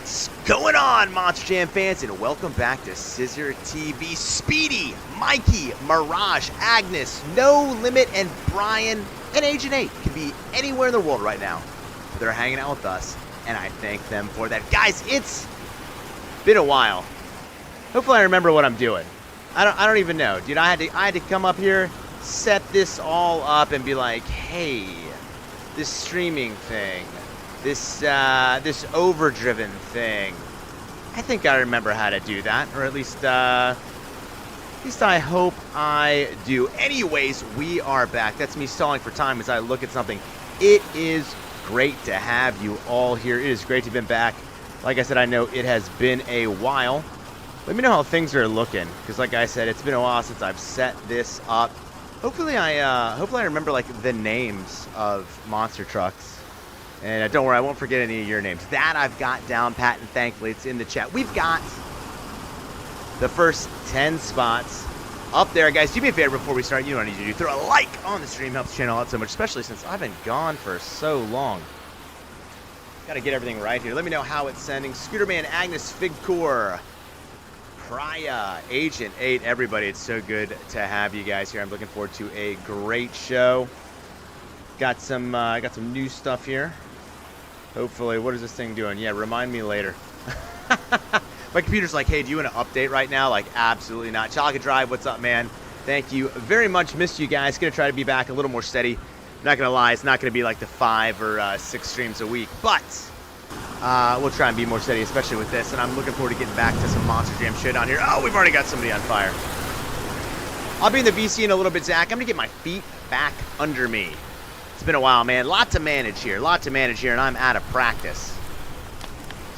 What's going on, Monster Jam fans, and welcome back to CISRtv. Speedy, Mikey, Mirage, Agnes, No Limit, and Brian, and Agent 8 can be anywhere in the world right now. But they're hanging out with us, and I thank them for that. Guys, it's been a while. Hopefully I remember what I'm doing. I don't even know. Dude, I had to come up here, set this all up, and be like, hey, this streaming thing. This Overdriven thing. I think I remember how to do that, or at least I hope I do. Anyways, we are back. That's me stalling for time as I look at something. It is great to have you all here. It is great to have been back. Like I said, I know it has been a while. Let me know how things are looking, because like I said, it's been a while since I've set this up. Hopefully I remember like the names of monster trucks. And don't worry, I won't forget any of your names. That I've got down pat, and thankfully it's in the chat. We've got the first 10 spots up there. Guys, do me a favor before we start. You know what I need you to do. Throw a like on the stream. Helps the channel out so much, especially since I've been gone for so long. Got to get everything right here. Let me know how it's sending. Scooterman, Agnes, Figcore, Praith, Agent 8, everybody. It's so good to have you guys here. I'm looking forward to a great show. Got some new stuff here. Hopefully, what is this thing doing? Yeah, remind me later. My computer's like, hey, do you want to update right now? Like, absolutely not. Chalka Drive, what's up, man? Thank you very much. Missed you guys. Gonna try to be back a little more steady. Not gonna lie, it's not gonna be like the 5 or 6 streams a week, but we'll try and be more steady, especially with this. And I'm looking forward to getting back to some Monster Jam shit on here. Oh, we've already got somebody on fire. I'll be in the VC in a little bit, Zach. I'm gonna get my feet back under me. It's been a while, man. Lot to manage here, and I'm out of practice.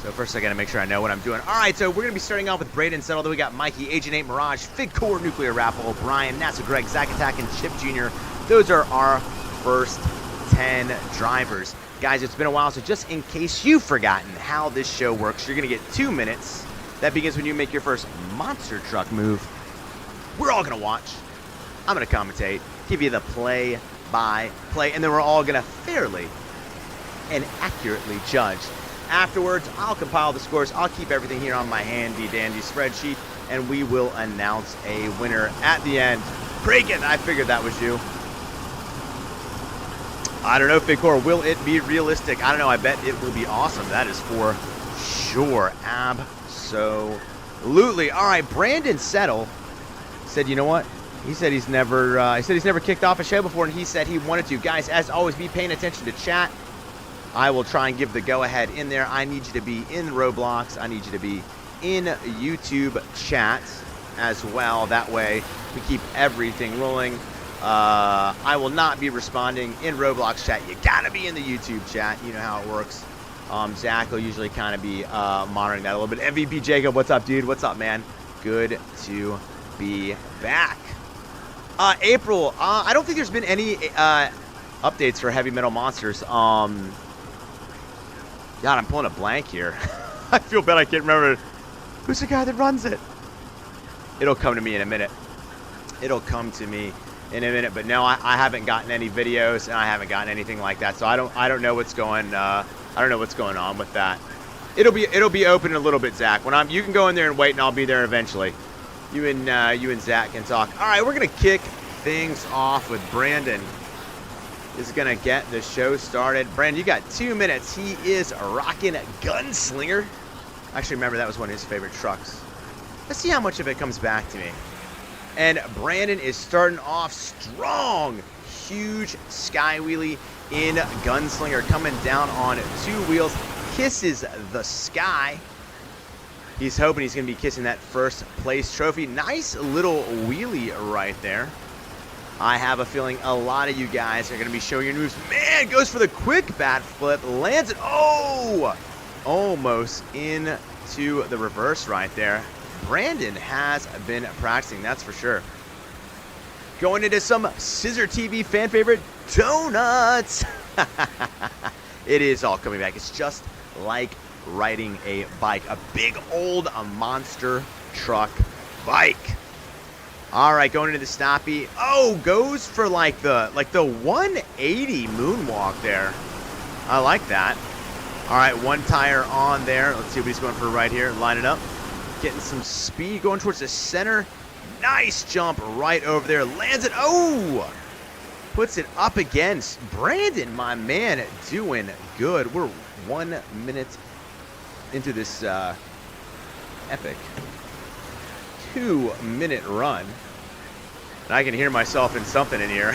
So first I gotta make sure I know what I'm doing. All right, so we're gonna be starting off with Braden Settle. Then we got Mikey, Agent 8, Mirage, Figcore, Nuclear Raffle, Brian, NASA Greg, Zack Attack, and Chip Jr. Those are our first 10 drivers. Guys, it's been a while, so just in case you've forgotten how this show works, you're gonna get 2 minutes. That begins when you make your first monster truck move. We're all gonna watch. I'm gonna commentate, give you the play by play, and then we're all gonna fairly and accurately judge. Afterwards, I'll compile the scores. I'll keep everything here on my handy dandy spreadsheet, and we will announce a winner at the end. Reagan, I figured that was you. I don't know, Figcore, will it be realistic? I don't know, I bet it will be awesome. That is for sure. Absolutely. All right, Brandon Settle said, you know what? He said he's never kicked off a show before, and he said he wanted to. Guys, as always, be paying attention to chat. I will try and give the go-ahead in there. I need you to be in Roblox. I need you to be in YouTube chat as well. That way, we keep everything rolling. I will not be responding in Roblox chat. You gotta be in the YouTube chat. You know how it works. Zach will usually kind of be monitoring that a little bit. MVP Jacob, what's up, dude? What's up, man? Good to be back. April, I don't think there's been any updates for Heavy Metal Monsters. God, I'm pulling a blank here. I feel bad I can't remember. Who's the guy that runs it? It'll come to me in a minute. But no, I haven't gotten any videos, and I haven't gotten anything like that. So I don't know what's going on with that. It'll be open in a little bit, Zach. You can go in there and wait, and I'll be there eventually. You and Zach can talk. All right, we're gonna kick things off with Brandon. Is gonna get the show started. Brandon, you got 2 minutes. He is rocking Gunslinger. Actually, remember that was one of his favorite trucks. Let's see how much of it comes back to me. And Brandon is starting off strong. Huge sky wheelie in Gunslinger, coming down on 2 wheels. Kisses the sky. He's hoping he's going to be kissing that first place trophy. Nice little wheelie right there. I have a feeling a lot of you guys are going to be showing your moves. Man, goes for the quick bat flip. Lands it. Oh! Almost into the reverse right there. Brandon has been practicing, that's for sure. Going into some CISRtv fan favorite donuts. It is all coming back. It's just like riding a bike, a big old monster truck bike. All right, going into the stoppie. Oh, goes for like the 180 moonwalk there. I like that. All right, one tire on there. Let's see what he's going for right here. Line it up. Getting some speed going towards the center. Nice jump right over there. Lands it. Oh! Puts it up against Brandon, my man, doing good. We're 1 minute into this epic 2-minute run. And I can hear myself in something in here.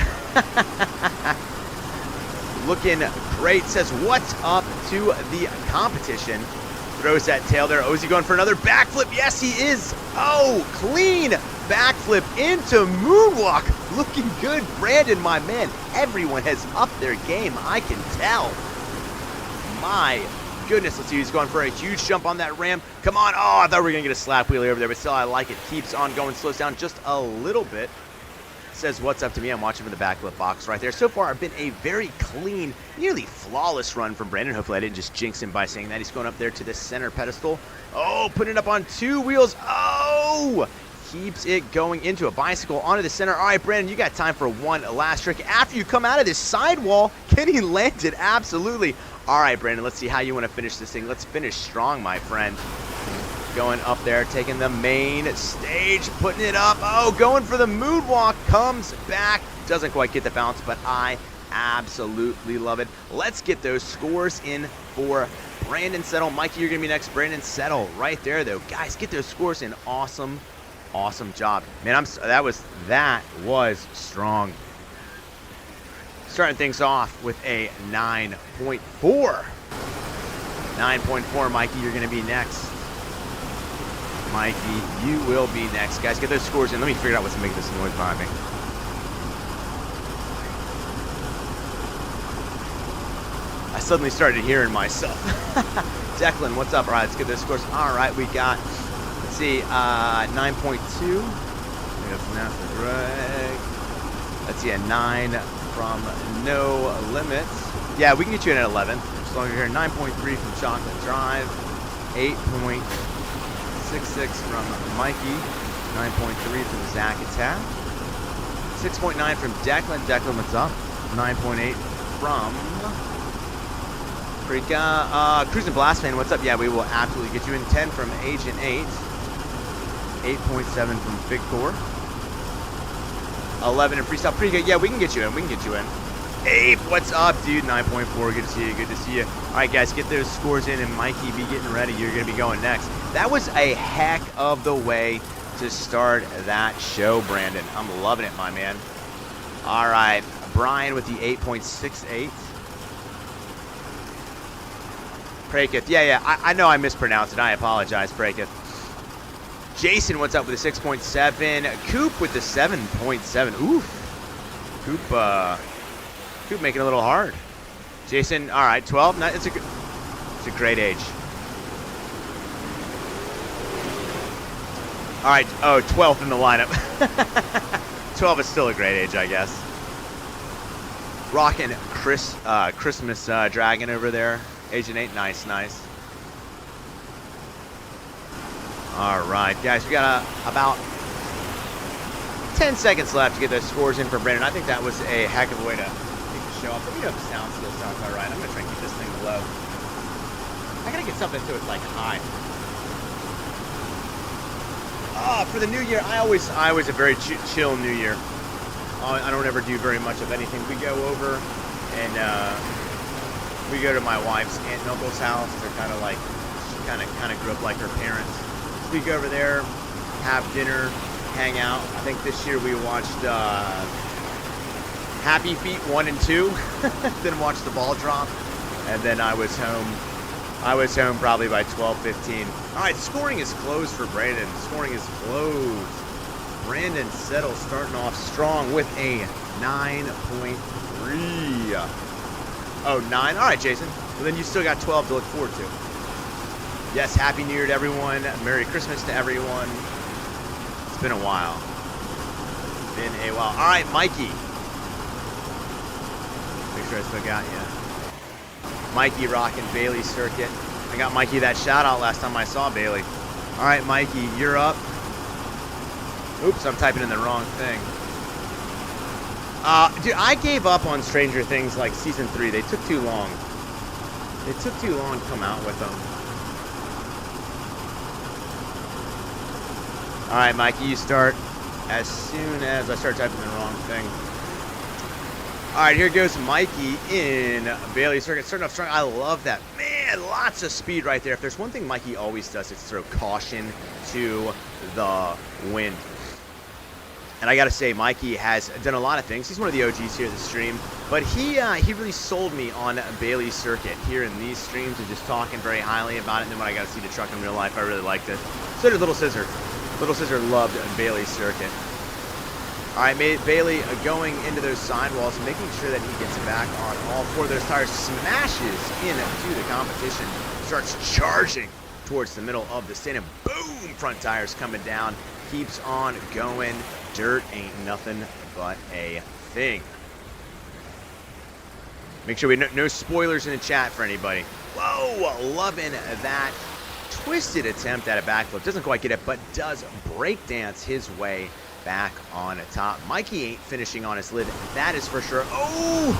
Looking great. Says, what's up to the competition? Throws that tail there. Oh, is he going for another backflip? Yes, he is. Oh, clean backflip into moonwalk. Looking good, Brandon, my man. Everyone has upped their game, I can tell. My goodness, let's see who's going for a huge jump on that ramp. Come on. Oh, I thought we were going to get a slap wheelie over there, but still, I like it. Keeps on going, slows down just a little bit. Says, what's up to me? I'm watching from the backflip box right there. So far, I've been a very clean, nearly flawless run from Brandon. Hopefully, I didn't just jinx him by saying that. He's going up there to the center pedestal. Oh, putting it up on 2 wheels. Oh! Keeps it going into a bicycle onto the center. All right, Brandon, you got time for one last trick. After you come out of this sidewall, can he land it? Absolutely. All right, Brandon, let's see how you want to finish this thing. Let's finish strong, my friend. Going up there, taking the main stage, putting it up. Oh, going for the moonwalk. Comes back. Doesn't quite get the bounce, but I absolutely love it. Let's get those scores in for Brandon Settle. Mikey, you're going to be next. Brandon Settle right there, though. Guys, get those scores in. Awesome. Awesome job. Man, that was strong. Starting things off with a 9.4. 9.4, Mikey, you're going to be next. Mikey, you will be next. Guys, get those scores in. Let me figure out what's making this noise behind me. I suddenly started hearing myself. Declan, what's up? All right, let's get those scores. All right, we got, let's see, 9.2. Let's see, a 9 from No Limits. Yeah, we can get you in at 11. As long as you're here. 9.3 from Chocolate Drive. 8.66 from Mikey. 9.3 from Zack Attack. 6.9 from Declan. Declan, what's up? 9.8 from Freaka. Cruising Blast Fan, what's up? Yeah, we will absolutely get you in. 10 from Agent 8. 8.7 from Big Core. 11 in Freestyle. Freaka, yeah, we can get you in. We can get you in. Ape, what's up, dude? 9.4. Good to see you. Good to see you. All right, guys, get those scores in, and Mikey, be getting ready. You're going to be going next. That was a heck of the way to start that show, Brandon. I'm loving it, my man. All right, Brian with the 8.68. Praith. Yeah, I know I mispronounced it. I apologize, Praith. Jason, what's up with the 6.7? Coupe with the 7.7. Oof. Coupe making it a little hard. Jason, all right, 12. It's a great age. All right, 12th in the lineup. 12 is still a great age, I guess. Rocking Christmas Dragon over there. Agent 8, nice. All right, guys, we got about 10 seconds left to get those scores in for Brandon. I think that was a heck of a way to kick the show off. Let me know if the sound still sounds all right. I'm going to try and keep this thing low. I got to get something so it's like high. For the new year, I always a very chill new year. I don't ever do very much of anything. We go over and we go to my wife's aunt and uncle's house. They're kind of grew up like her parents. So we go over there, have dinner, hang out. I think this year we watched Happy Feet 1 and 2, then watched the ball drop, and then I was home probably by 12:15. All right, scoring is closed for Brandon. Scoring is closed. Brandon Settle starting off strong with a 9.3. Oh, 9? All right, Jason. Well, then you still got 12 to look forward to. Yes, Happy New Year to everyone. Merry Christmas to everyone. It's been a while. All right, Mikey. Make sure I still got you. Mikey rocking Bailey Circuit. I got Mikey that shout out last time I saw Bailey. All right, Mikey, you're up. Oops, I'm typing in the wrong thing. Dude, I gave up on Stranger Things like season 3. They took too long. It took too long to come out with them. All right, Mikey, you start as soon as I start typing the wrong thing. All right, here goes Mikey in Bailey Circuit. Starting off strong. I love that. Man, lots of speed right there. If there's one thing Mikey always does, it's throw caution to the wind. And I got to say, Mikey has done a lot of things. He's one of the OGs here at the stream. But he really sold me on Bailey Circuit here in these streams and just talking very highly about it. And then when I got to see the truck in real life, I really liked it. So did Little Scissor. Little Scissor loved Bailey Circuit. All right, Bailey going into those sidewalls and making sure that he gets back on all four of those tires, smashes into the competition, starts charging towards the middle of the stand, and boom, front tires coming down, keeps on going. Dirt ain't nothing but a thing. Make sure we no spoilers in the chat for anybody. Whoa, loving that twisted attempt at a backflip. Doesn't quite get it, but does breakdance his way back on top. Mikey ain't finishing on his lid, that is for sure. Oh,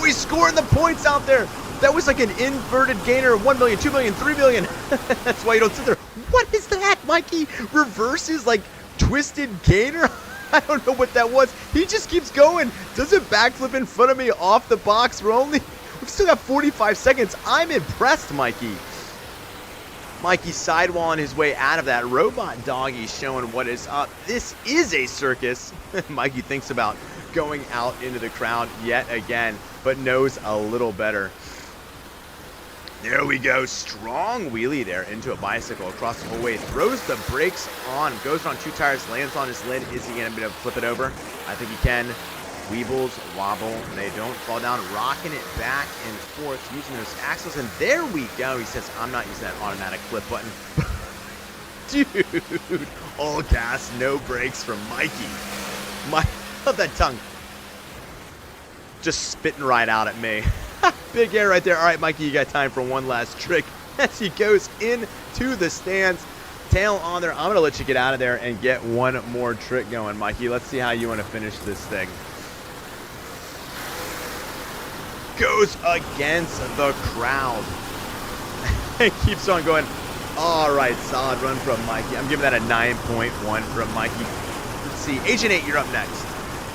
he's scoring the points out there. That was like an inverted gainer of 1 million, 2 million, 3 million. That's why you don't sit there. What is that, Mikey? Reverses like twisted gainer? I don't know what that was. He just keeps going. Does a backflip in front of me off the box. We've still got 45 seconds. I'm impressed, Mikey. Mikey sidewalling his way out of that. Robot Doggy showing what is up. This is a circus. Mikey thinks about going out into the crowd yet again, but knows a little better. There we go. Strong wheelie there into a bicycle across the whole way. Throws the brakes on. Goes on two tires. Lands on his lid. Is he going to be able to flip it over? I think he can. Weebles wobble. They don't fall down. Rocking it back and forth using those axles. And there we go. He says, I'm not using that automatic flip button. Dude. All gas, no brakes from Mikey. Love that tongue. Just spitting right out at me. Big air right there. All right, Mikey, you got time for one last trick as he goes into the stands. Tail on there. I'm going to let you get out of there and get one more trick going, Mikey. Let's see how you want to finish this thing. Goes against the crowd. It keeps on going. All right, solid run from Mikey. I'm giving that a 9.1 from Mikey. Let's see. Agent 8, you're up next.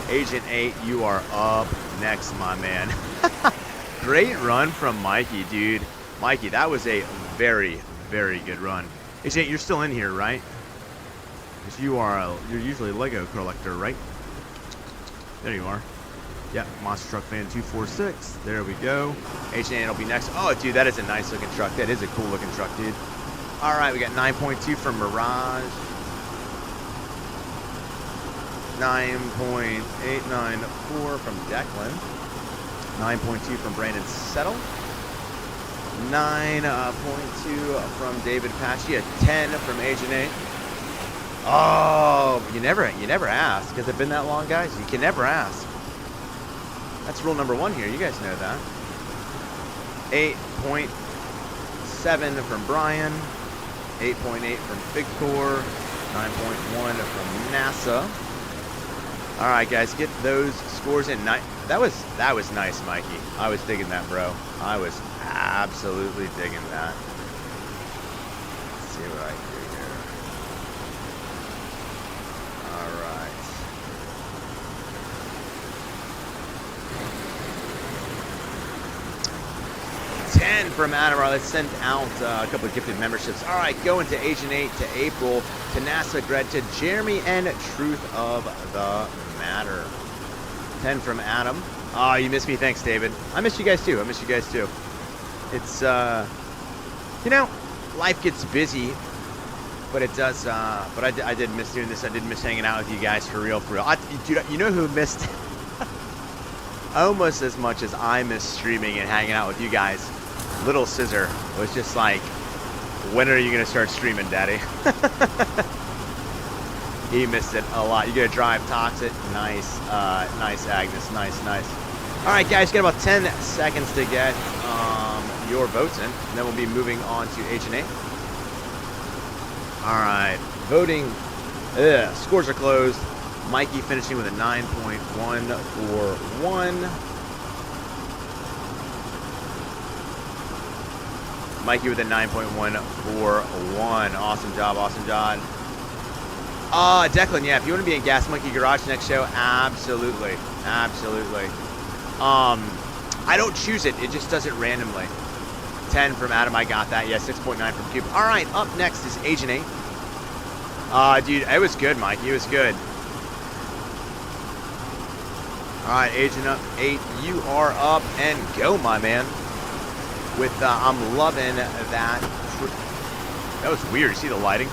Agent 8, you are up next, my man. Great run from Mikey, dude. Mikey, that was a very, very good run. Agent 8, you're still in here, right? Because you're usually a Lego collector, right? There you are. Yep, Monster Truck Fan 246. There we go. Agent 8 will be next. Oh, dude, that is a nice looking truck. That is a cool looking truck, dude. All right, we got 9.2 from Mirage. 9.894 from Declan. 9.2 from Brandon Settle. 9.2 from David Patchy. A 10 from Agent 8. Oh, you never ask. Has it been that long, guys? You can never ask. That's rule number 1 here. You guys know that. 8.7 from Brian. 8.8 from Big Core. 9.1 from NASA. All right, guys, get those scores in. That was nice, Mikey. I was digging that, bro. I was absolutely digging that. Let's see what I can do here. All right. $10 from Adam. Let's send out a couple of gifted memberships. All right, going to Agent 8, to April, to NASA, Greg, to Jeremy, and Truth of the Matter. 10 from Adam. Oh, you missed me. Thanks, David. I miss you guys too. It's, life gets busy, but it does, but I did miss doing this. I did miss hanging out with you guys for real. Dude, you know who missed almost as much as I miss streaming and hanging out with you guys? Little Scissor was just like, when are you going to start streaming, Daddy? He missed it a lot. You gonna drive Toxic? Nice, nice, Agnes. Nice. All right, guys, got about 10 seconds to get your votes in, and then we'll be moving on to Agent 8. All right, voting. Scores are closed. Mikey finishing with a 9.141. Mikey with a 9.141. Awesome job, awesome job. Declan, yeah, if you want to be in Gas Monkey Garage next show, absolutely. Absolutely. I don't choose it. It just does it randomly. 10 from Adam, I got that. Yeah, 6.9 from Coupe. All right, up next is Agent 8. Dude, it was good, Mike. It was good. All right, Agent 8, you are up and go, my man. With, I'm loving that. That was weird. See the lighting?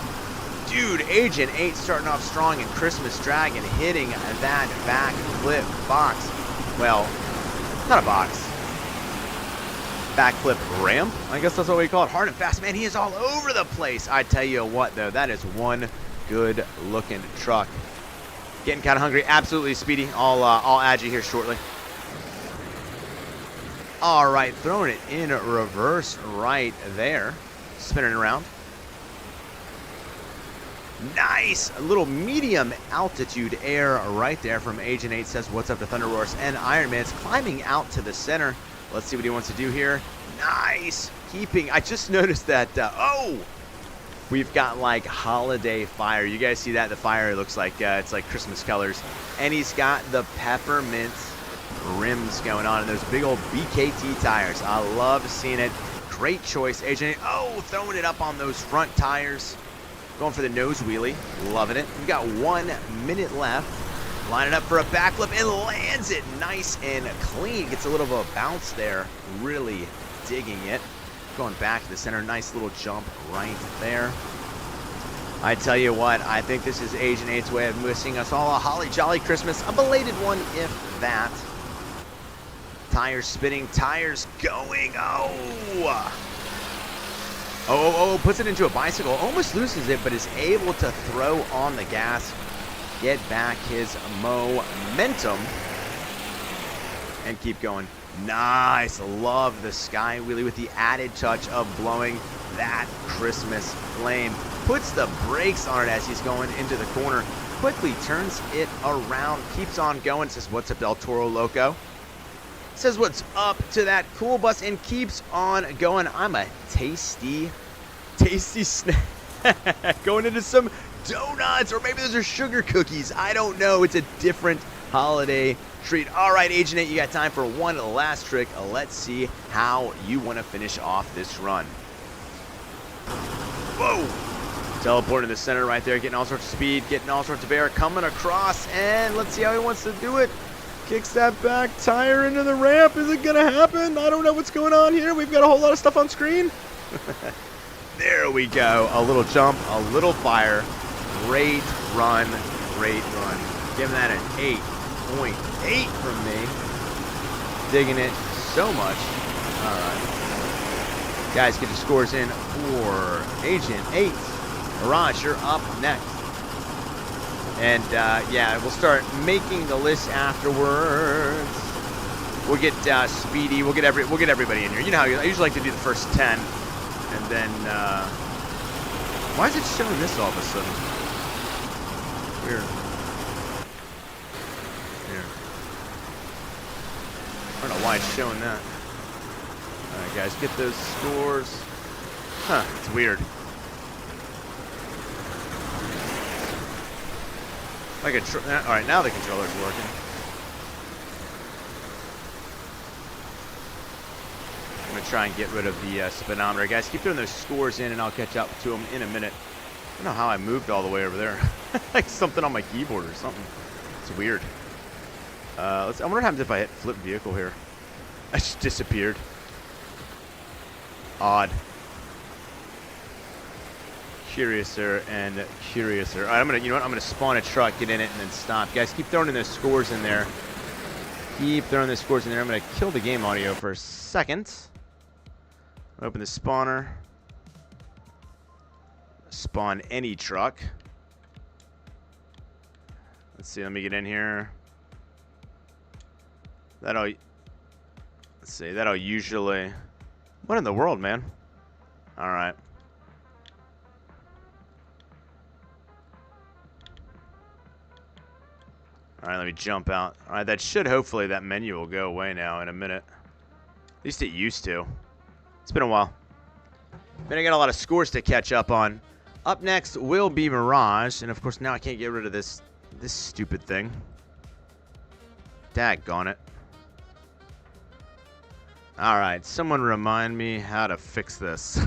Dude, Agent 8 starting off strong in Christmas Dragon, hitting that back flip box. Well, not a box. Backflip ramp, I guess that's what we call it. Hard and fast, man. He is all over the place. I tell you what, though, that is one good looking truck. Getting kind of hungry. Absolutely, Speedy. I'll add you here shortly. All right, throwing it in reverse right there. Spinning around. Nice. A little medium altitude air right there from Agent 8 says, what's up to Thunder Roars? And Iron Man's climbing out to the center. Let's see what he wants to do here. Nice. Keeping. I just noticed that. We've got like holiday fire. You guys see that? The fire looks like it's like Christmas colors. And he's got the peppermint rims going on and those big old BKT tires. I love seeing it. Great choice, Agent 8. Oh, throwing it up on those front tires. Going for the nose wheelie. Loving it. We got 1 minute left. Lining up for a backflip and lands it nice and clean. Gets a little of a bounce there. Really digging it. Going back to the center. Nice little jump right there. I tell you what, I think this is Agent 8's way of wishing us all a holly jolly Christmas. A belated one, if that. Tires spinning. Tires going. Oh, puts it into a bicycle. Almost loses it, but is able to throw on the gas. Get back his momentum. And keep going. Nice. Love the sky wheelie with the added touch of blowing that Christmas flame. Puts the brakes on it as he's going into the corner. Quickly turns it around. Keeps on going. Says, what's up, Del Toro Loco? Says, what's up to that cool bus? And keeps on going. I'm a tasty snack. Going into some donuts, or maybe those are sugar cookies. I don't know. It's a different holiday treat. All right, Agent 8, you got time for one last trick. Let's see how you want to finish off this run. Whoa! Teleporting to the center right there, getting all sorts of speed, getting all sorts of air, coming across, and let's see how he wants to do it. Kicks that back tire into the ramp. Is it going to happen? I don't know what's going on here. We've got a whole lot of stuff on screen. There we go. A little jump, a little fire. Great run, great run. Giving that an 8.8 from me. Digging it so much. All right. Guys, get your scores in for Agent 8. Mirage, you're up next. And, yeah, we'll start making the list afterwards. We'll get Speedy. We'll get everybody in here. You know how I usually like to do the first 10. And then, why is it showing this all of a sudden? Weird. Here. I don't know why it's showing that. Alright, guys, get those scores. Huh, it's weird. Like alright, now the controller's working. I'm going to try and get rid of the speedometer. Guys, keep throwing those scores in, and I'll catch up to them in a minute. I don't know how I moved all the way over there. Like something on my keyboard or something. It's weird. I wonder what happens if I hit flip vehicle here. I just disappeared. Odd. Curiouser and curiouser. All right, you know what? I'm gonna spawn a truck, get in it, and then stop. Guys, keep throwing in those scores in there. Keep throwing those scores in there. I'm gonna kill the game audio for a second. Open the spawner. Spawn any truck. Let's see. Let me get in here. Let's see. That'll usually. What in the world, man? All right. All right, let me jump out. All right, that should hopefully that menu will go away now in a minute. At least it used to. It's been a while. Man, I got a lot of scores to catch up on. Up next will be Mirage, and of course now I can't get rid of this stupid thing. Daggone it. Alright, someone remind me how to fix this.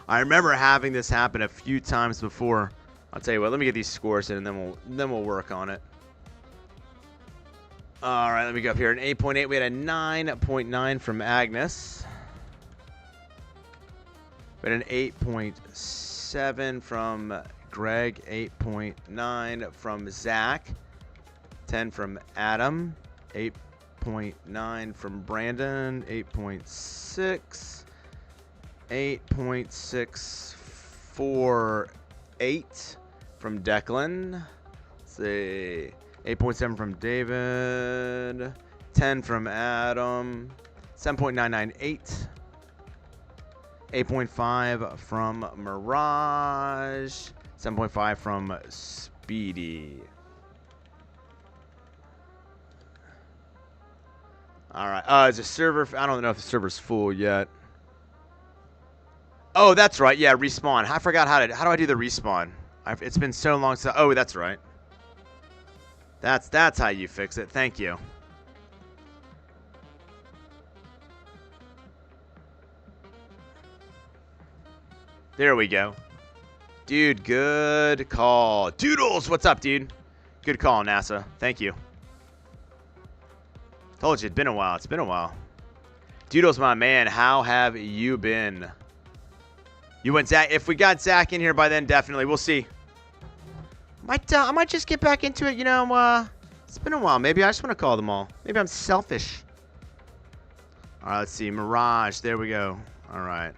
I remember having this happen a few times before. I'll tell you what, let me get these scores in and then we'll work on it. Alright, let me go up here. An 8.8. We had a 9.9 from Agnes. We had an 8.7 from Greg. 8.9 from Zach. 10 from Adam. 8.9 from Brandon. 8.6. 8.648 from Declan. Let's see. 8.7 from David. 10 from Adam. 7.998. 8.5 from Mirage. 7.5 from Speedy. Alright. Is the server... I don't know if the server's full yet. Oh, that's right. Yeah, respawn. I forgot how do I do the respawn? It's been so long since... Oh, that's right. That's how you fix it. Thank you. There we go. Dude, good call. Doodles, what's up, dude? Good call, NASA. Thank you. Told you, it's been a while. It's been a while. Doodles, my man, how have you been? You went Zach. If we got Zach in here by then, definitely. We'll see. I might just get back into it. You know, it's been a while. Maybe I just want to call them all. Maybe I'm selfish. All right, let's see. Mirage. There we go. All right.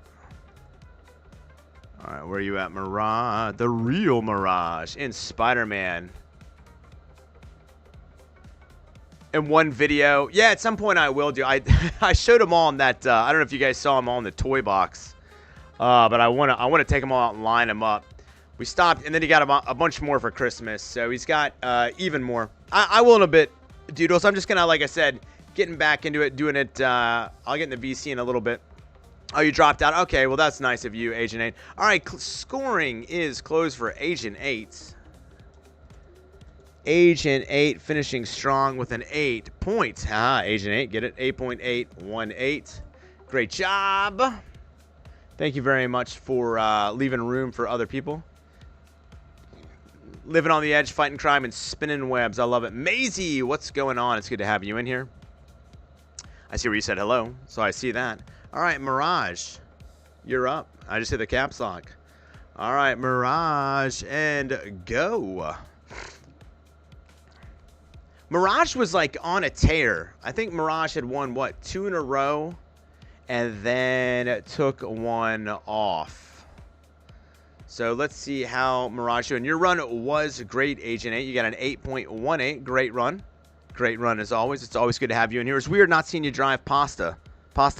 All right, where are you at, Mirage? The real Mirage in Spider-Man. In one video. Yeah, at some point I will do. I showed them all in that. I don't know if you guys saw them all in the toy box. But I wanna take them all out and line them up. We stopped, and then he got a bunch more for Christmas. So he's got even more. I will in a bit, Doodles. I'm just gonna, like I said, getting back into it, doing it. I'll get in the VC in a little bit. Oh, you dropped out. Okay, well that's nice of you, Agent 8. All right, scoring is closed for Agent 8. Agent 8 finishing strong with an 8 points. Agent 8, get it? 8.818. Great job. Thank you very much for leaving room for other people. Living on the edge, fighting crime, and spinning webs. I love it. Maisie, what's going on? It's good to have you in here. I see where you said hello, so I see that. All right, Mirage, you're up. I just hit the caps lock. All right, Mirage, and go. Mirage was like on a tear. I think Mirage had won, what, 2 in a row? And then took one off. So let's see how Mirage doing. Your run was great, Agent 8. You got an 8.18. Great run. Great run as always. It's always good to have you in here. It's weird not seeing you drive Pasta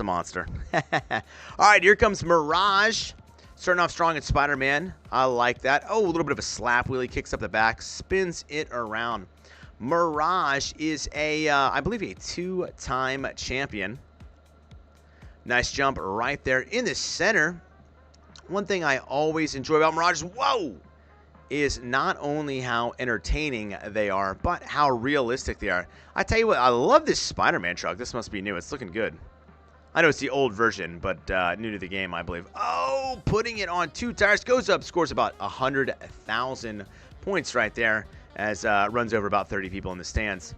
Monster. All right, here comes Mirage. Starting off strong at Spider-Man. I like that. Oh, a little bit of a slap wheelie. Kicks up the back. Spins it around. Mirage is a, I believe, a 2-time champion. Nice jump right there in the center. One thing I always enjoy about Mirage, whoa, is not only how entertaining they are, but how realistic they are. I tell you what, I love this Spider-Man truck. This must be new. It's looking good. I know it's the old version, but new to the game, I believe. Oh, putting it on 2 tires. Goes up, scores about 100,000 points right there as runs over about 30 people in the stands.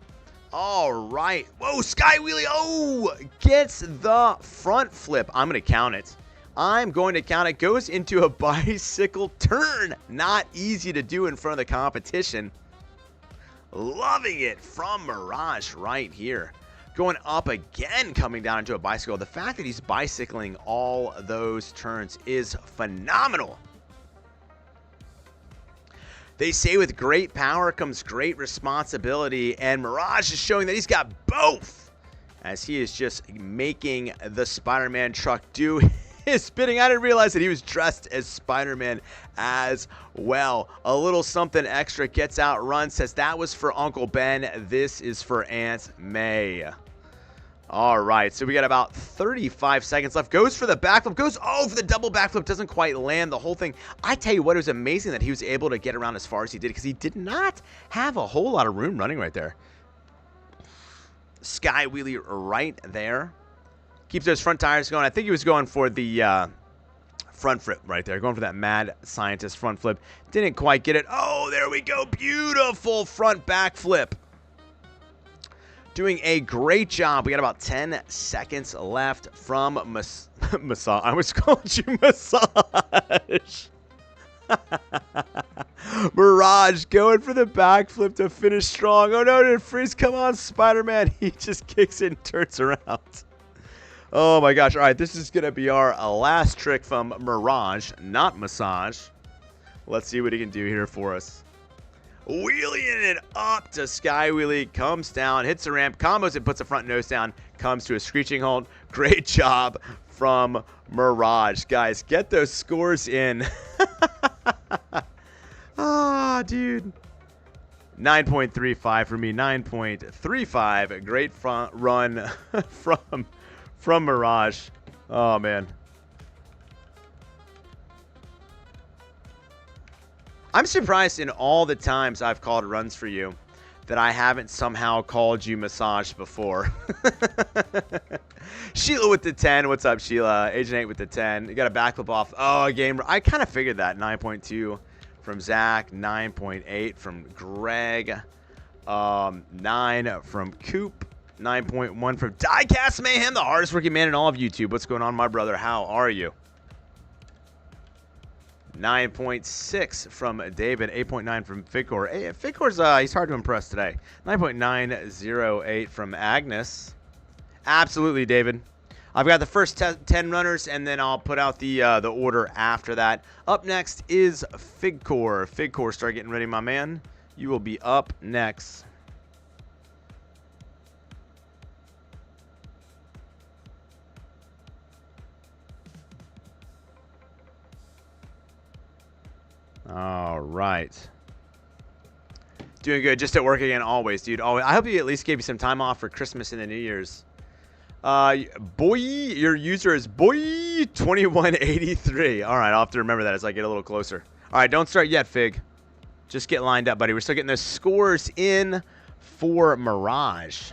All right. Whoa, Sky Wheelie. Oh, gets the front flip. I'm going to count it. I'm going to count it. Goes into a bicycle turn. Not easy to do in front of the competition. Loving it from Mirage right here. Going up again, coming down into a bicycle. The fact that he's bicycling all those turns is phenomenal. They say with great power comes great responsibility, and Mirage is showing that he's got both, as he is just making the Spider-Man truck do his spinning. I didn't realize that he was dressed as Spider-Man as well. A little something extra, gets out, runs, says that was for Uncle Ben. This is for Aunt May. All right, so we got about 35 seconds left. Goes for the backflip. Goes, oh, for the double backflip. Doesn't quite land the whole thing. I tell you what, it was amazing that he was able to get around as far as he did because he did not have a whole lot of room running right there. Sky wheelie right there. Keeps those front tires going. I think he was going for the front flip right there. Going for that mad scientist front flip. Didn't quite get it. Oh, there we go. Beautiful front backflip. Doing a great job. We got about 10 seconds left from massage. I almost called you massage. Mirage going for the backflip to finish strong. Oh no, did Freeze come on, Spider-Man? He just kicks it and turns around. Oh my gosh. All right, this is going to be our last trick from Mirage, not massage. Let's see what he can do here for us. Wheeling it up to Sky Wheelie, comes down, hits the ramp, combos it, puts the front nose down, comes to a screeching halt. Great job from Mirage. Guys, get those scores in. Ah, dude. 9.35 for me, 9.35. Great front run from Mirage. Oh, man. I'm surprised in all the times I've called runs for you that I haven't somehow called you massage before. Sheila with the 10. What's up, Sheila? Agent 8 with the 10. You got a backflip off. Oh, a game. I kind of figured that. 9.2 from Zach. 9.8 from Greg. 9 from Coupe. 9.1 from Diecast Mayhem, the hardest working man in all of YouTube. What's going on, my brother? How are you? 9.6 from David, 8.9 from Figcore. Hey, Figcore's he's hard to impress today. 9.908 from Agnes. Absolutely, David. I've got the first 10 runners, and then I'll put out the order after that. Up next is Figcore. Figcore, start getting ready, my man. You will be up next. All right. Doing good. Just at work again, always, dude. Always. I hope you at least gave you some time off for Christmas and the New Year's. Boy, your user is boy2183. All right, I'll have to remember that as I get a little closer. All right, don't start yet, Fig. Just get lined up, buddy. We're still getting those scores in for Mirage.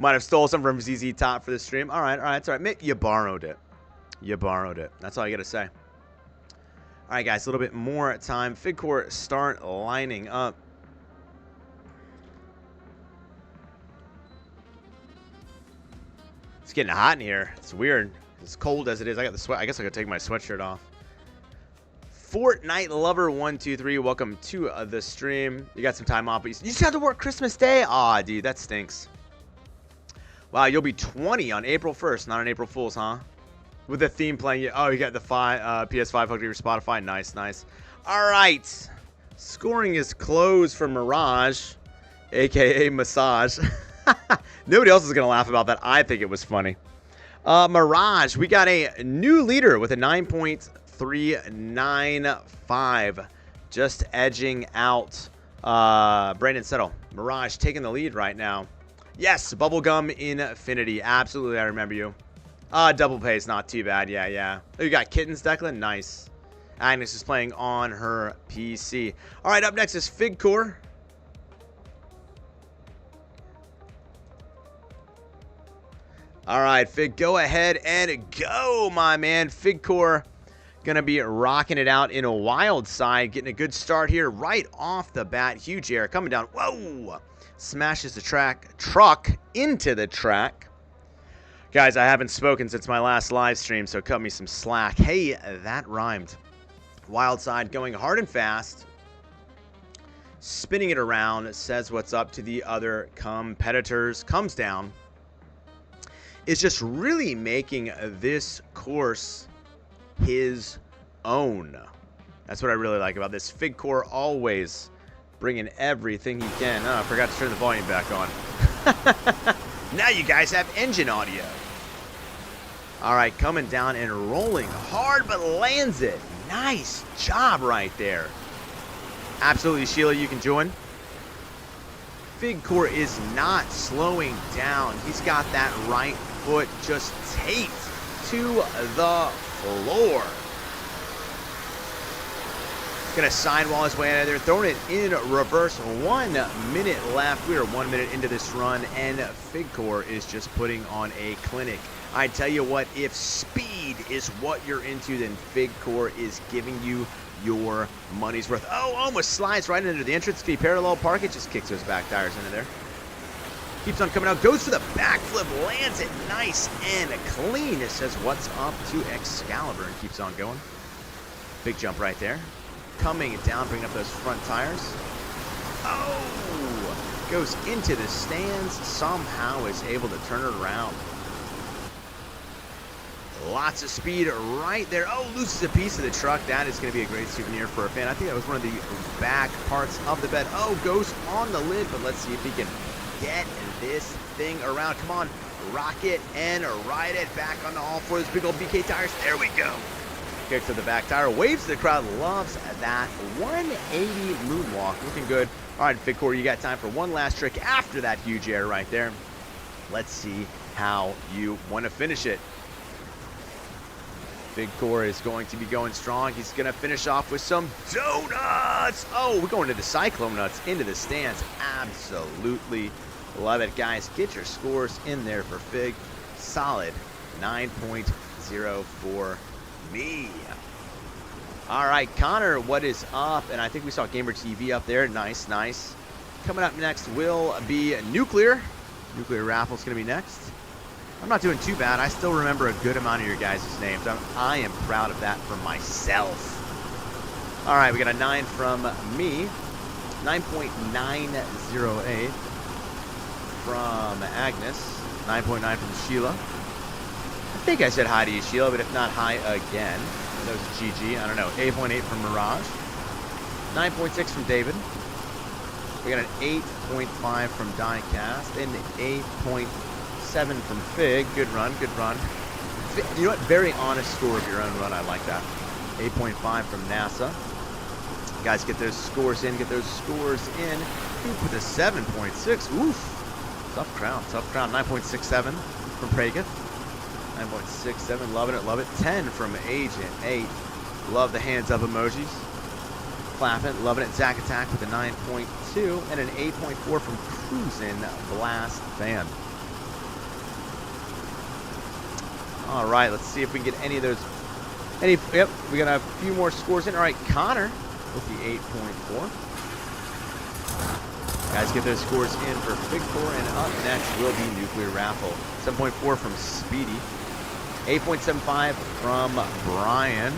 Might have stole some from ZZ Top for the stream. All right, it's all right. You borrowed it. You borrowed it. That's all I got to say. All right, guys, a little bit more time. Figcore, start lining up. It's getting hot in here. It's weird. As cold as it is, I got the sweat. I guess I could take my sweatshirt off. Fortnite Lover 123, welcome to the stream. You got some time off, but you just have to work Christmas Day. Aw, dude, that stinks. Wow, you'll be 20 on April 1st, not on April Fool's, huh? With the theme playing. Oh, you got the PS5 hooked to your Spotify. Nice, nice. All right. Scoring is closed for Mirage, a.k.a. Massage. Nobody else is going to laugh about that. I think it was funny. Mirage, we got a new leader with a 9.395. Just edging out Brandon Settle. Mirage taking the lead right now. Yes, Bubblegum Infinity. Absolutely, I remember you. Double pay is not too bad. Yeah. Oh, you got Kittens, Declan? Nice. Agnes is playing on her PC. All right, up next is Figcore. All right, Fig, go ahead and go, my man. Figcore going to be rocking it out in a wild side. Getting a good start here right off the bat. Huge air coming down. Whoa! Smashes the truck into the track. Guys, I haven't spoken since my last live stream, so cut me some slack. Hey, that rhymed. Wild side going hard and fast. Spinning it around, says what's up to the other competitors. Comes down. Is just really making this course his own. That's what I really like about this. Figcore always bringing everything he can. Oh, I forgot to turn the volume back on. Now you guys have engine audio. All right, coming down and rolling hard, but lands it. Nice job right there. Absolutely, Sheila, you can join. Figcore is not slowing down. He's got that right foot just taped to the floor. Gonna sidewall his way out of there, throwing it in reverse. 1 minute left. We are 1 minute into this run, and Figcore is just putting on a clinic. I tell you what, if speed is what you're into, then Figcore is giving you your money's worth. Oh, almost slides right into the entrance. Can he parallel park it? Just kicks those back tires into there. Keeps on coming out, goes for the backflip, lands it nice and clean. It says what's up to Excalibur and keeps on going. Big jump right there. Coming down, bringing up those front tires. Oh! Goes into the stands, somehow is able to turn it around. Lots of speed right there. Oh, loses a piece of the truck. That is going to be a great souvenir for a fan. I think that was one of the back parts of the bed. Oh, goes on the lid, but let's see if he can get this thing around. Come on, rock it and ride it back on the all fours. Big old BK tires. There we go. Kicks to the back tire, waves to the crowd, loves that 180 moonwalk, looking good. All right, Figcore, you got time for one last trick after that huge air right there. Let's see how you want to finish it. Figcore is going to be going strong. He's going to finish off with some donuts. Oh, we're going to the Cyclone Nuts into the stands. Absolutely love it, guys. Get your scores in there for Fig. Solid 9.0 for me. All right, Connor, what is up? And I think we saw Gamer TV up there. Nice, nice. Coming up next will be Nuclear. Nuclear Raffle's going to be next. I'm not doing too bad. I still remember a good amount of your guys' names. I am proud of that for myself. All right, we got a 9 from me. 9.908 from Agnes. 9.9 from Sheila. I think I said hi to you, Sheila, but if not, hi again. That was GG. I don't know. 8.8 from Mirage. 9.6 from David. We got an 8.5 from Diecast. And 8.7 from Fig. Good run, good run. You know what? Very honest score of your own run. I like that. 8.5 from NASA. Guys, get those scores in. Get those scores in. Coupe with a 7.6. Oof. Tough crowd. Tough crowd. 9.67 from Praith. 9.67, loving it, love it. 10 from Agent 8. Love the hands up emojis. Clapping, loving it. Zack Attack with a 9.2 and an 8.4 from Cruisin' Blast Fan. All right, let's see if we can get any of those. Yep, we got a few more scores in. All right, Connor with the 8.4. Guys, get those scores in for Figcore, and up next will be Nuclear Raffle. 7.4 from Speedy. 8.75 from Brian.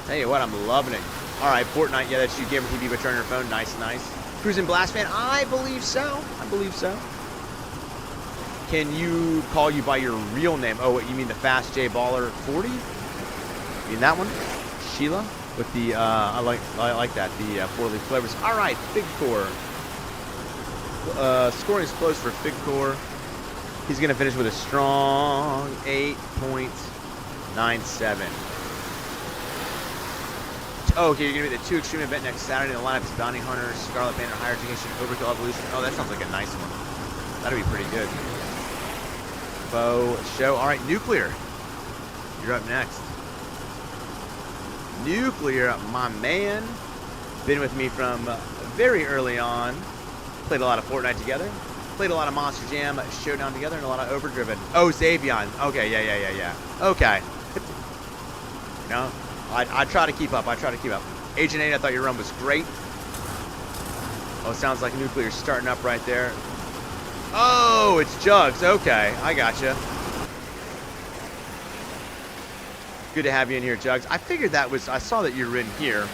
Tell you what, I'm loving it. All right, Fortnite. Yeah, that's you. Gamer TV, but turn your phone. Nice, nice. Cruisin' Blast Fan. I believe so. I believe so. Can you call you by your real name? Oh, what, you mean the Fast J Baller 40? You mean that one? Sheila with the I like that, the 4-leaf flavors. All right, Figcore. Scoring is close for Figcore. He's going to finish with a strong 8.97. Oh, okay, you're going to be the 2 Extreme event next Saturday. The lineup is Bounty Hunter, Scarlet Banner, Higher Education, Overkill Evolution. Oh, that sounds like a nice one. That'll be pretty good. Bow show. All right, Nuclear. You're up next. Nuclear, my man. Been with me from very early on. Played a lot of Fortnite together. Played a lot of Monster Jam Showdown together and a lot of Overdriven. Oh, Zavon. Okay, yeah. Okay. You know, I try to keep up. Agent 8, I thought your run was great. Oh, sounds like Nuclear's starting up right there. Oh, it's Jugs. Okay, I gotcha. Good to have you in here, Jugs. I figured that was, I saw that you were in here.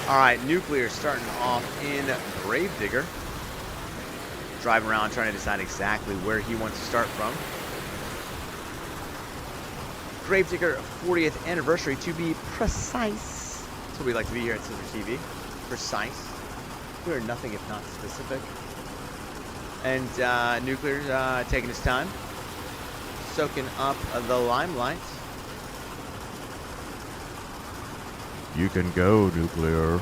All right, Nuclear starting off in Gravedigger. Driving around trying to decide exactly where he wants to start from. Gravedigger 40th anniversary to be precise. That's what we like to be here at CISRtv. Precise. We are nothing if not specific. And Nuclear taking his time. Soaking up the limelight. You can go, Nuclear.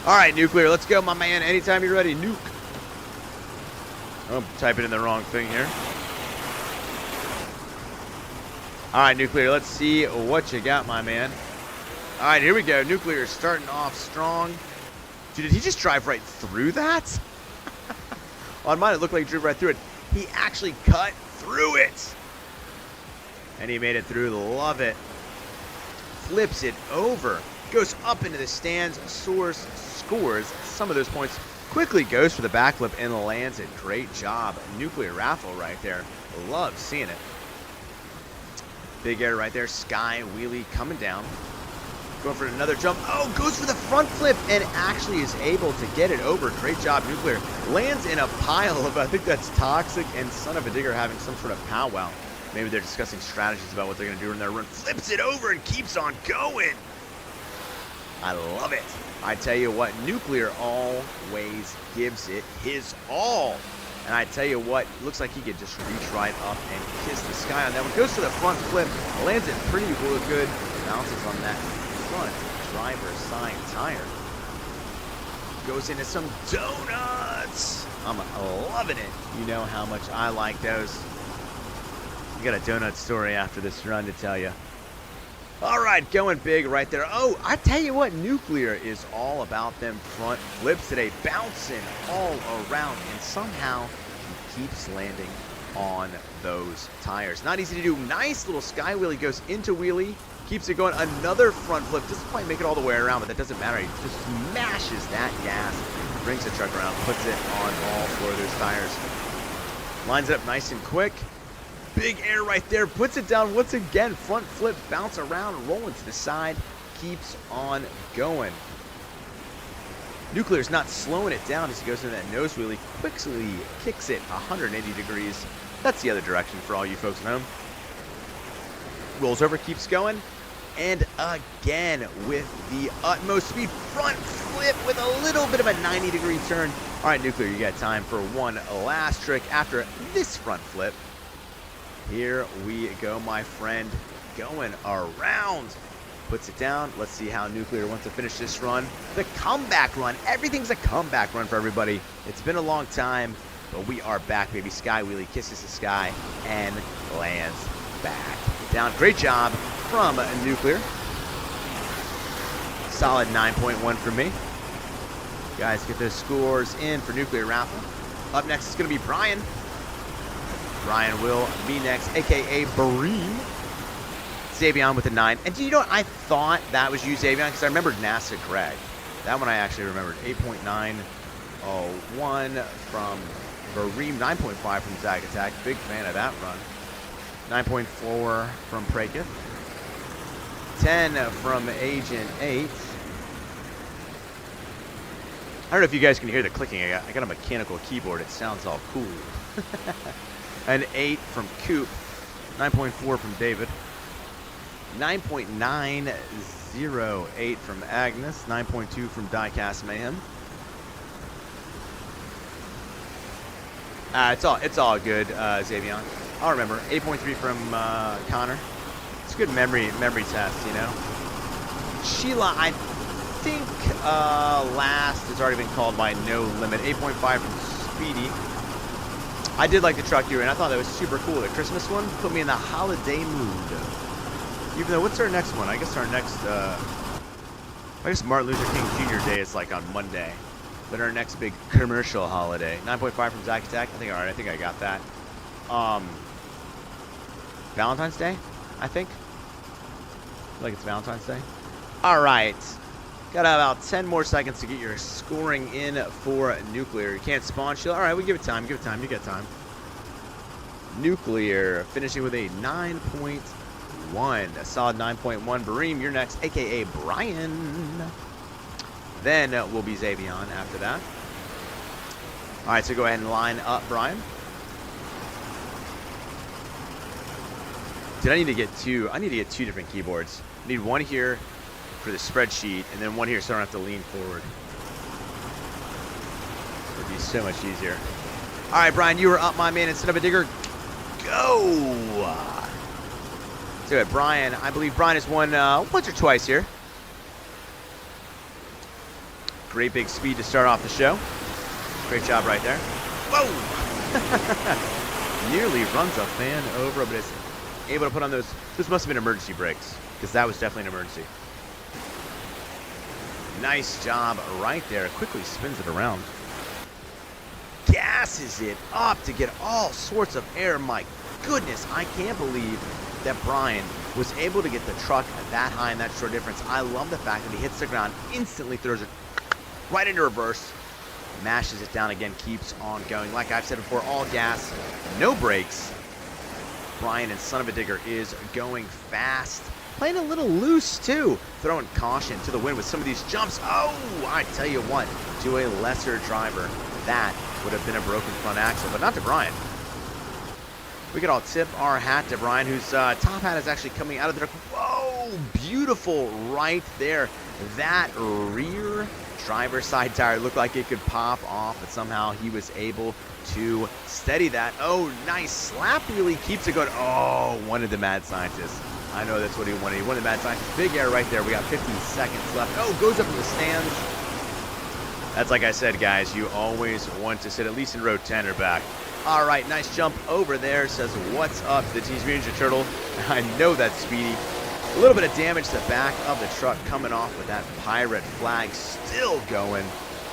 All right, Nuclear, let's go, my man. Anytime you're ready, nuke. I'm typing in the wrong thing here. All right, Nuclear, let's see what you got, my man. All right, here we go. Nuclear starting off strong. Dude, did he just drive right through that? On mine, it looked like he drove right through it. He actually cut through it. And he made it through. Love it. Flips it over. Goes up into the stands. Scores some of those points. Quickly goes for the backflip and lands it. Great job. Nuclear Raffle right there. Love seeing it. Big air right there. Sky wheelie coming down. Going for another jump. Oh, goes for the front flip and actually is able to get it over. Great job, Nuclear. Lands in a pile of, I think that's Toxic and Son of a Digger having some sort of powwow. Maybe they're discussing strategies about what they're going to do in their run. Flips it over and keeps on going. I love it. I tell you what, Nuclear always gives it his all. And I tell you what, looks like he could just reach right up and kiss the sky on that one. Goes to the front flip, lands it pretty good. Bounces on that front driver's side tire. Goes into some donuts. I'm loving it. You know how much I like those. I got a donut story after this run to tell you. All right, going big right there. Oh, I tell you what, Nuclear is all about them front flips today. Bouncing all around, and somehow he keeps landing on those tires. Not easy to do. Nice little sky wheelie. Goes into wheelie. Keeps it going. Another front flip. Doesn't quite make it all the way around, but that doesn't matter. He just smashes that gas. Brings the truck around. Puts it on all four of those tires. Lines it up nice and quick. Big air right there. Puts it down once again. Front flip. Bounce around. Rolling to the side. Keeps on going. Nuclear's not slowing it down as he goes into that nose wheelie. Quickly kicks it 180 degrees. That's the other direction for all you folks at home. Rolls over. Keeps going. And again with the utmost speed. Front flip with a little bit of a 90-degree turn. All right, Nuclear, you got time for one last trick after this front flip. Here we go, my friend. Going around. Puts it down. Let's see how Nuclear wants to finish this run. The comeback run. Everything's a comeback run for everybody. It's been a long time, but we are back, baby. Sky wheelie kisses the sky and lands back down. Great job from Nuclear. Solid 9.1 for me. Guys, get those scores in for Nuclear Raffle. Up next is going to be Brian. Brian will be next, a.k.a. Bareem. Zavon with a 9. And do you know what? I thought that was you, Zavon, because I remembered NASA Greg. That one I actually remembered. 8.901 from Bareem. 9.5 from Zack Attack. Big fan of that run. 9.4 from Praith. 10 from Agent 8. I don't know if you guys can hear the clicking. I got a mechanical keyboard. It sounds all cool. An 8 from Coupe. 9.4 from David. 9.908 from Agnes. 9.2 from Diecast Mayhem. It's all good, Zavon. I'll remember. 8.3 from Connor. It's a good memory test, you know. Sheila, I think last has already been called by No Limit. 8.5 from Speedy. I did like the truck you were in. I thought that was super cool. The Christmas one put me in the holiday mood. Even though, what's our next one? I guess our next, I guess Martin Luther King Jr. Day is like on Monday. But our next big commercial holiday. 9.5 from Zack Attack. All right, I think I got that. Valentine's Day, I think. I feel like it's Valentine's Day. All right. Got about 10 more seconds to get your scoring in for Nuclear. You can't spawn shield. All right, we give it time. Give it time. You got time. Nuclear finishing with a 9.1. A solid 9.1. Bareem, you're next, a.k.a. Brian. Then will be Zavon after that. All right, so go ahead and line up, Brian. Dude, I need to get two different keyboards. I need one here for the spreadsheet, and then one here so I don't have to lean forward. It would be so much easier. All right, Brian, you are up, my man. Instead of a digger, go. So Brian, I believe Brian has won once or twice here. Great big speed to start off the show. Great job right there. Whoa! Nearly runs a fan over, but is able to put on those. This must have been emergency brakes, because that was definitely an emergency. Nice job right there. Quickly spins it around. Gasses it up to get all sorts of air. My goodness, I can't believe that Brian was able to get the truck that high in that short difference. I love the fact that he hits the ground, instantly throws it right into reverse, mashes it down again, keeps on going. Like I've said before, all gas, no brakes. Brian and Son of a Digger is going fast. Playing a little loose, too. Throwing caution to the wind with some of these jumps. Oh, I tell you what, to a lesser driver, that would have been a broken front axle, but not to Brian. We could all tip our hat to Brian, whose top hat is actually coming out of the truck. Whoa, beautiful right there. That rear driver's side tire looked like it could pop off, but somehow he was able to steady that. Oh, nice slap wheelie, keeps it going. Oh, wanted the mad scientist. I know that's what he wanted. He wanted the mad scientist. Big air right there. We got 15 seconds left. Oh, goes up in the stands. That's like I said, guys. You always want to sit at least in row 10 or back. All right, nice jump over there. Says, what's up, the Teenage Mutant Ninja Turtle? I know that's Speedy. A little bit of damage to the back of the truck coming off with that pirate flag still going.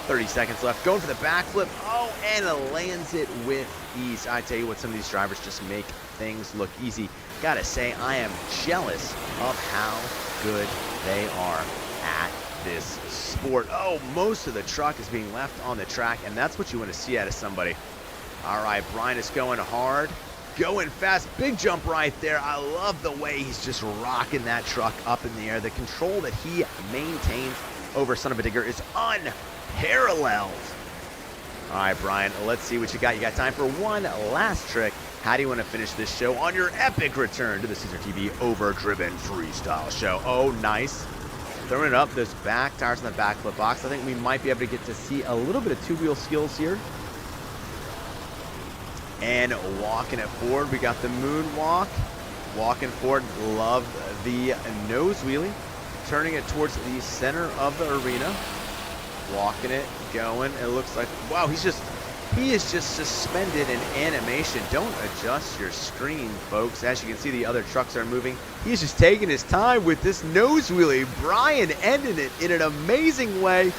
30 seconds left. Going for the backflip. Oh, and it lands it with ease. I tell you what, some of these drivers just make things look easy. Gotta say, I am jealous of how good they are at this sport. Oh, most of the truck is being left on the track, and that's what you want to see out of somebody. All right, Brian is going hard, going fast. Big jump right there. I love the way he's just rocking that truck up in the air. The control that he maintains over Son of a Digger is unparalleled. All right, Brian, let's see what you got. You got time for one last trick. How do you want to finish this show on your epic return to the CISRtv Overdriven Freestyle show? Oh, nice. Throwing it up, those back tires in the backflip box. I think we might be able to get to see a little bit of two-wheel skills here. And walking it forward, we got the moonwalk. Walking forward, love the nose wheelie. Turning it towards the center of the arena. Walking it, going. It looks like, wow, he is just suspended in animation. Don't adjust your screen, folks. As you can see, the other trucks are moving. He's just taking his time with this nose wheelie. Brian ended it in an amazing way.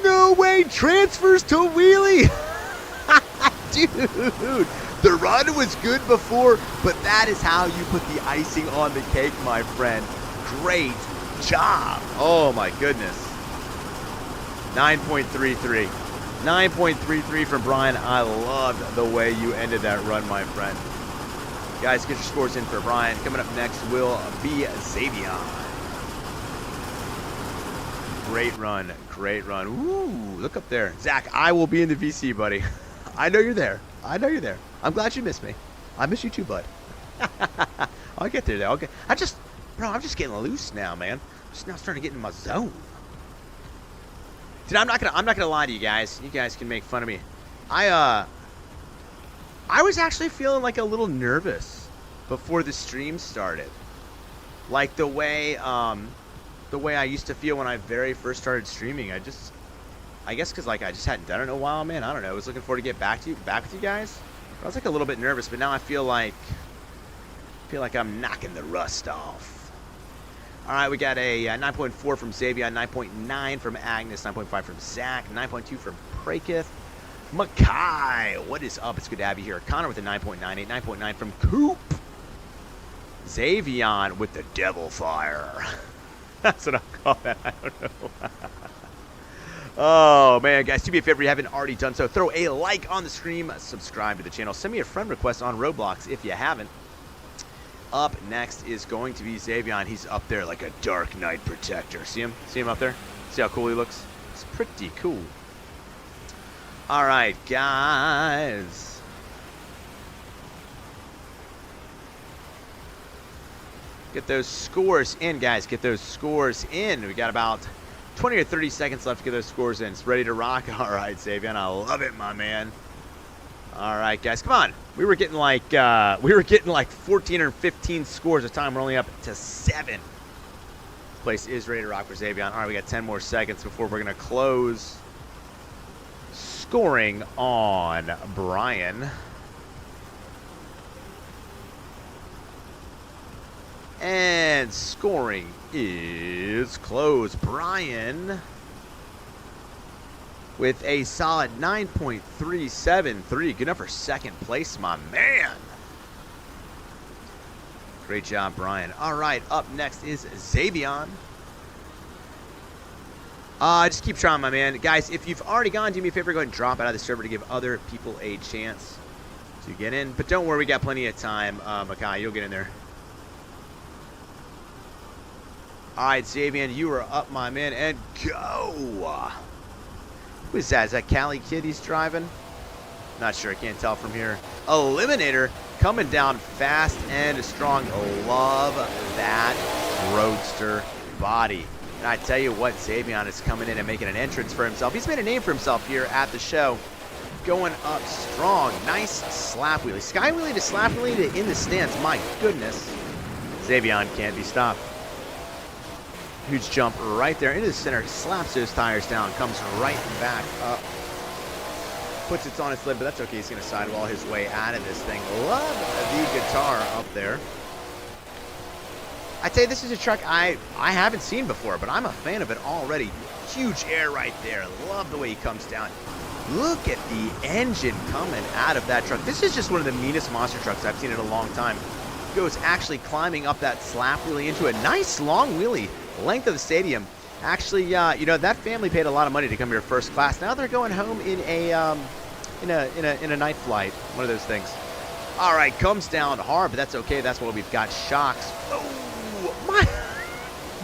No way, transfers to wheelie. Dude, the run was good before, but that is how you put the icing on the cake, my friend. Great job. Oh, my goodness. 9.33. 9.33 from Brian. I loved the way you ended that run, my friend. Guys, get your scores in for Brian. Coming up next will be Zavon. Great run. Great run. Ooh, look up there. Zach, I will be in the VC, buddy. I know you're there. I know you're there. I'm glad you missed me. I miss you too, bud. I'll get there, though. Okay. I'm just getting loose now, man. I'm just now starting to get in my zone. Dude, I'm not gonna lie to you guys. You guys can make fun of me. I was actually feeling like a little nervous before the stream started. Like the way I used to feel when I very first started streaming. I guess because like I just hadn't done it in a while, man. I don't know. I was looking forward to get back with you guys. I was like a little bit nervous, but now I feel like I'm knocking the rust off. All right, we got a 9.4 from Zavon, 9.9 from Agnes, 9.5 from Zach, 9.2 from Praith. Mikey, what is up? It's good to have you here. Connor with a 9.98, 9.9 from Coupe. Zavon with the devil fire. That's what I'll call that. I don't know. Oh, man, guys, do me a favor if you haven't already done so. Throw a like on the stream, subscribe to the channel, send me a friend request on Roblox if you haven't. Up next is going to be Zavon. He's up there like a Dark Knight Protector. See him? See him up there? See how cool he looks? It's pretty cool. All right, guys. Get those scores in, guys. Get those scores in. We got about 20 or 30 seconds left to get those scores in. It's ready to rock. All right, Zavon. I love it, my man. All right, guys, come on. We were getting like 14 or 15 scores at a time. We're only up to 7. place is ready to rock for Zavon. All right, we got 10 more seconds before we're going to close. Scoring on Brian. And scoring is closed. Brian with a solid 9.373. Good enough for second place, my man. Great job, Brian. All right, up next is Zavon. Just keep trying, my man. Guys, if you've already gone, do me a favor, go ahead and drop out of the server to give other people a chance to get in. But don't worry, we got plenty of time. Mikey, you'll get in there. All right, Zavon, you are up, my man, and go. Who is that? Is that Cali kid he's driving? Not sure. I can't tell from here. Eliminator coming down fast and strong. Love that roadster body. And I tell you what, Zavon is coming in and making an entrance for himself. He's made a name for himself here at the show. Going up strong. Nice slap wheelie. Sky wheelie to slap wheelie to in the stance. My goodness. Zavon can't be stopped. Huge jump right there into the center. Slaps those tires down. Comes right back up. Puts it on its lid, but that's okay. He's going to sidewall his way out of this thing. Love the guitar up there. I tell you, this is a truck I haven't seen before, but I'm a fan of it already. Huge air right there. Love the way he comes down. Look at the engine coming out of that truck. This is just one of the meanest monster trucks I've seen in a long time. Goes actually climbing up that slap wheelie into a nice long wheelie. Length of the stadium. Actually, you know, that family paid a lot of money to come here first class. Now they're going home in a night flight. One of those things. All right, comes down hard, but that's okay. That's why we've got shocks. Oh my,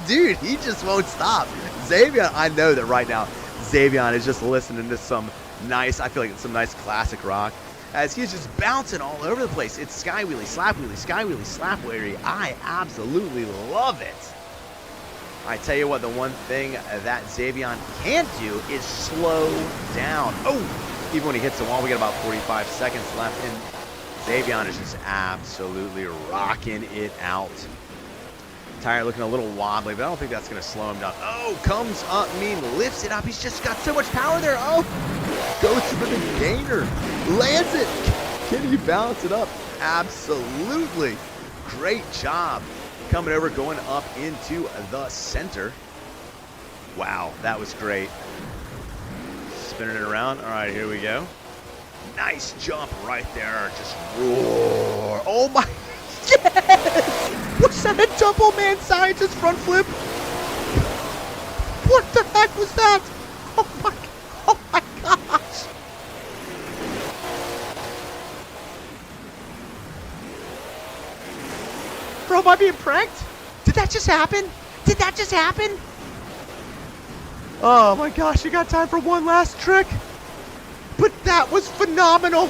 dude, he just won't stop. Zavon, I know that right now, Zavon is just listening to some nice. I feel like it's some nice classic rock. As he's just bouncing all over the place. It's sky wheelie, slap wheelie, sky wheelie, slap wheelie. I absolutely love it. I tell you what, the one thing that Zavon can't do is slow down. Oh, even when he hits the wall, we got about 45 seconds left, and Zavon is just absolutely rocking it out. Tire looking a little wobbly, but I don't think that's going to slow him down. Oh, comes up mean, lifts it up. He's just got so much power there. Oh, goes for the gainer. Lands it. Can he balance it up? Absolutely. Great job. Coming over, going up into the center. Wow, that was great. Spinning it around. All right, here we go. Nice jump right there. Just roar. Oh my. Yes! Was that a double man scientist front flip? What the heck was that? Oh my gosh. Bro, am I being pranked? Did that just happen? Did that just happen? Oh my gosh, you got time for one last trick? But that was phenomenal.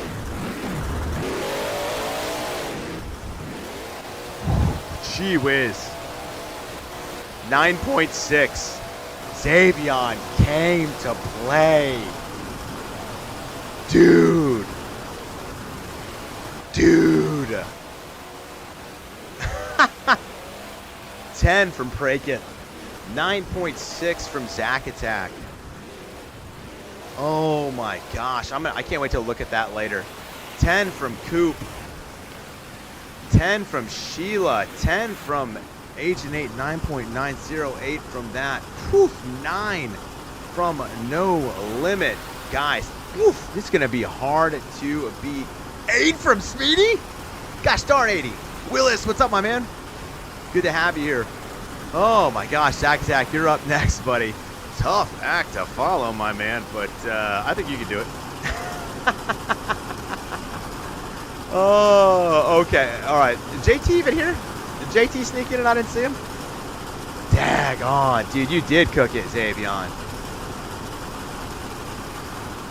Gee whiz. 9.6. Zavon came to play. Dude. 10 from Praith. 9.6 from Zack Attack. Oh my gosh. I can't wait to look at that later. 10 from Coupe. 10 from Sheila. 10 from Agent 8. 9.908 from that. Whew, 9 from No Limit. Guys, whew, this is going to be hard to beat. 8 from Speedy? Gosh darn 80. Willis, what's up, my man? Good to have you here. Oh my gosh, Zack Attack, you're up next, buddy. Tough act to follow, my man, but I think you can do it. Oh, okay. All right. Is JT even here? Did JT sneak in and I didn't see him? Daggone. Dude, you did cook it, Zavon.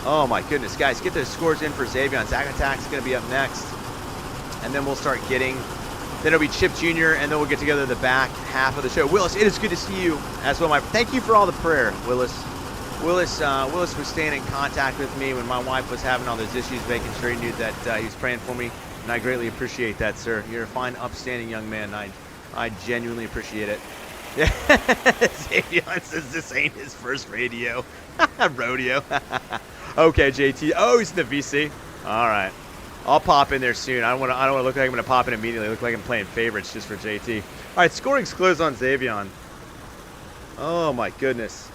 Oh, my goodness. Guys, get those scores in for Zavon. Zack Attack's going to be up next. And then we'll start getting... Then it'll be Chip Jr., and then we'll get together the back half of the show. Willis, it is good to see you as well. Thank you for all the prayer, Willis. Willis was staying in contact with me when my wife was having all those issues, making sure he knew that he was praying for me, and I greatly appreciate that, sir. You're a fine, upstanding young man. I genuinely appreciate it. Zavon says this ain't his first rodeo. Okay, JT. Oh, he's in the VC. All right. I'll pop in there soon. I don't want to look like I'm going to pop in immediately. Look like I'm playing favorites just for JT. All right, scoring's closed on Zavon. Oh, my goodness.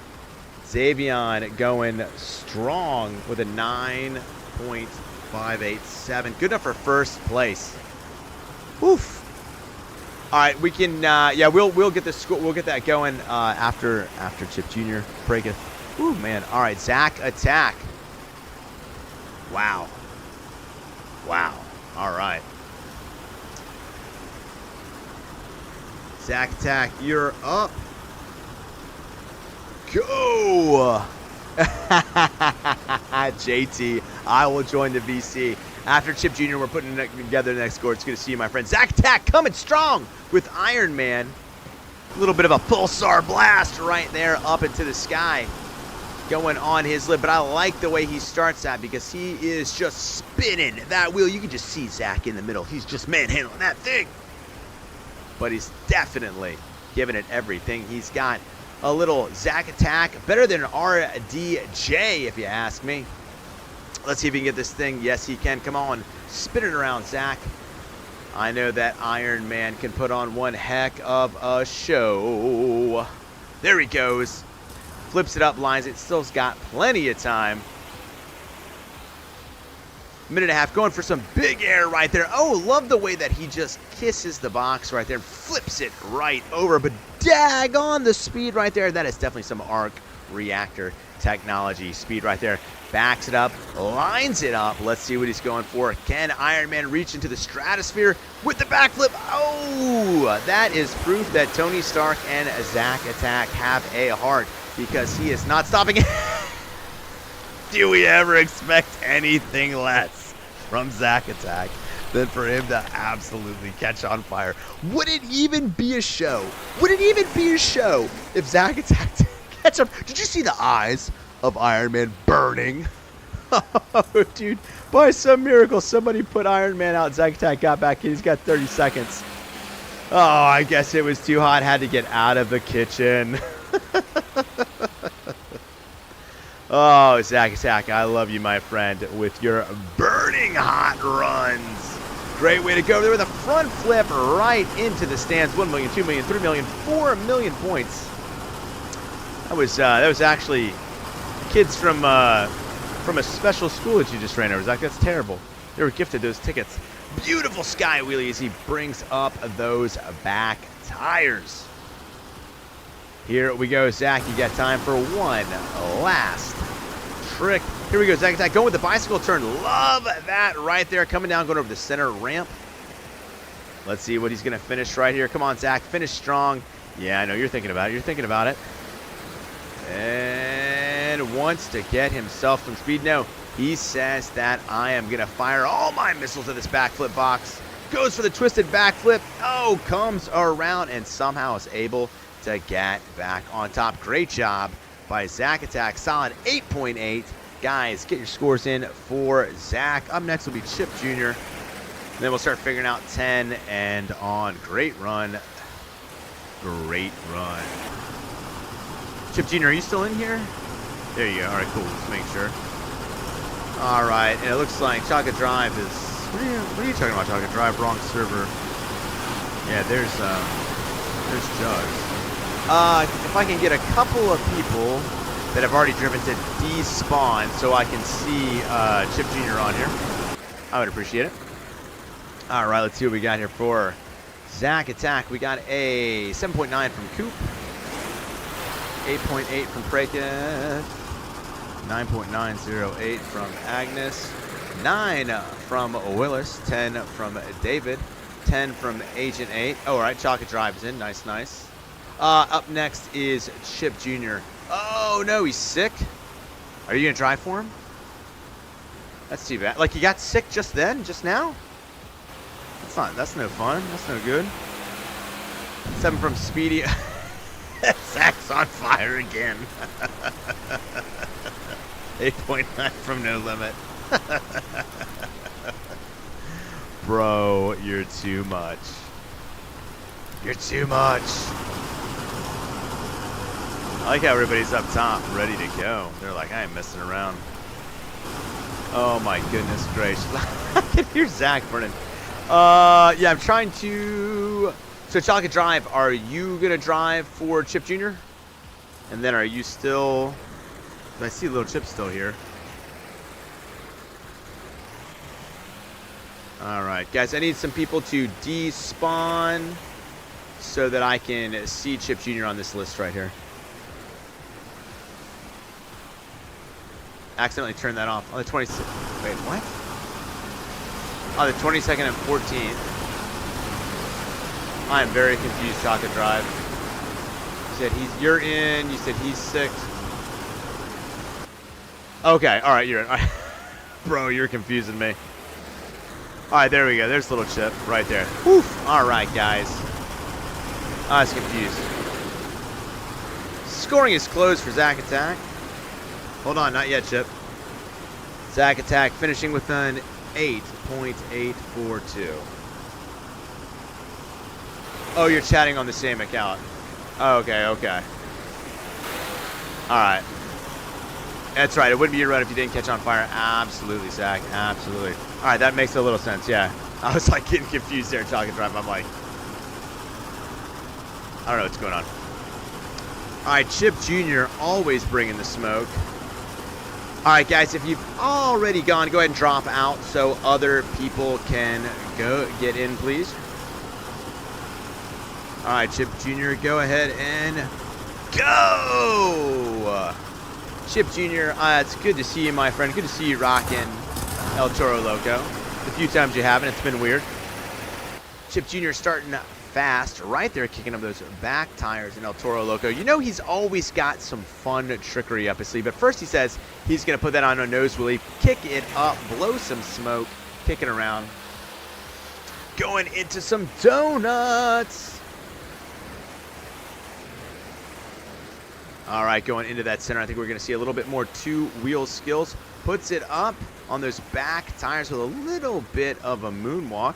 Zavon going strong with a 9.587. Good enough for first place. Oof. All right, we can. Yeah, we'll get the score. We'll get that going after Chip Jr. Praith. Ooh, man. All right, Zack Attack. Wow. Wow. All right. Zack Attack, you're up. Go! JT, I will join the VC. After Chip Jr., we're putting together the next score. It's good to see you, my friend. Zack Attack coming strong with Iron Man. A little bit of a pulsar blast right there up into the sky. Going on his lip, but I like the way he starts that because he is just spinning that wheel. You can just see Zack in the middle. He's just manhandling that thing. But he's definitely giving it everything. He's got a little Zack Attack, better than RDJ, if you ask me. Let's see if he can get this thing. Yes, he can. Come on, spin it around, Zack. I know that Iron Man can put on one heck of a show. There he goes. Flips it up, lines it. Still's got plenty of time. Minute and a half, going for some big air right there. Oh, love the way that he just kisses the box right there and flips it right over. But daggone the speed right there. That is definitely some arc reactor technology. Speed right there. Backs it up, lines it up. Let's see what he's going for. Can Iron Man reach into the stratosphere with the backflip? Oh, that is proof that Tony Stark and Zack Attack have a heart because he is not stopping it. Do we ever expect anything less from Zack Attack than for him to absolutely catch on fire? Would it even be a show? Would it even be a show if Zack Attack catch up? Did you see the eyes of Iron Man burning? Oh, dude, by some miracle, somebody put Iron Man out. Zack Attack got back in. He's got 30 seconds. Oh, I guess it was too hot. Had to get out of the kitchen. Oh, Zack Attack, I love you, my friend, with your burning hot runs. Great way to go there with a front flip right into the stands. 1 million, 2 million, 3 million, 4 million points. That was actually kids from a special school that you just ran over. Zack, that's terrible. They were gifted those tickets. Beautiful sky wheelie as he brings up those back tires. Here we go, Zack. You got time for one last trick. Here we go, Zack Attack going with the bicycle turn. Love that right there. Coming down, going over the center ramp. Let's see what he's going to finish right here. Come on, Zack. Finish strong. Yeah, I know you're thinking about it. You're thinking about it. And wants to get himself some speed. No, he says that I am going to fire all my missiles at this backflip box. Goes for the twisted backflip. Oh, comes around and somehow is able to get back on top. Great job by Zack Attack. Solid 8.8. Guys, get your scores in for Zack. Up next will be Chip Jr. And then we'll start figuring out 10 and on. Great run. Great run. Chip Jr., are you still in here? There you go. All right, cool. Let's make sure. All right, and it looks like Chocolate Drive is... What are you talking about, Chocolate Drive? Wrong server. Yeah, there's Jugs. If I can get a couple of people that have already driven to despawn so I can see Chip Jr. on here, I would appreciate it. All right, let's see what we got here for Zack Attack. We got a 7.9 from Coupe, 8.8 from Praith, 9.908 from Agnes, 9 from Willis, 10 from David, 10 from Agent 8. Oh, all right, Chocolate Drive is in. Nice, nice. Up next is Chip Jr. Oh, no, he's sick. Are you going to drive for him? That's too bad. Like, he got sick just then? Just now? That's no fun. That's no good. 7 from Speedy. Zack's on fire again. 8.9 from No Limit. Bro, you're too much. You're too much. I like how everybody's up top, ready to go. They're like, I ain't messing around. Oh my goodness gracious. I can hear Zach burning. Yeah, I'm trying to... So, Chocolate Drive, are you going to drive for Chip Jr.? And then are you still... I see little Chip still here. Alright, guys, I need some people to despawn so that I can see Chip Jr. on this list right here. Accidentally turned that off. On the 26th. Wait, what? On the 22nd and 14th. I am very confused, Chocolate Drive. You said you're in. You said he's 6th. Okay, alright, you're in. All right. Bro, you're confusing me. Alright, there we go. There's little Chip right there. Woof. Alright, guys. I was confused. Scoring is closed for Zack Attack. Hold on, not yet, Chip. Zack Attack finishing with an 8.842. Oh, you're chatting on the same account. Okay. Alright. That's right. It wouldn't be your run if you didn't catch on fire. Absolutely, Zach. Absolutely. Alright, that makes a little sense, yeah. I was like getting confused there, Chocolate Drive. I'm like, I don't know what's going on. Alright, Chip Jr. always bringing the smoke. Alright, guys, if you've already gone, go ahead and drop out so other people can go get in, please. Alright, Chip Jr., go ahead and go! Chip Jr., it's good to see you, my friend. Good to see you rocking El Toro Loco. The few times you haven't, it's been weird. Chip Jr. starting fast, right there, kicking up those back tires in El Toro Loco. You know he's always got some fun trickery up his sleeve. But first he says he's going to put that on a nose wheelie, kick it up, blow some smoke, kick it around. Going into some donuts. All right, going into that center, I think we're going to see a little bit more two-wheel skills. Puts it up on those back tires with a little bit of a moonwalk.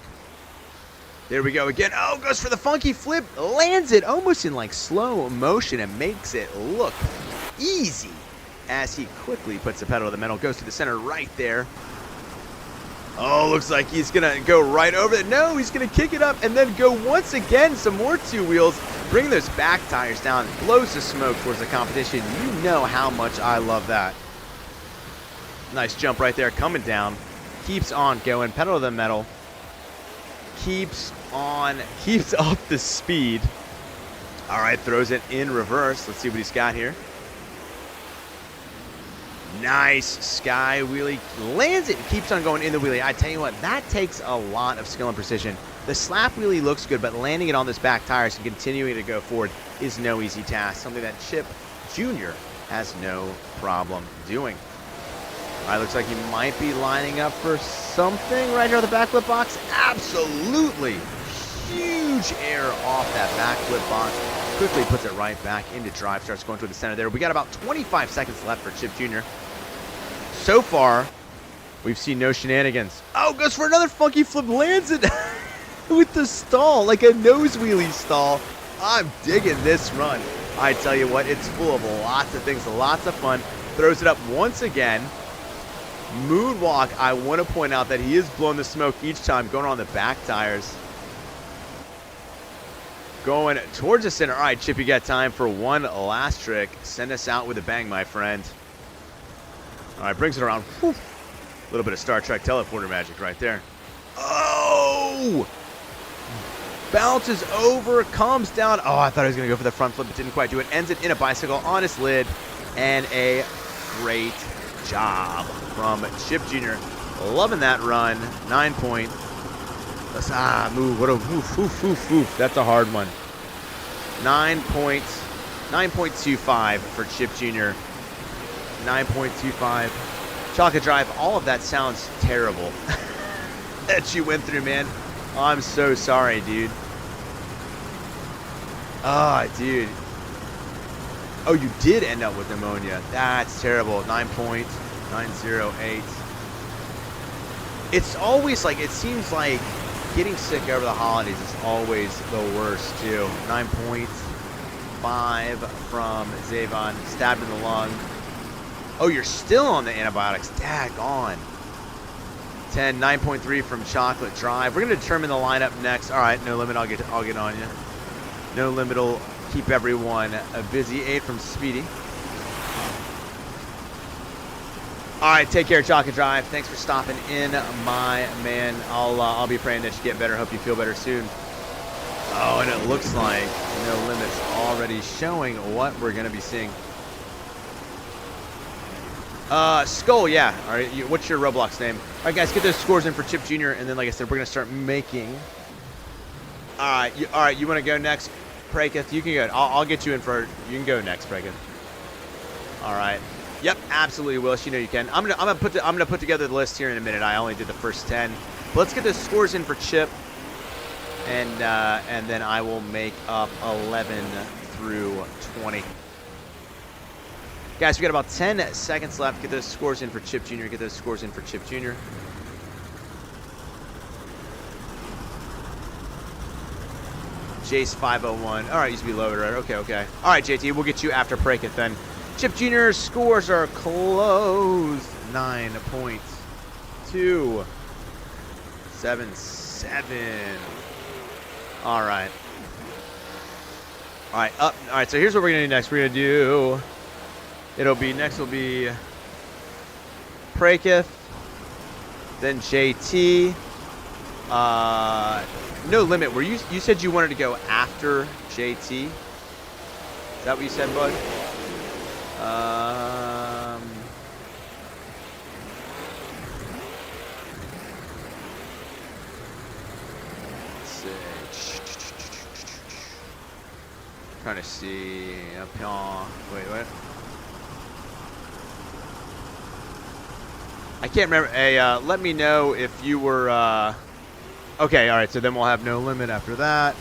There we go again. Oh, goes for the funky flip. Lands it almost in like slow motion and makes it look easy as he quickly puts the pedal to the metal. Goes to the center right there. Oh, looks like he's going to go right over it. No, he's going to kick it up and then go once again. Some more two wheels. Bring those back tires down. Blows the smoke towards the competition. You know how much I love that. Nice jump right there. Coming down. Keeps on going. Pedal to the metal. Keeps up the speed. All right, throws it in reverse. Let's see what he's got here. Nice sky wheelie. Lands it and keeps on going in the wheelie. I tell you what, that takes a lot of skill and precision. The slap wheelie looks good, but landing it on this back tires and continuing to go forward is no easy task. Something that Chip Jr. has no problem doing. All right, looks like he might be lining up for something right here on the backflip box. Absolutely. Huge air off that backflip box. Quickly puts it right back into drive. Starts going to the center there. We got about 25 seconds left for Chip Jr. So far, we've seen no shenanigans. Oh, goes for another funky flip. Lands it with the stall, like a nose wheelie stall. I'm digging this run. I tell you what, it's full of lots of things, lots of fun. Throws it up once again. Moonwalk, I want to point out that he is blowing the smoke each time, going on the back tires. Going towards the center. All right, Chip, you got time for one last trick. Send us out with a bang, my friend. All right, brings it around. Whew. A little bit of Star Trek teleporter magic right there. Oh! Bounces over, comes down. Oh, I thought he was going to go for the front flip, but didn't quite do it. Ends it in a bicycle on his lid. And a great job from Chip Jr. Loving that run. 9 point. Let's move. What a woof. That's a hard one. 9.25 for Chip Jr. 9.25. Chocolate Drive. All of that sounds terrible that you went through, man. I'm so sorry, dude. Dude. Oh, you did end up with pneumonia. That's terrible. 9.908. It's always like, it seems like getting sick over the holidays is always the worst, too. 9 points. 5 from Zavon. Stabbed in the lung. Oh, you're still on the antibiotics. Daggone. 10, 9.3 from Chocolate Drive. We're going to determine the lineup next. All right, No Limit. I'll get on you. No Limit will keep everyone busy. 8 from Speedy. All right, take care, Chocolate Drive. Thanks for stopping in, my man. I'll be praying that you get better. Hope you feel better soon. Oh, and it looks like No Limit's already showing what we're going to be seeing. Skull, yeah. All right, what's your Roblox name? All right, guys, get those scores in for Chip Jr., and then, like I said, we're going to start making. All right, you want to go next, Praith? You can go. I'll get you in for. You can go next, Praith. All right. Yep, absolutely, Willis. You know you can. I'm gonna put together the list here in a minute. I only did the first 10. But let's get the scores in for Chip, and then I will make up 11 through 20. Guys, we got about 10 seconds left. Get those scores in for Chip Jr. Get those scores in for Chip Jr. Jace 501. All right, used to be loaded, right? Okay. All right, JT, we'll get you after Praith then. Chip Jr.'s scores are close. 9.277. All right. All right, so here's what we're going to do next. We're going to do... Next will be Praith, then JT. No Limit. Were you said you wanted to go after JT? Is that what you said, bud? Let's see. Trying to see. Wait, what? I can't remember. Hey, let me know if you were. Okay, all right. So then we'll have No Limit after that.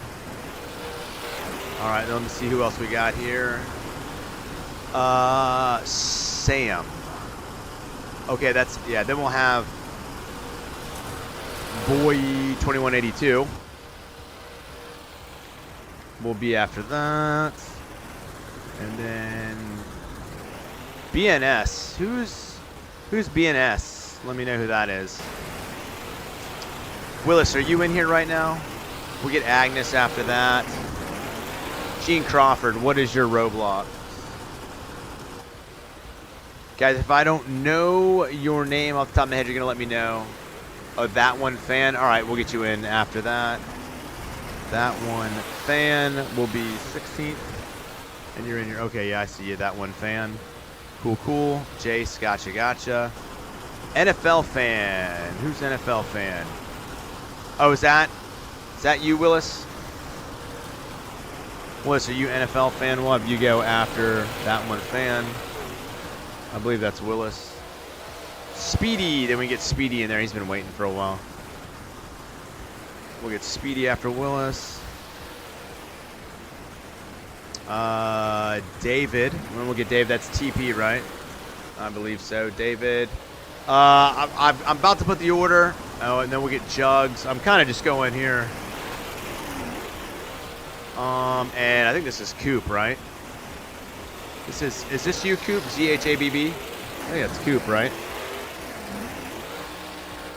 All right. Let me see who else we got here. Sam. Okay, that's yeah. Then we'll have Boy 2182. Will be after that, and then BNS. Who's BNS? Let me know who that is. Willis, are you in here right now? We'll get Agnes after that. Gene Crawford, what is your Roblox? Guys, if I don't know your name off the top of my head, you're going to let me know. Oh, that one fan? All right, we'll get you in after that. That one fan will be 16th. And you're in your... Okay, yeah, I see you. That one fan. Cool. Jace, gotcha. NFL fan. Who's NFL fan? Oh, is that you, Willis? Willis, are you NFL fan? We'll have you go after that one fan. I believe that's Willis. Speedy. Then we get Speedy in there. He's been waiting for a while. We'll get Speedy after Willis. David. When we'll get Dave, that's TP, right? I believe so. David. I'm about to put the order. Oh, and then we'll get Jugs. I'm kind of just going here. And I think this is Coupe, right? Is this you, Coupe? ZHABB? I think that's Coupe, right?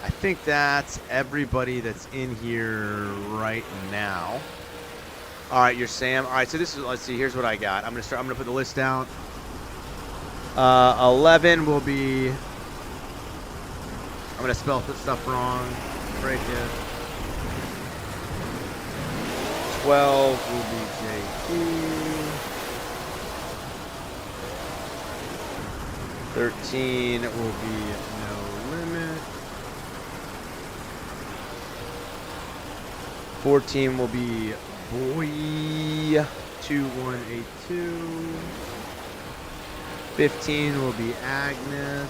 I think that's everybody that's in here right now. All right, you're Sam. All right, so this is, let's see, here's what I got. I'm gonna put the list down. 11 will be, I'm gonna spell stuff wrong. Break it. 12 will be JT. 13 will be No Limit. 14 will be Boy 2182. 15 will be Agnes.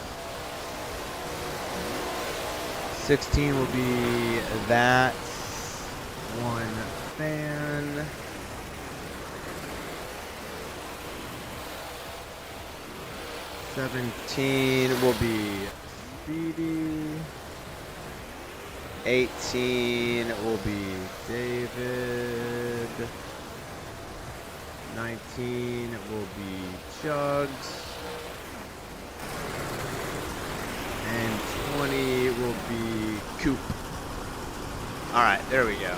16 will be that one fan. 17 will be Speedy. 18 will be David. 19 will be Jugs. And 20 will be Coupe. All right, there we go.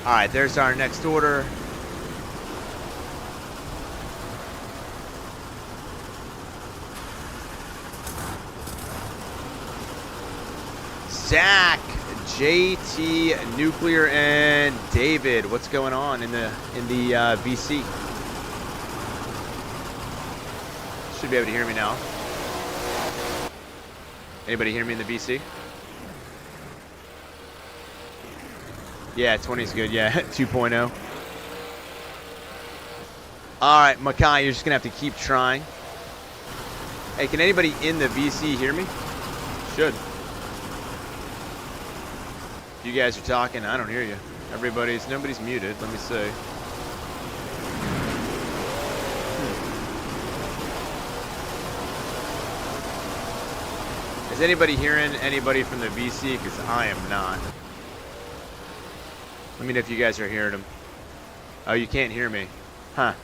All right, there's our next order. Zach, JT, Nuclear, and David. What's going on in the VC? Should be able to hear me now. Anybody hear me in the VC? Yeah, 20 is good. Yeah, 2.0. All right, Makai, you're just gonna have to keep trying. Hey, can anybody in the VC hear me? Should. You guys are talking, I don't hear you. Nobody's muted. Let me see. Is anybody hearing anybody from the VC? Because I am not. Let me know if you guys are hearing them. Oh, you can't hear me. Huh.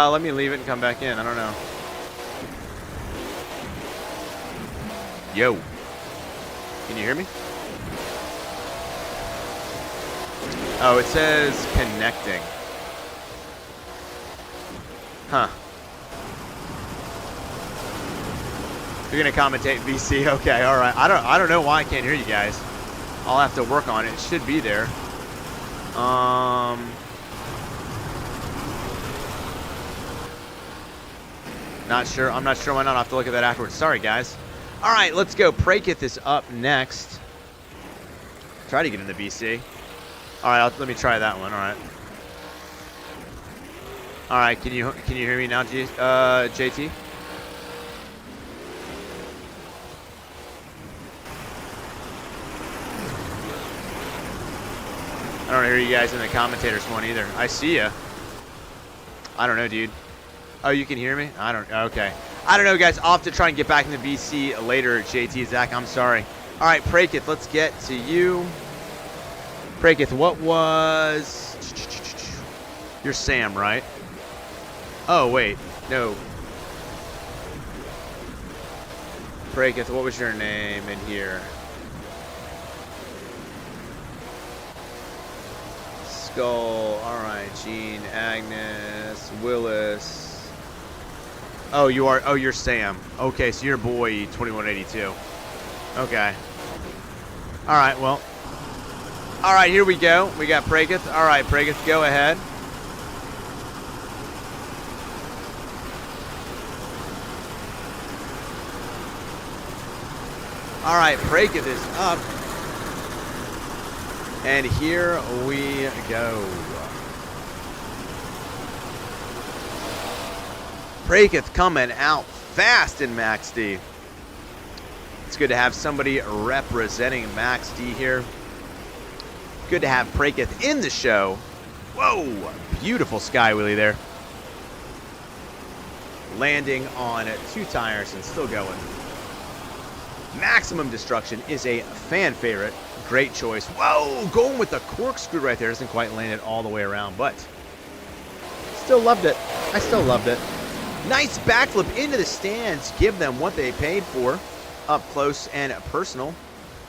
Let me leave it and come back in. I don't know. Yo. Can you hear me? Oh, it says connecting. Huh. You're gonna commentate VC? Okay, all right. I don't know why I can't hear you guys. I'll have to work on it. It should be there. Not sure. I'm not sure why not. I'll have to look at that afterwards. Sorry, guys. All right, let's go. Praith is up next. Try to get in the VC. All right, let me try that one. All right. All right, can you hear me now, JT? I don't hear you guys in the commentators one either. I see ya. I don't know, dude. Oh, you can hear me? I don't. Okay. I don't know, guys. I'll have to try and get back in the VC later. JT, Zach, I'm sorry. All right, Praith, let's get to you. Praith, what was... You're Sam, right? Oh, wait. No. Praith, what was your name in here? Skull. All right, Gene, Agnes, Willis. Oh, you are. Oh, you're Sam. Okay, so you're boy 2182. Okay. All right, well. All right, here we go. We got Praith. All right, Praith, go ahead. All right, Praith is up. And here we go. Praith coming out fast in Max D. It's good to have somebody representing Max D here. Good to have Praith in the show. Whoa, beautiful sky wheelie there. Landing on 2 tires and still going. Maximum Destruction is a fan favorite. Great choice. Whoa, going with the corkscrew right there. Doesn't quite land it all the way around, but still loved it. I still loved it. Nice backflip into the stands. Give them what they paid for. Up close and personal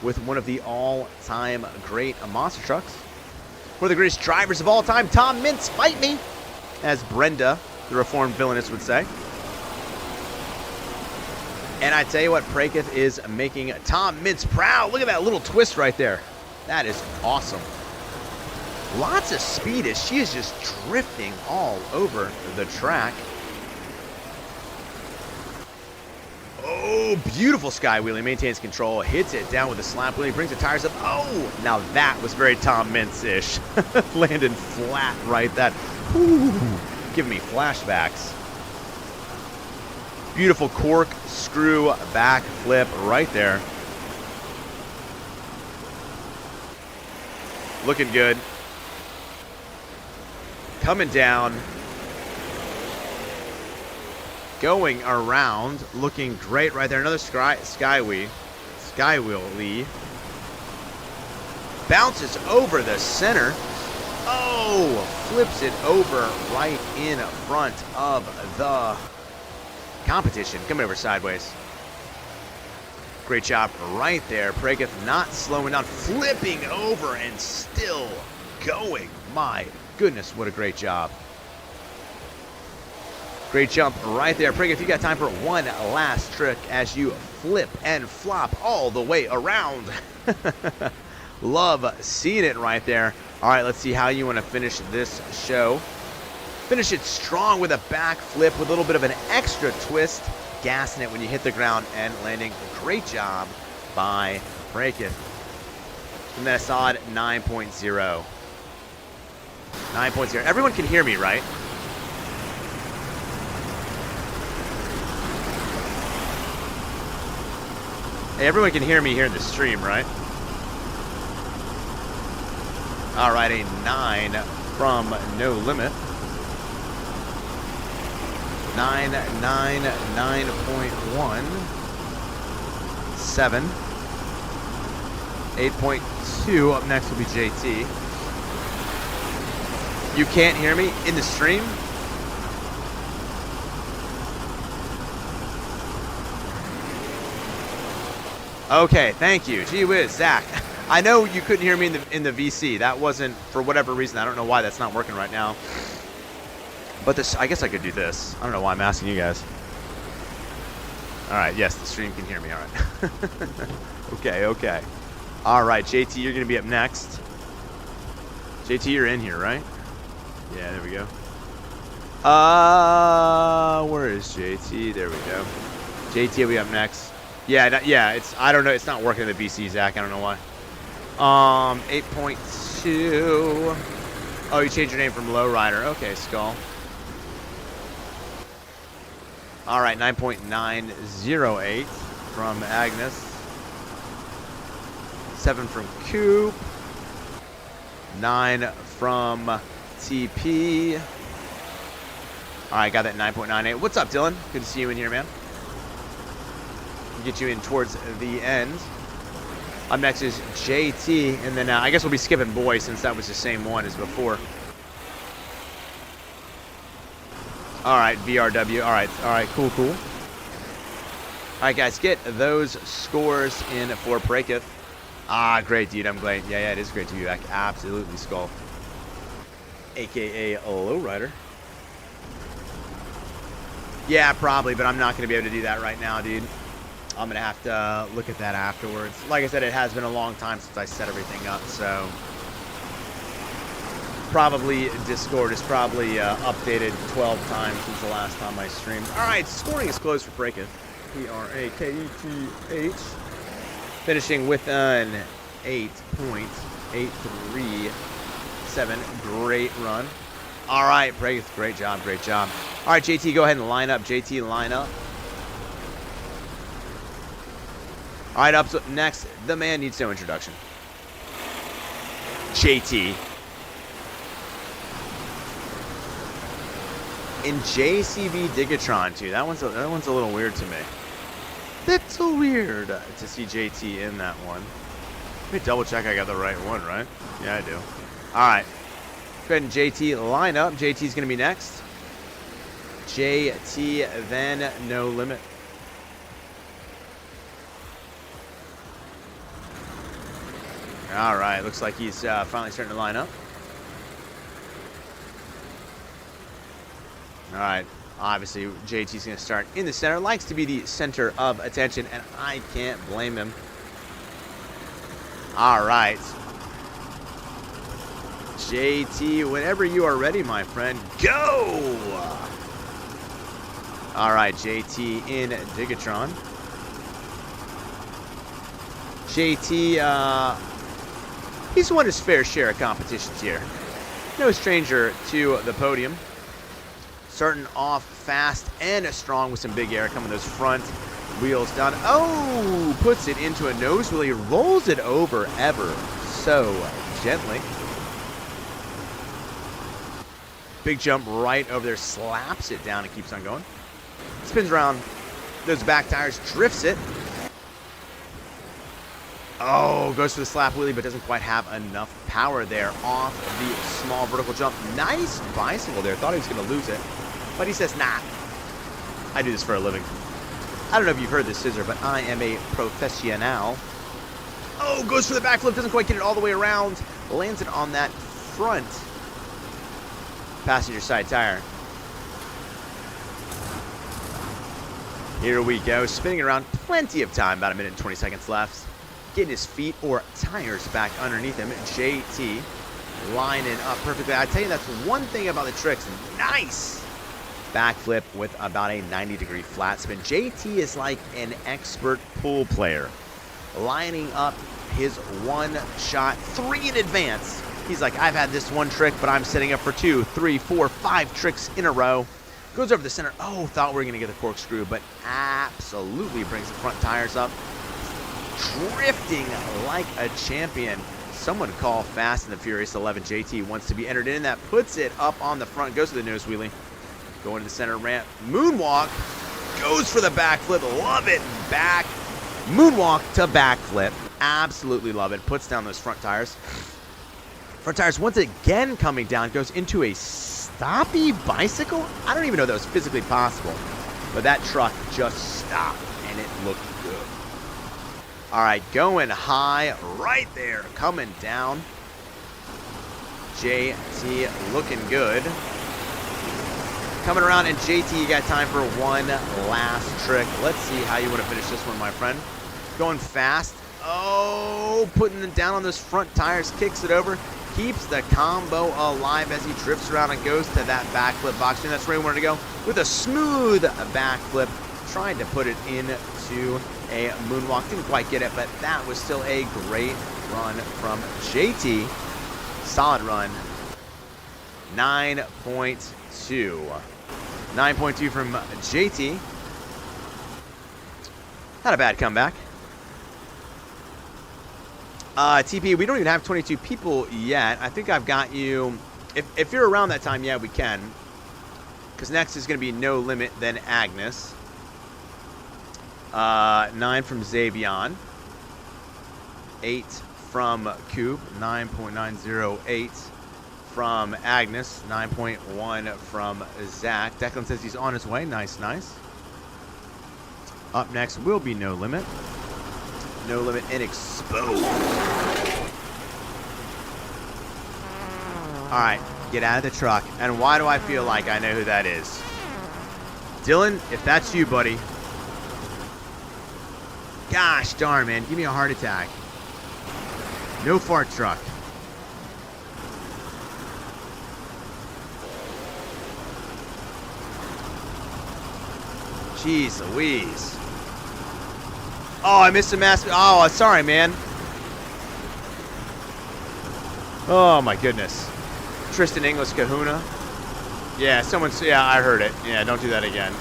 with one of the all-time great monster trucks. One of the greatest drivers of all time, Tom Mintz, fight me, as Brenda, the reformed villainess, would say. And I tell you what, Praith is making Tom Mintz proud. Look at that little twist right there. That is awesome. Lots of speed as she is just drifting all over the track. Oh, beautiful sky wheelie. Maintains control. Hits it down with a slap wheelie. Brings the tires up. Oh, now that was very Tom Mintz-ish. Landing flat right that. Ooh, giving me flashbacks. Beautiful corkscrew backflip right there. Looking good. Coming down. Going around. Looking great right there. Another skywheel. Bounces over the center. Oh, flips it over right in front of the competition. Coming over sideways. Great job right there. Praith not slowing down, flipping over and still going. My goodness, what a great job. Great jump right there. Praith, you got time for one last trick as you flip and flop all the way around. Love seeing it right there. All right, let's see how you want to finish this show. Finish it strong with a back flip with a little bit of an extra twist. Gassing it when you hit the ground and landing. Great job by Praith. And then a solid 9.0. 9.0. Everyone can hear me, right? Hey, everyone can hear me here in the stream, right? All right, a 9 from No Limit. 9.1. 7. 8.2. Up next will be JT. You can't hear me in the stream? Okay, thank you. Gee whiz, Zach. I know you couldn't hear me in the VC. That wasn't, for whatever reason, I don't know why that's not working right now. But this, I guess I could do this. I don't know why I'm asking you guys. All right, yes, the stream can hear me. All right. Okay. All right, JT, you're going to be up next. JT, you're in here, right? Yeah, there we go. Where is JT? There we go. JT will be up next. Yeah, I don't know. It's not working in the VC, Zach. I don't know why. 8.2. Oh, you changed your name from Lowrider. Okay, Skull. All right, 9.908 from Agnes. 7 from Coupe. 9 from TP. All right, got that 9.98. What's up, Dylan? Good to see you in here, man. Get you in towards the end. Up next is JT, and then I guess we'll be skipping Boy since that was the same one as before. All right, VRW. All right, cool. All right, guys, get those scores in for Praith. Ah, great, dude. I'm glad. Yeah, it is great to be back. Absolutely, Skull. AKA Lowrider. Yeah, probably, but I'm not going to be able to do that right now, dude. I'm going to have to look at that afterwards. Like I said, it has been a long time since I set everything up, so probably Discord is probably updated 12 times since the last time I streamed. All right, scoring is closed for Praith. Praith. Finishing with an 8.837. Great run. All right, Praith, great job. All right, JT, go ahead and line up. JT, line up. All right, up next, the man needs no introduction. JT. In JCB Digatron, too. That one's a little weird to me. Little weird to see JT in that one. Let me double check I got the right one, right? Yeah, I do. All right. Go ahead and JT line up. JT's going to be next. JT, then No Limit. All right, looks like he's finally starting to line up. All right, obviously JT's going to start in the center. Likes to be the center of attention, and I can't blame him. All right. JT, whenever you are ready, my friend, go! All right, JT in Digatron. JT, he's won his fair share of competitions here. No stranger to the podium. Starting off fast and strong with some big air, coming those front wheels down. Oh, puts it into a nose wheel. He rolls it over ever so gently. Big jump right over there, slaps it down and keeps on going. Spins around those back tires, drifts it. Oh, goes for the slap wheelie, but doesn't quite have enough power there off the small vertical jump. Nice bicycle there. Thought he was going to lose it, but he says, nah, I do this for a living. I don't know if you've heard this, Scissor, but I am a professional. Oh, goes for the backflip, doesn't quite get it all the way around. Lands it on that front passenger side tire. Here we go, spinning around, plenty of time, about 1 minute and 20 seconds left. Getting his feet or tires back underneath him. JT lining up perfectly. I tell you, that's one thing about the tricks. Nice backflip with about a 90-degree flat spin. JT is like an expert pool player, lining up his one shot, 3 in advance. He's like, I've had this one trick, but I'm setting up for 2, 3, 4, 5 tricks in a row. Goes over the center. Oh, thought we were going to get the corkscrew, but absolutely brings the front tires up. Drifting like a champion. Someone call Fast and the Furious 11. JT wants to be entered in. That puts it up on the front. Goes to the nose wheelie. Going to the center ramp. Moonwalk. Goes for the backflip. Love it. Back. Moonwalk to backflip. Absolutely love it. Puts down those front tires. Front tires once again coming down. Goes into a stoppy bicycle. I don't even know that was physically possible. But that truck just stopped. And it looked good. All right, going high right there. Coming down. JT looking good. Coming around, and JT, you got time for one last trick. Let's see how you want to finish this one, my friend. Going fast. Oh, putting it down on those front tires. Kicks it over. Keeps the combo alive as he drifts around and goes to that backflip box. And that's where he wanted to go with a smooth backflip. Tried to put it into a moonwalk. Didn't quite get it, but that was still a great run from JT. Solid run. 9.2. 9.2 from JT. Not a bad comeback. TP, we don't even have 22 people yet. I think I've got you. If you're around that time, yeah, we can. Because next is going to be No Limit, then Agnes. 9 from Zavon. 8 from Coupe. 9.908 from Agnes. 9.1 from Zach. Declan says he's on his way. Nice, nice. Up next will be No Limit. No Limit and Exposed. All right, get out of the truck. And why do I feel like I know who that is? Dylan, if that's you, buddy. Gosh darn, man. Give me a heart attack. No fart truck. Jeez Louise. Oh, I missed a mass. Oh, sorry, man. Oh, my goodness. Tristan English Kahuna. Yeah, someone's. Yeah, I heard it. Yeah, don't do that again.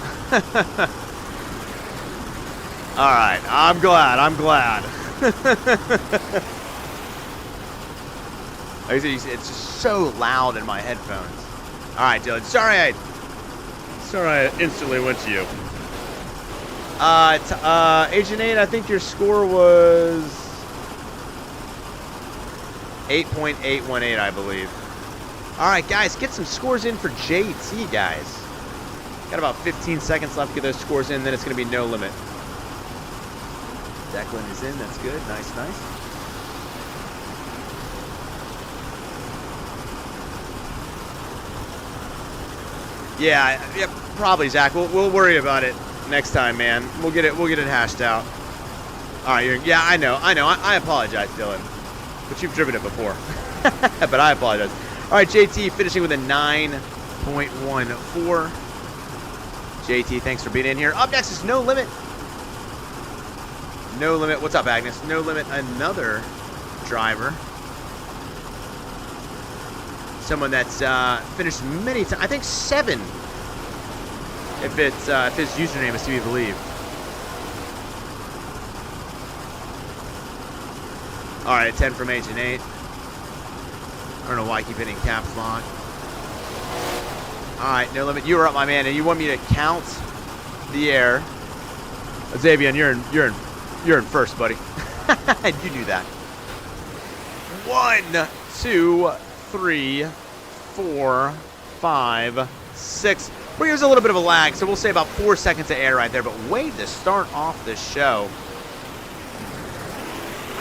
All right, I'm glad. I'm glad. It's just so loud in my headphones. All right, Dylan. Sorry I instantly went to you. Agent 8, I think your score was 8.818, I believe. All right, guys, get some scores in for JT, guys. Got about 15 seconds left to get those scores in, then it's going to be No Limit. Declan is in. That's good. Nice, nice. Yeah, probably, Zach. We'll worry about it next time, man. We'll get it hashed out. All right, yeah, I know. I apologize, Dylan, but you've driven it before. But I apologize. All right, JT finishing with a 9.14. JT, thanks for being in here. Up next is No Limit. No Limit. What's up, Agnes? No Limit, another driver. Someone that's finished many times. I think 7. If his username is to be believed. All right, 10 from Agent 8. I don't know why I keep hitting caps lock. All right, No Limit. You were up, my man, and you want me to count the air. Zavon, you're in first, buddy. You knew that. 1, 2, 3, 4, 5, 6. Well, here's a little bit of a lag, so we'll say about 4 seconds of air right there. But way to start off the show.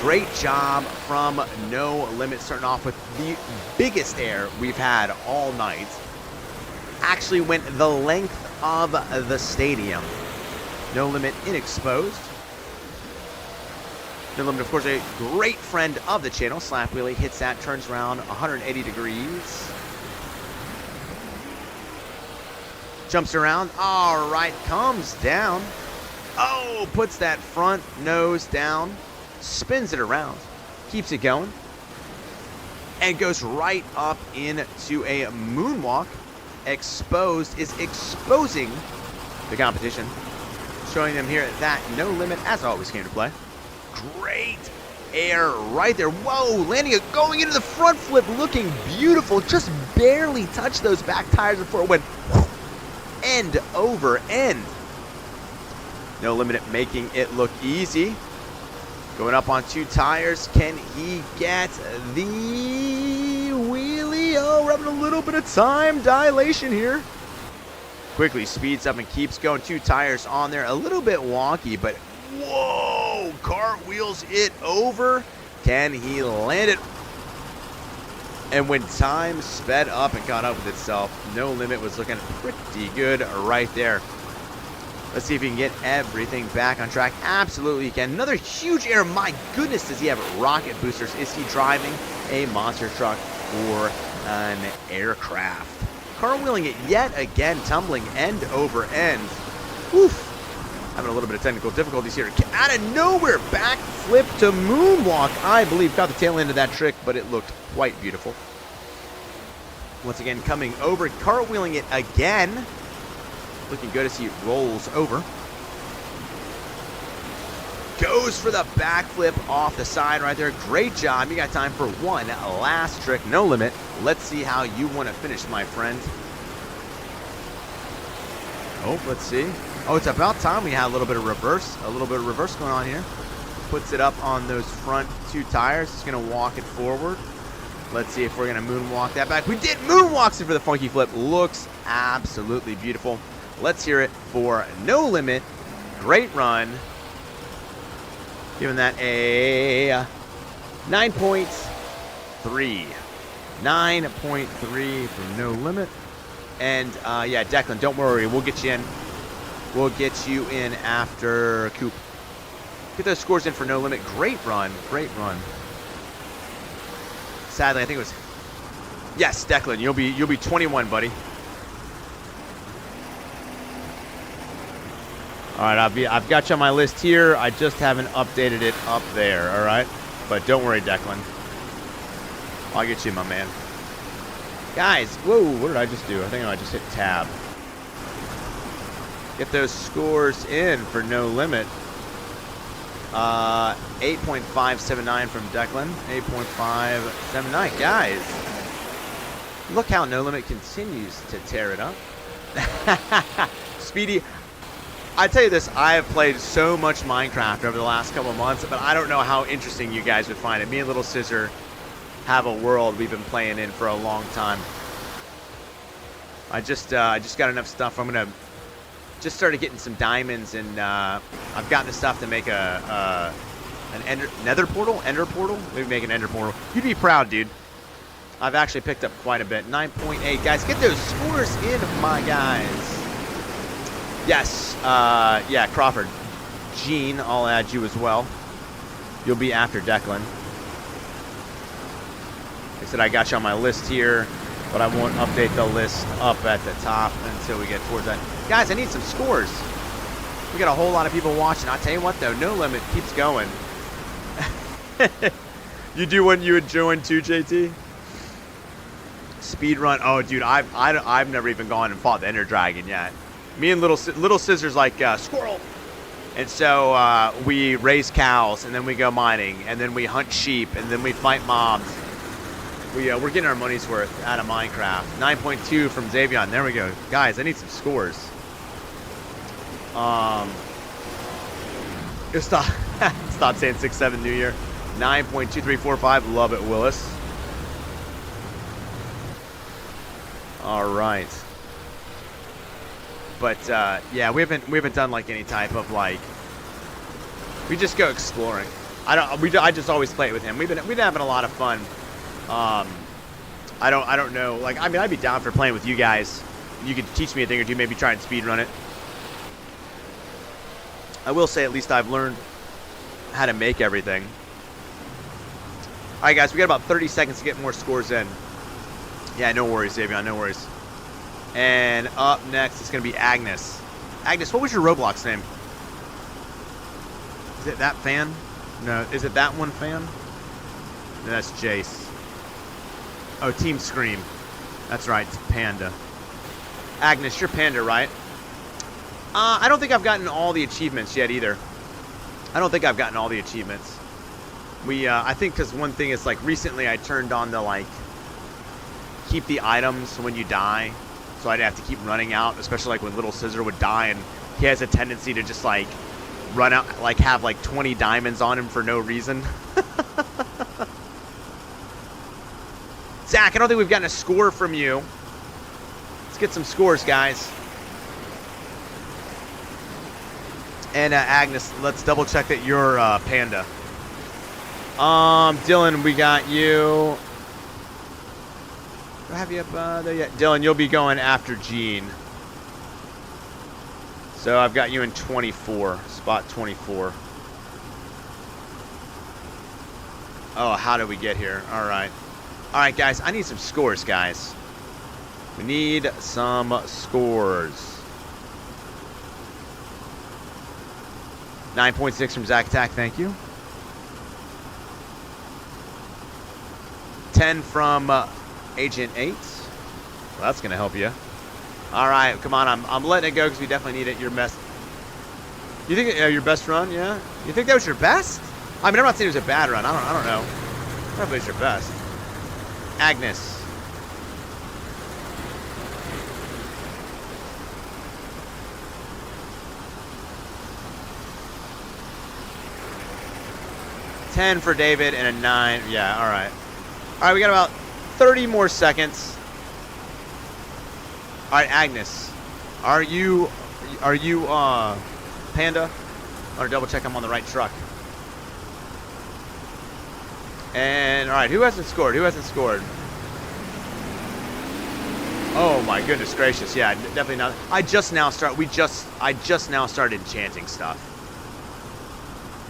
Great job from No Limit, starting off with the biggest air we've had all night. Actually went the length of the stadium. No Limit inexposed. No Limit, of course, a great friend of the channel. Slap wheelie, hits that, turns around 180 degrees. Jumps around, all right, comes down. Oh, puts that front nose down, spins it around, keeps it going, and goes right up into a moonwalk. Exposed is exposing the competition, showing them here that No Limit, as always, came to play. Great air right there. Whoa, landing it, going into the front flip, looking beautiful. Just barely touched those back tires before it went end over end. No Limit making it look easy. Going up on 2 tires. Can he get the wheelie? Oh, we're having a little bit of time dilation here. Quickly speeds up and keeps going. 2 tires on there. A little bit wonky, but whoa! Cartwheels it over. Can he land it? And when time sped up and caught up with itself, No Limit was looking pretty good right there. Let's see if he can get everything back on track. Absolutely he can. Another huge air. My goodness, does he have rocket boosters? Is he driving a monster truck or an aircraft? Cartwheeling it yet again, tumbling end over end. Oof. Having a little bit of technical difficulties here. Out of nowhere, back flip to moonwalk. I believe got the tail end of that trick, but it looked quite beautiful. Once again, coming over, cartwheeling it again. Looking good as he rolls over. Goes for the backflip off the side right there. Great job. You got time for one last trick. No Limit. Let's see how you want to finish, my friend. Oh, let's see. Oh, it's about time we had a little bit of reverse. A little bit of reverse going on here. Puts it up on those front 2 tires. It's going to walk it forward. Let's see if we're going to moonwalk that back. We did moonwalks it for the funky flip. Looks absolutely beautiful. Let's hear it for No Limit. Great run. Giving that a 9.3. 9.3 for No Limit. And yeah, Declan, don't worry. We'll get you in. We'll get you in after Coupe. Get those scores in for No Limit. Great run. Great run. Sadly, I think it was... Yes, Declan, you'll be 21, buddy. All right, I've got you on my list here. I just haven't updated it up there, all right? But don't worry, Declan. I'll get you, my man. Guys, whoa, what did I just do? I think I just hit tab. Get those scores in for No Limit. 8.579 from Declan. 8.579. Guys, look how No Limit continues to tear it up. Speedy, I tell you this, I have played so much Minecraft over the last couple of months, but I don't know how interesting you guys would find it. Me and Little Scissor have a world we've been playing in for a long time. I just got enough stuff. I'm gonna just started getting some diamonds, and I've gotten the stuff to make an ender portal. Maybe make an ender portal. You'd be proud, dude. I've actually picked up quite a bit. 9.8, guys. Get those scores in, my guys. Yes, yeah, Crawford. Gene, I'll add you as well. You'll be after Declan. I said I got you on my list here, but I won't update the list up at the top until we get towards that. Guys, I need some scores. We got a whole lot of people watching. I'll tell you what, though, No Limit keeps going. You do when you would join too, JT? Speed run. Oh, dude, I've never even gone and fought the Ender Dragon yet. Me and Little Scissors like squirrel, and so we raise cows, and then we go mining, and then we hunt sheep, and then we fight mobs. We're getting our money's worth out of Minecraft. 9.2 from Zavon. There we go, guys. I need some scores. Stop. Stop saying 6-7 New Year. 9.2345. Love it, Willis. All right. But yeah, we haven't done like any type of like. We just go exploring. I just always play it with him. We've been having a lot of fun. I don't know. Like, I mean, I'd be down for playing with you guys. You could teach me a thing or two. Maybe try and speed run it. I will say, at least I've learned how to make everything. All right, guys, we got about 30 seconds to get more scores in. Yeah, no worries, Zavon, no worries. And up next, it's going to be Agnes. Agnes, what was your Roblox name? Is it that fan? No, is it that one fan? No, that's Jace. Oh, Team Scream. That's right, it's Panda. Agnes, you're Panda, right? I don't think I've gotten all the achievements yet either. I don't think I've gotten all the achievements. I think because one thing is, like, recently I turned on the, like, keep the items when you die. So I'd have to keep running out, especially, like, when Little Scissor would die, and he has a tendency to just, like, run out, like, have, like, 20 diamonds on him for no reason. Zach, I don't think we've gotten a score from you. Let's get some scores, guys. And Agnes, let's double check that you're Panda. Dylan, we got you. Do I have you up there yet? Dylan, you'll be going after Gene. So I've got you in 24, spot 24. Oh, how did we get here? All right. All right, guys, I need some scores, guys. We need some scores. 9.6 from Zack Attack, thank you. 10 from Agent 8. Well, that's going to help you. All right, come on. I'm letting it go because we definitely need it. Your best. You think your best run? Yeah. You think that was your best? I mean, I'm not saying it was a bad run. I don't know. Probably was your best. Agnes. $10 for David and a 9. Yeah. All right. All right. We got about 30 more seconds. All right, Agnes, are you Panda? I want to double check I'm on the right truck. And all right, who hasn't scored? Who hasn't scored? Oh my goodness gracious! Yeah, definitely not. I just now started enchanting stuff.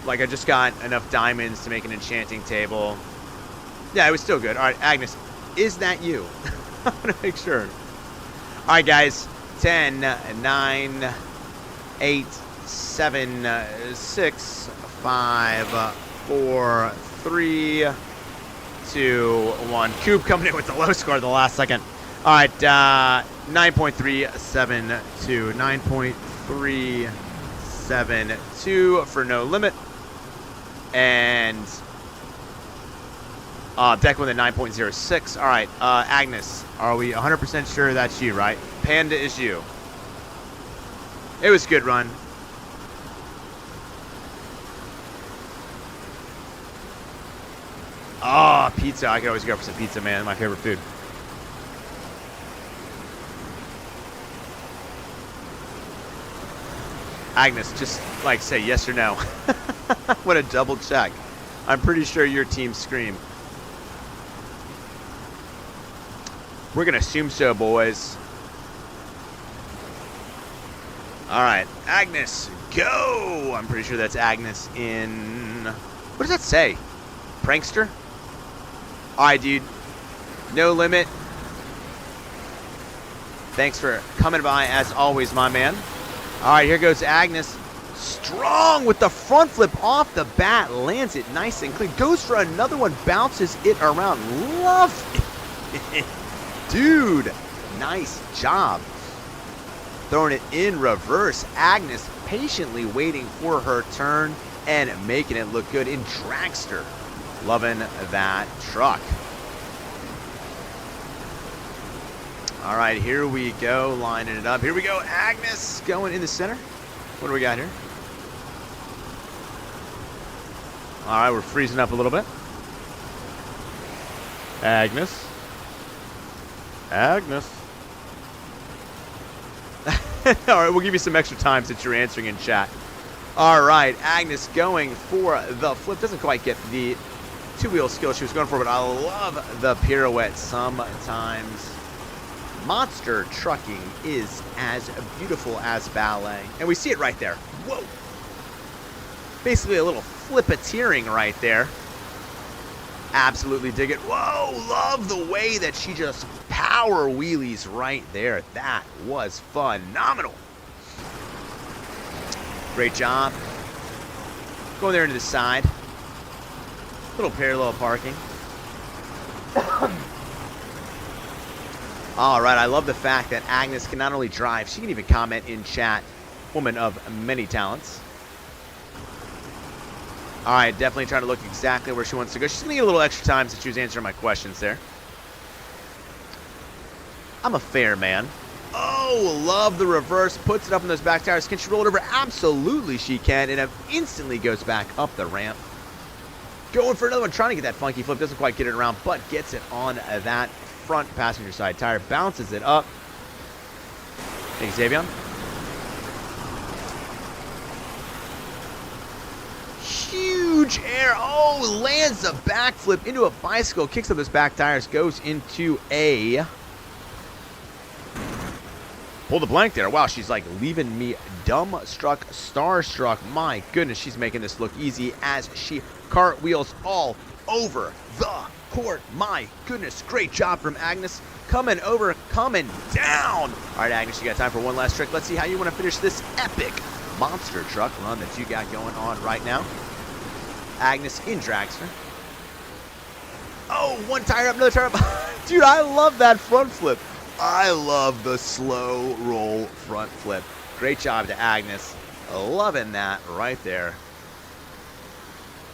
Like I just got enough diamonds to make an enchanting table. Yeah, it was still good. All right, Agnes, is that you? I want to make sure. All right, guys. 10, 9, 8, 7, 6, 5, 4, 3, 2, 1. Coupe coming in with the low score at the last second. All right, 9.372. 9.372 for No Limit. And Declan with a 9.06. All right, Agnes, are we 100% sure that's you, right? Panda is you. It was a good run. Oh, pizza. I could always go for some pizza, man. My favorite food. Agnes, just like say yes or no. What a double check. I'm pretty sure your team Scream. We're going to assume so, boys. All right, Agnes, go! I'm pretty sure that's Agnes in... What does that say? Prankster? All right, dude. No Limit. Thanks for coming by, as always, my man. All right, here goes Agnes. Strong with the front flip off the bat. Lands it nice and clean. Goes for another one. Bounces it around. Love it. Dude, nice job. Throwing it in reverse. Agnes patiently waiting for her turn and making it look good in Dragster. Loving that truck. All right, here we go, lining it up. Here we go, Agnes going in the center. What do we got here? All right, we're freezing up a little bit. Agnes. Agnes. All right, we'll give you some extra time since you're answering in chat. All right, Agnes going for the flip. Doesn't quite get the two-wheel skill she was going for, but I love the pirouette sometimes. Monster trucking is as beautiful as ballet. And we see it right there. Whoa. Basically a little flippeteering right there. Absolutely dig it. Whoa, love the way that she just power wheelies right there. That was phenomenal. Great job. Going there into the side. Little parallel parking. All right, I love the fact that Agnes can not only drive, she can even comment in chat. Woman of many talents. All right, definitely trying to look exactly where she wants to go. She's going to get a little extra time since she was answering my questions there. I'm a fair man. Oh, love the reverse. Puts it up in those back tires. Can she roll it over? Absolutely she can. And it instantly goes back up the ramp. Going for another one. Trying to get that funky flip. Doesn't quite get it around, but gets it on that front passenger side tire. Bounces it up. Thanks, Zavon. Huge air. Oh, lands a backflip into a bicycle. Kicks up those back tires. Goes into a... Pull the blank there. Wow, she's like leaving me dumbstruck, starstruck. My goodness, she's making this look easy as she cartwheels all over the court. My goodness, great job from Agnes. Coming over, coming down. All right, Agnes, you got time for one last trick. Let's see how you want to finish this epic monster truck run that you got going on right now. Agnes in dragster. Oh, one tire up, another tire up. Dude, I love that front flip. I love the slow roll front flip. Great job to Agnes. Loving that right there.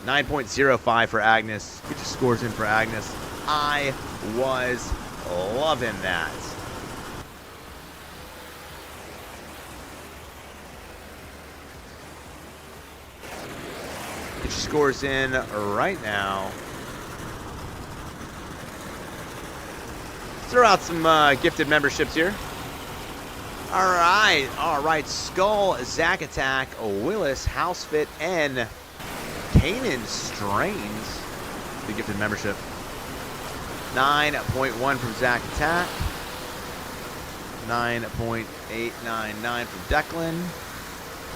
9.05 for Agnes. Get your scores in for Agnes. I was loving that. Get your scores in right now. Throw out some gifted memberships here. All right. Skull, Zack Attack, Willis, Housefit, and Kanan Strains. The gifted membership. 9.1 from Zack Attack. 9.899 from Declan.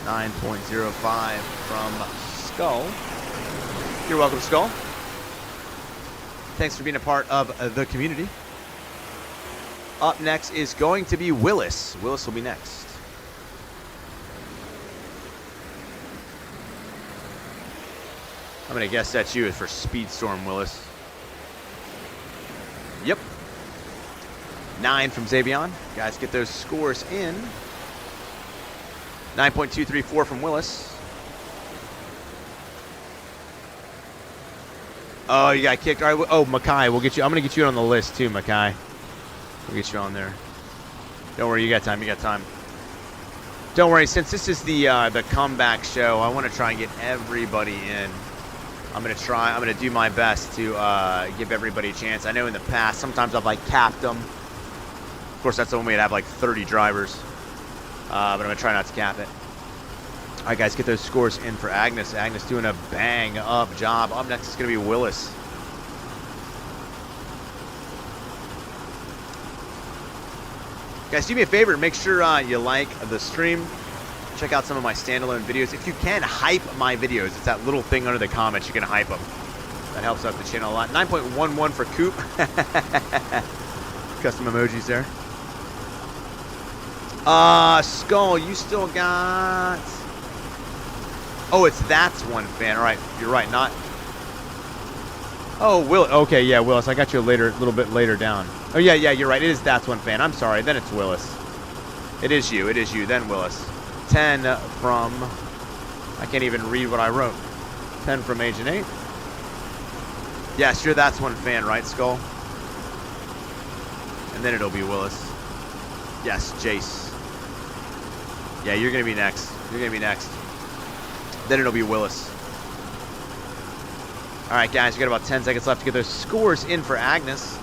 9.05 from Skull. You're welcome, Skull. Thanks for being a part of the community. Up next is going to be Willis. Willis will be next. I'm going to guess that's you for Speedstorm, Willis. Yep. 9 from Zavon. Guys, get those scores in. 9.234 from Willis. Oh, you got kicked. All right. Oh, Mikey, we'll get you. I'm going to get you on the list too, Mikey. We'll get you on there. Don't worry, you got time. You got time. Don't worry, since this is the comeback show, I want to try and get everybody in. I'm gonna do my best to give everybody a chance. I know in the past, sometimes I've like capped them. Of course, that's the one we'd have like 30 drivers. But I'm gonna try not to cap it. All right, guys, get those scores in for Agnes. Agnes doing a bang up job. Up next is gonna be Willis. Guys, do me a favor, make sure you like the stream. Check out some of my standalone videos. If you can, hype my videos. It's that little thing under the comments. You can hype them. That helps out the channel a lot. 9.11 for Coupe. Custom emojis there. Skull, you still got... Oh, it's That's One Fan. All right, you're right, not... Oh, Will. Okay, yeah, Willis. I got you a little bit later down. Oh, yeah, you're right. It is That's One Fan. I'm sorry. Then it's Willis. It is you. Then Willis. 10 from... I can't even read what I wrote. 10 from Agent 8. Yes, you're That's One Fan, right, Skull? And then it'll be Willis. Yes, Jace. Yeah, you're going to be next. Then it'll be Willis. All right, guys, we got about 10 seconds left to get those scores in for Agnes.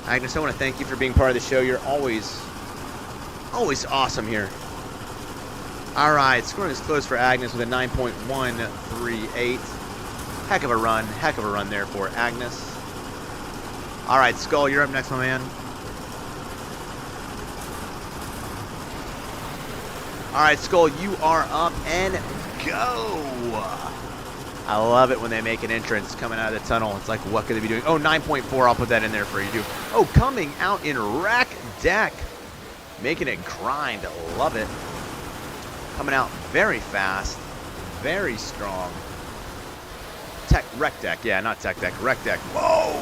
Agnes, I want to thank you for being part of the show. You're always awesome here. All right, scoring is close for Agnes with a 9.138. Heck of a run there for Agnes. All right, Skull, you're up next, my man. All right, Skull, you are up and go. I love it when they make an entrance coming out of the tunnel. It's like, what could they be doing? Oh, 9.4, I'll put that in there for you, too. Oh, coming out in Rack Deck. Making it grind, love it. Coming out very fast, very strong. Rec Deck, yeah, not Tech Deck, Rec Deck. Whoa!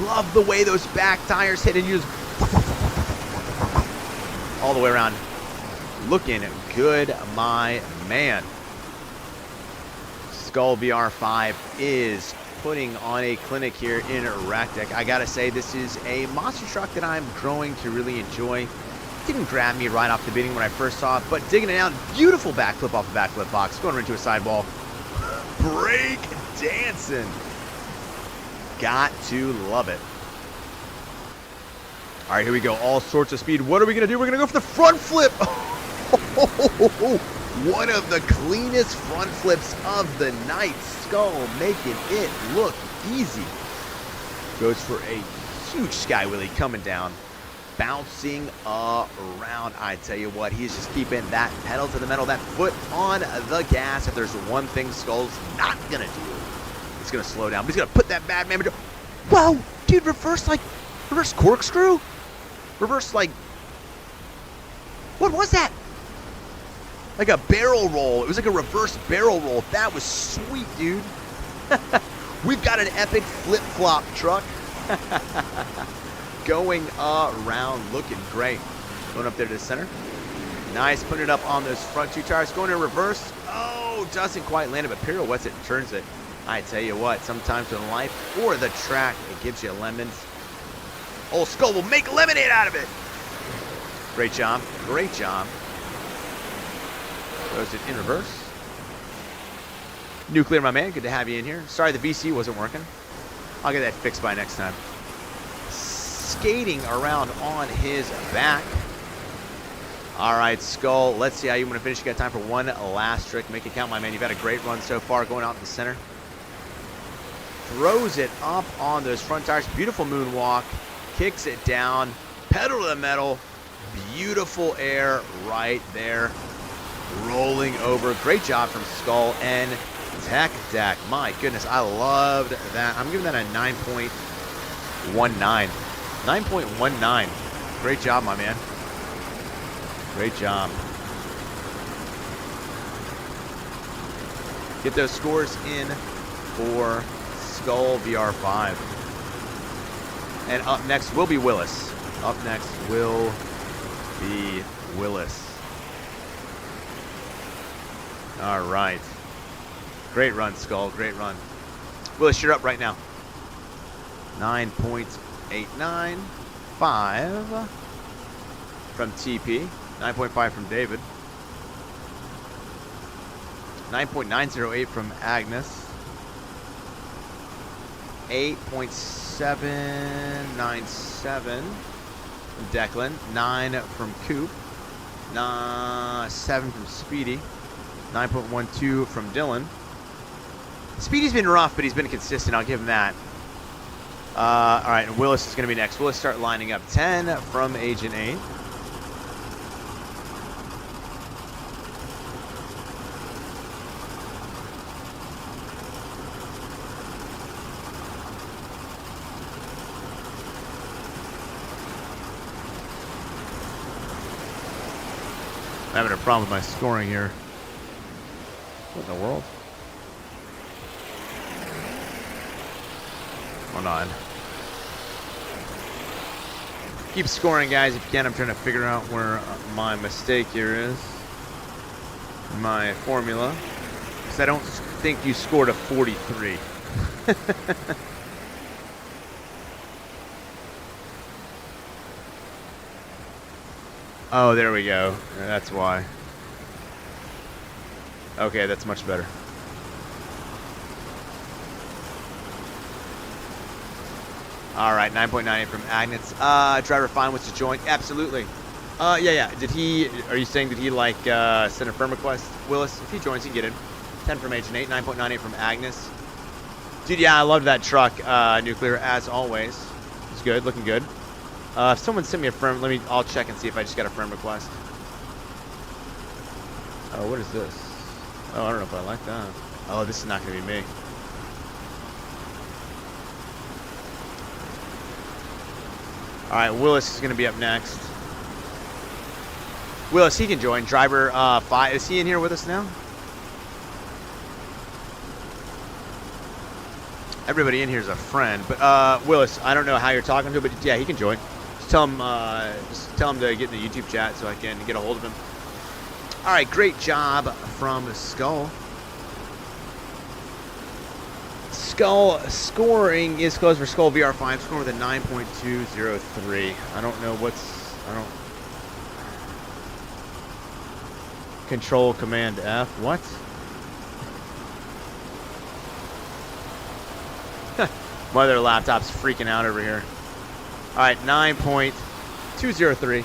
Love the way those back tires hit and you just all the way around. Looking good, my man. Skull VR5 is putting on a clinic here in Rack Deck. I gotta say, this is a monster truck that I'm growing to really enjoy. Didn't grab me right off the beginning when I first saw it, but digging it out, beautiful backflip off the backflip box, going right into a sidewall. Break dancing. Got to love it. All right, here we go. All sorts of speed. What are we gonna do? We're gonna go for the front flip. One of the cleanest front flips of the night. Skull making it look easy. Goes for a huge sky wheelie coming down. Bouncing around. I tell you what, he's just keeping that pedal to the metal, that foot on the gas. If there's one thing Skull's not going to do, he's going to slow down. But he's going to put that bad man. Whoa, dude, reverse corkscrew? Reverse, like, what was that? Like a barrel roll. It was like a reverse barrel roll. That was sweet, dude. We've got an epic flip-flop truck. Going around, looking great. Going up there to the center. Nice, putting it up on those front two tires. Going in reverse. Oh, doesn't quite land it, but pirouettes it and turns it. I tell you what, sometimes in life or the track, it gives you lemons. Old Skull will make lemonade out of it. Great job. Great job. Goes it in reverse. Nuclear, my man, good to have you in here. Sorry the VC wasn't working. I'll get that fixed by next time. Skating around on his back. All right, Skull, let's see how you want to finish. You got time for one last trick. Make it count, my man. You've had a great run so far going out in the center. Throws it up on those front tires. Beautiful moonwalk. Kicks it down. Pedal to the metal. Beautiful air right there. Rolling over. Great job from Skull and Zack Attack. My goodness, I loved that. I'm giving that a 9.19. 9.19. Great job, my man. Great job. Get those scores in for Skull VR5. And up next will be Willis. Up next will be Willis. All right. Great run, Skull. Great run. Willis, you're up right now. 9.895 from TP. 9.5 from David. 9.908 from Agnes. 8.797 from Declan. 9 from Coupe. 7 from Speedy. 9.12 from Dylan. Speedy's been rough, but he's been consistent. I'll give him that. All right, and Willis is going to be next. Willis start lining up. 10 from Agent 8. I'm having a problem with my scoring here. What in the world? Hold on. Keep scoring, guys, if you can. I'm trying to figure out where my mistake here is. My formula. Because I don't think you scored a 43. Oh, there we go. That's why. Okay, that's much better. All right, 9.98 from Agnes. Driver fine wants to join. Absolutely. Yeah. Did he? Are you saying did he like send a firm request? Willis, if he joins, he can get in. 10 from Agent 8, 9.98 from Agnes. Dude, yeah, I loved that truck. Nuclear as always. It's good, looking good. If someone sent me a firm, I'll check and see if I just got a firm request. Oh, what is this? Oh, I don't know if I like that. Oh, this is not gonna be me. All right, Willis is going to be up next. Willis, he can join. Driver 5. Is he in here with us now? Everybody in here is a friend. But Willis, I don't know how you're talking to him, but yeah, he can join. Just tell him to get in the YouTube chat so I can get a hold of him. All right, great job from Skull. Skull scoring is closed for Skull VR5, scoring with a 9.203. I don't know Control Command F. What? My other laptop's freaking out over here. All right, 9.203.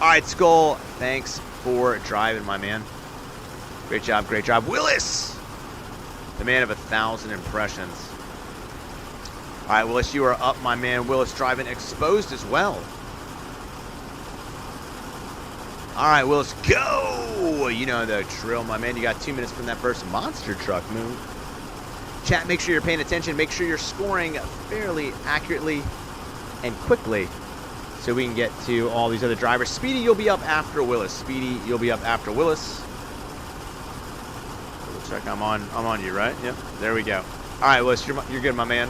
All right, Skull, thanks for driving, my man. Great job, great job. Willis! The man of 1,000 impressions. All right, Willis, you are up, my man. Willis driving exposed as well. All right, Willis, go! You know the drill, my man. You got 2 minutes from that first monster truck move. Chat, make sure you're paying attention. Make sure you're scoring fairly accurately and quickly so we can get to all these other drivers. Speedy, you'll be up after Willis. Speedy, you'll be up after Willis. Check, I'm on you, right? Yep, there we go. All right, Willis, you're good, my man.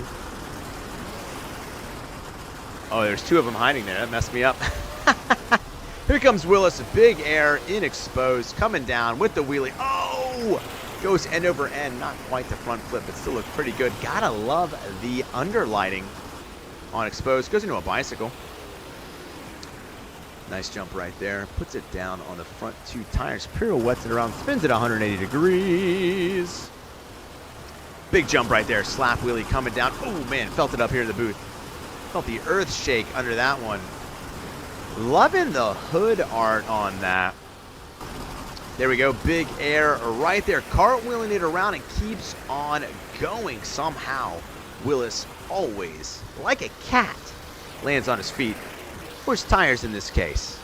Oh, there's 2 of them hiding there. That messed me up. Here comes Willis, big air, in exposed, coming down with the wheelie. Oh! Goes end over end, not quite the front flip, but still looks pretty good. Gotta love the underlighting on exposed. Goes into a bicycle. Nice jump right there. Puts it down on the front 2 tires. Pirouettes it around. Spins it 180 degrees. Big jump right there. Slap wheelie coming down. Oh, man. Felt it up here in the booth. Felt the earth shake under that one. Loving the hood art on that. There we go. Big air right there. Cartwheeling it around and keeps on going somehow. Willis always, like a cat, lands on his feet. Where's tires in this case?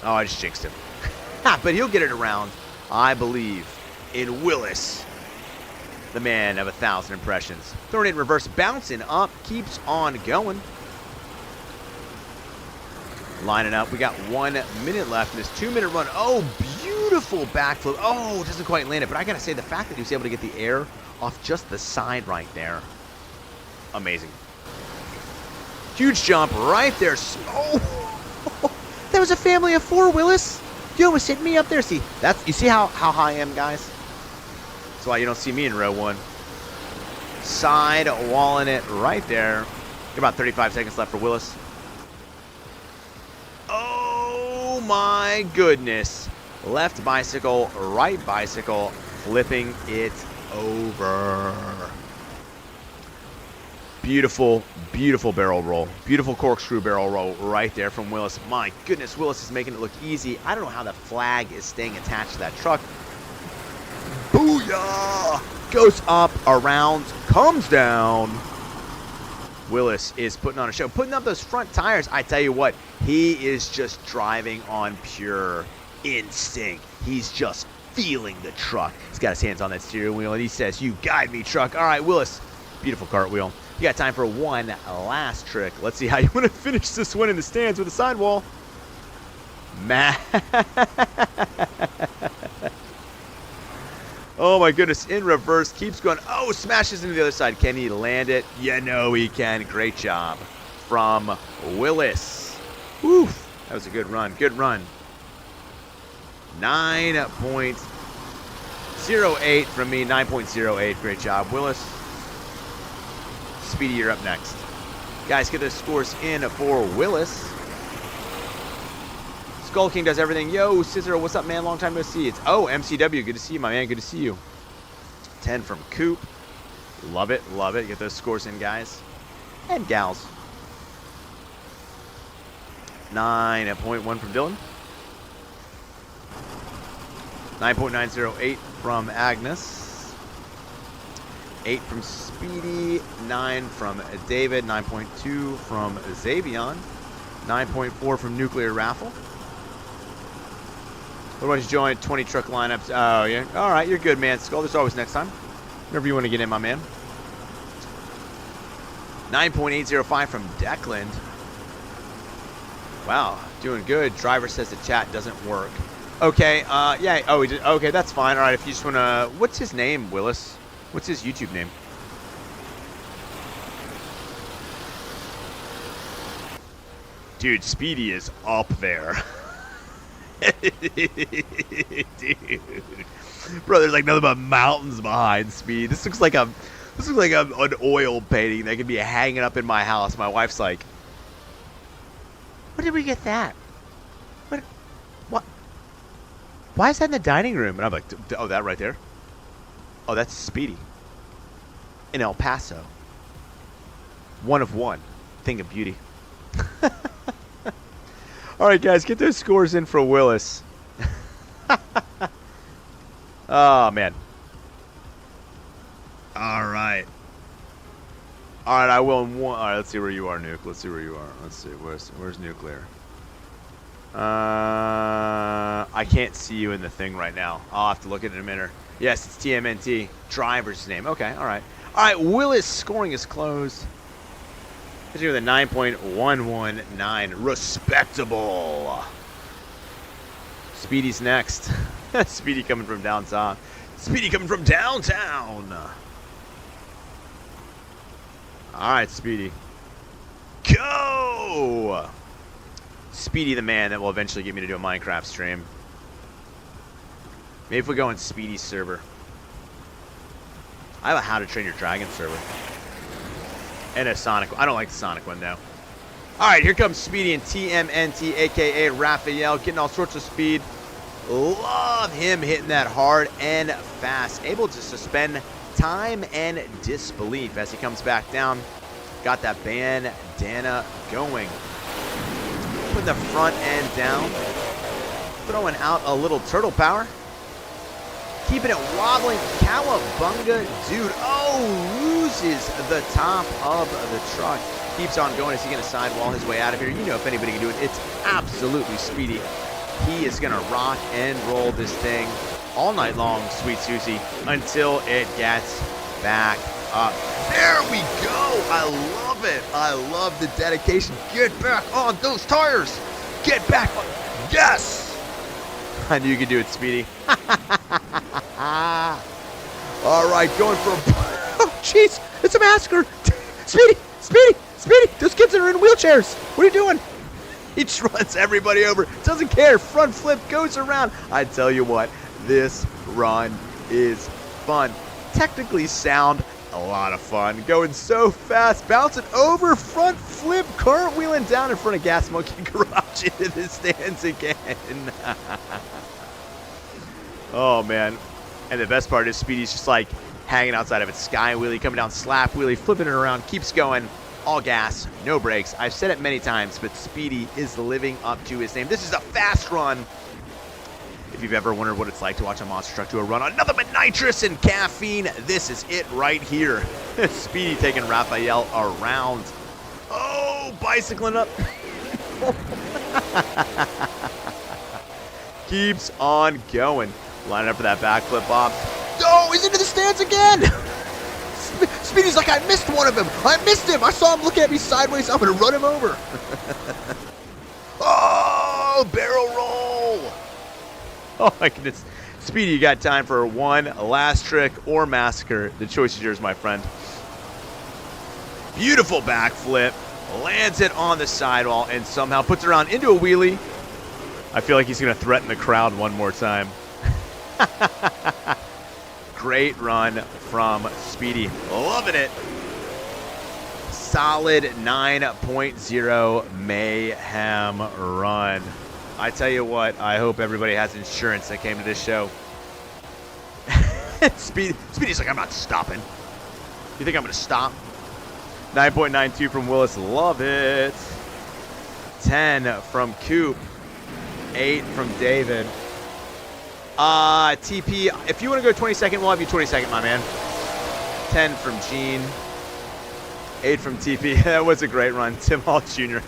Oh, I just jinxed him. But he'll get it around, I believe, in Willis, the man of 1,000 impressions. Throwing it in reverse, bouncing up, keeps on going. Lining up. We got 1 minute left in this 2-minute run. Oh, beautiful backflip. Oh, doesn't quite land it. But I got to say, the fact that he was able to get the air off just the side right there, amazing. Huge jump right there. Oh, that was a family of 4, Willis. You almost hit me up there. See, you see how high I am, guys? That's why you don't see me in row 1. Side walling it right there. About 35 seconds left for Willis. Oh my goodness. Left bicycle, right bicycle, flipping it over. Beautiful, beautiful barrel roll. Beautiful corkscrew barrel roll right there from Willis. My goodness, Willis is making it look easy. I don't know how the flag is staying attached to that truck. Booyah! Goes up, around, comes down. Willis is putting on a show. Putting up those front tires, I tell you what, he is just driving on pure instinct. He's just feeling the truck. He's got his hands on that steering wheel, and he says, "You guide me, truck." All right, Willis, beautiful cartwheel. You got time for one last trick. Let's see how you want to finish this one in the stands with a sidewall. Oh my goodness, in reverse, keeps going. Oh, smashes into the other side. Can he land it? Yeah, no, he can. Great job from Willis. Woo, that was a good run. Good run. 9.08 from me. 9.08. Great job, Willis. Speedy, you're up next. Guys, get those scores in for Willis. Skull King does everything. Yo, CISRtv, what's up, man? Long time no see. It's MCW. Good to see you, my man. Good to see you. 10 from Coupe. Love it. Love it. Get those scores in, guys. and gals. 9.1 from Dylan. 9.908 from Agnes. 8 from Speedy. 9 from David. 9.2 from Zavon. 9.4 from Nuclear Raffle. What about you join 20 truck lineups? Oh, yeah. All right, you're good, man. Skull, there's always next time. Whenever you want to get in, my man. 9.805 from Declan. Wow, doing good. Driver says the chat doesn't work. Okay, yeah. Oh, we did. Okay, that's fine. All right, if you just want to... What's his name, Willis? What's his YouTube name? Dude, Speedy is up there. Dude, bro, there's like nothing but mountains behind Speedy. This looks like an oil painting that could be hanging up in my house. My wife's like, "Where did we get that? What? Why is that in the dining room?" And I'm like, "Oh, that right there. Oh, that's Speedy in El Paso. One of one. Thing of beauty." All right, guys, get those scores in for Willis. Oh, man. All right. All right, I will in one. All right, let's see where you are, Nuke. Let's see where you are. Let's see. Where's Nuclear? I can't see you in the thing right now. I'll have to look at it in a minute. Yes, it's TMNT. Driver's name. Okay, all right. All right, Willis scoring is closed. With a 9.119. Respectable. Speedy's next. Speedy coming from downtown. Speedy coming from downtown. All right, Speedy. Go! Speedy the man that will eventually get me to do a Minecraft stream. Maybe if we go on Speedy's server. I have a How to Train Your Dragon server. And a Sonic. I don't like the Sonic one, though. All right, here comes Speedy and TMNT, a.k.a. Raphael, getting all sorts of speed. Love him hitting that hard and fast. Able to suspend time and disbelief as he comes back down. Got that bandana going. Putting the front end down. Throwing out a little turtle power. Keeping it wobbling. Cowabunga, dude. Oh, loses the top of the truck. Keeps on going. Is he going to sidewall his way out of here? You know, if anybody can do it, it's absolutely Speedy. He is going to rock and roll this thing all night long, Sweet Susie, until it gets back up. There we go. I love it. I love the dedication. Get back on those tires. Get back on. Yes. I knew you could do it, Speedy. All right, going for a... Oh, jeez, it's a massacre. Speedy, Speedy, Speedy. Those kids are in wheelchairs. What are you doing? He just runs everybody over. Doesn't care. Front flip goes around. I tell you what, this run is fun. Technically sound, a lot of fun. Going so fast, bouncing over, front flip, cartwheeling down in front of Gas Monkey Garage into the stands again. Oh, man. And the best part is Speedy's just like hanging outside of it. Sky wheelie, coming down, slap wheelie, flipping it around, keeps going. All gas, no brakes. I've said it many times, but Speedy is living up to his name. This is a fast run. If you've ever wondered what it's like to watch a monster truck do a run on nothing but nitrous and caffeine, this is it right here. Speedy taking Raphael around. Oh, bicycling up. Keeps on going. Lining up for that backflip bop. Oh, he's into the stands again. Speedy's like, I missed one of him. I missed him. I saw him looking at me sideways. I'm going to run him over. Oh, barrel roll. Oh, my goodness. Speedy, you got time for one last trick or massacre. The choice is yours, my friend. Beautiful backflip. Lands it on the sidewall and somehow puts it around into a wheelie. I feel like he's going to threaten the crowd one more time. Great run from Speedy. Loving it. Solid 9.0 mayhem run. I tell you what, I hope everybody has insurance that came to this show. Speedy's like, I'm not stopping. You think I'm going to stop? 9.92 from Willis. Love it. 10 from Coupe. 8 from David. TP, if you want to go 22nd, we'll have you 22nd, my man. 10 from Gene. 8 from TP. That was a great run. Tim Hall Jr.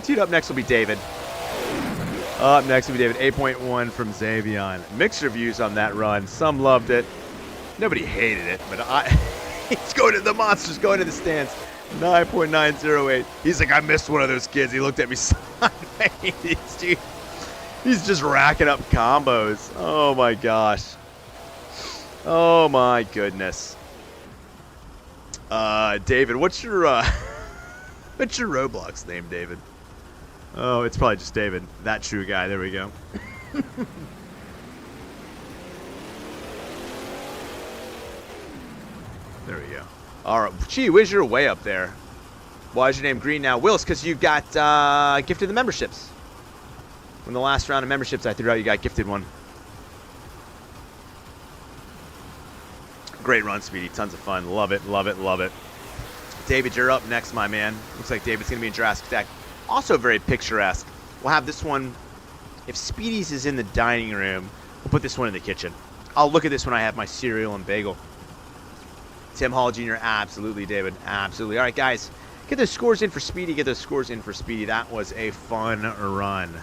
Dude, up next will be David. Up next will be David. 8.1 from Zavon. Mixed reviews on that run. Some loved it. Nobody hated it, but he's going to the monsters, going to the stands. 9.908. He's like, I missed one of those kids. He looked at me sideways, dude. He's just racking up combos. Oh my gosh. Oh my goodness. David, what's your Roblox name, David? Oh, it's probably just David. That true guy. There we go. There we go. All right. Gee, where's your way up there? Why is your name green now? Willis, because you got gifted the memberships. When the last round of memberships I threw out, you got gifted one. Great run, Speedy. Tons of fun. Love it, love it, love it. David, you're up next, my man. Looks like David's going to be in Jurassic Attack. Also very picturesque. We'll have this one. If Speedy's is in the dining room, we'll put this one in the kitchen. I'll look at this when I have my cereal and bagel. Tim Hall Jr., absolutely, David. Absolutely. All right, guys. Get those scores in for Speedy. Get those scores in for Speedy. That was a fun run.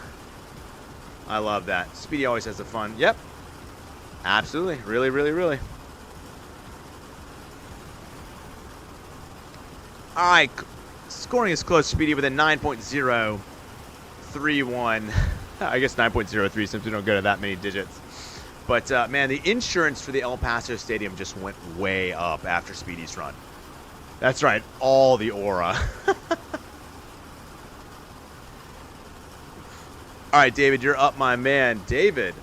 I love that. Speedy always has the fun. Yep. Absolutely. Really, really, really. All right. Scoring is close, Speedy, with a 9.031. I guess 9.03 since we don't go to that many digits. But, man, the insurance for the El Paso Stadium just went way up after Speedy's run. That's right. All the aura. All right, David, you're up, my man. David.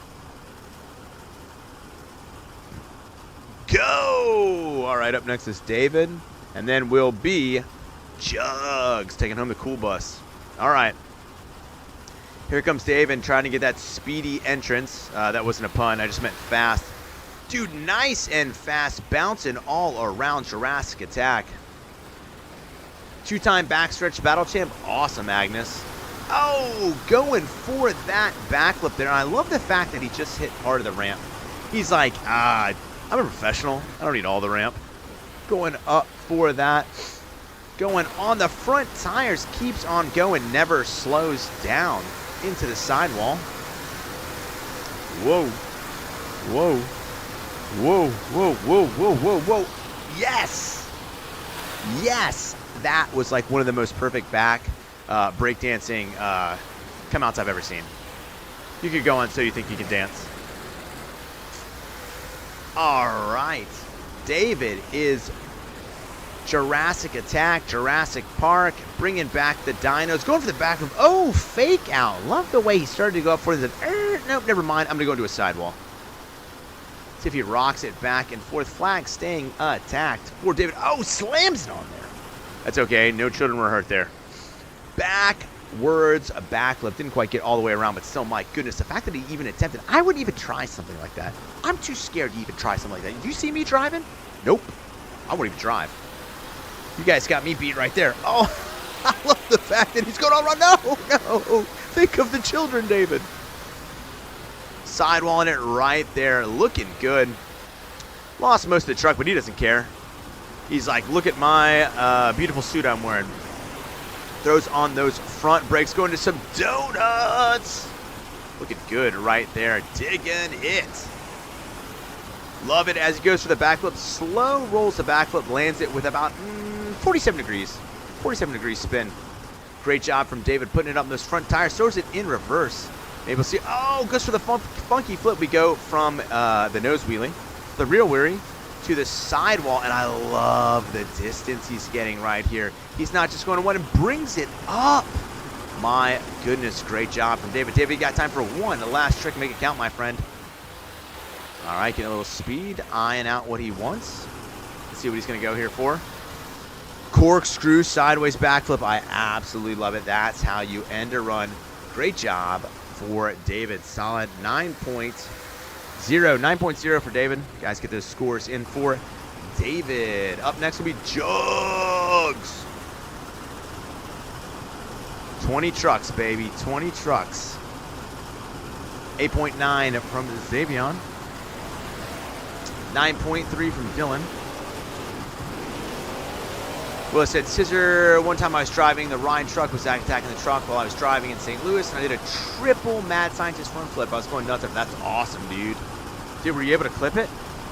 Go! All right, up next is David. And then will be Jugs taking home the cool bus. All right. Here comes David trying to get that Speedy entrance. That wasn't a pun. I just meant fast. Dude, nice and fast. Bouncing all around Jurassic Attack. Two-time backstretch battle champ. Awesome, Agnes. Oh, going for that backflip there. And I love the fact that he just hit part of the ramp. He's like, I'm a professional. I don't need all the ramp. Going up for that. Going on the front tires. Keeps on going. Never slows down. Into the sidewall. Whoa. Whoa. Whoa, whoa, whoa, whoa, whoa, whoa. Yes. Yes. That was like one of the most perfect back breakdancing come outs I've ever seen. You could go on So You Think You Can Dance. All right. David is Jurassic Attack, Jurassic Park, bringing back the dinos, going for the back of, oh, fake out. Love the way he started to go up for the, nope, never mind. I'm going to go into a sidewall. See if he rocks it back and forth. Flag staying attacked for David. Oh, slams it on there. That's okay. No children were hurt there. Backwards, a backflip. Didn't quite get all the way around, but still, my goodness, the fact that he even attempted, I wouldn't even try something like that. I'm too scared to even try something like that. Do you see me driving? Nope. I wouldn't even drive. You guys got me beat right there. Oh, I love the fact that he's going all around. No, no. Think of the children, David. Sidewalling it right there. Looking good. Lost most of the truck, but he doesn't care. He's like, look at my beautiful suit I'm wearing. Throws on those front brakes. Going to some donuts. Looking good right there. Digging it. Love it as he goes for the backflip. Slow rolls the backflip. Lands it with about 47 degrees. 47 degrees spin. Great job from David putting it up in those front tires. Throws it in reverse. Maybe we'll see. Oh, goes for the funky flip. We go from the nose wheelie, the rear wheelie, to the sidewall. And I love the distance he's getting right here. He's not just going to one and brings it up. My goodness, great job from David. David, you got time for one. The last trick. Make it count, my friend. All right, getting a little speed. Eyeing out what he wants. Let's see what he's going to go here for. Corkscrew, sideways backflip. I absolutely love it. That's how you end a run. Great job for David. Solid 9.0. 9.0 for David. You guys get those scores in for David. Up next will be Jugs. 20 trucks, baby. 20 trucks. 8.9 from Zavon. 9.3 from Dylan. Willis said, Scissor, one time I was driving the Rhine truck with Zack Attack in the truck while I was driving in St. Louis, and I did a triple Mad Scientist front flip. I was going nuts. That's awesome, dude. Dude, were you able to clip it?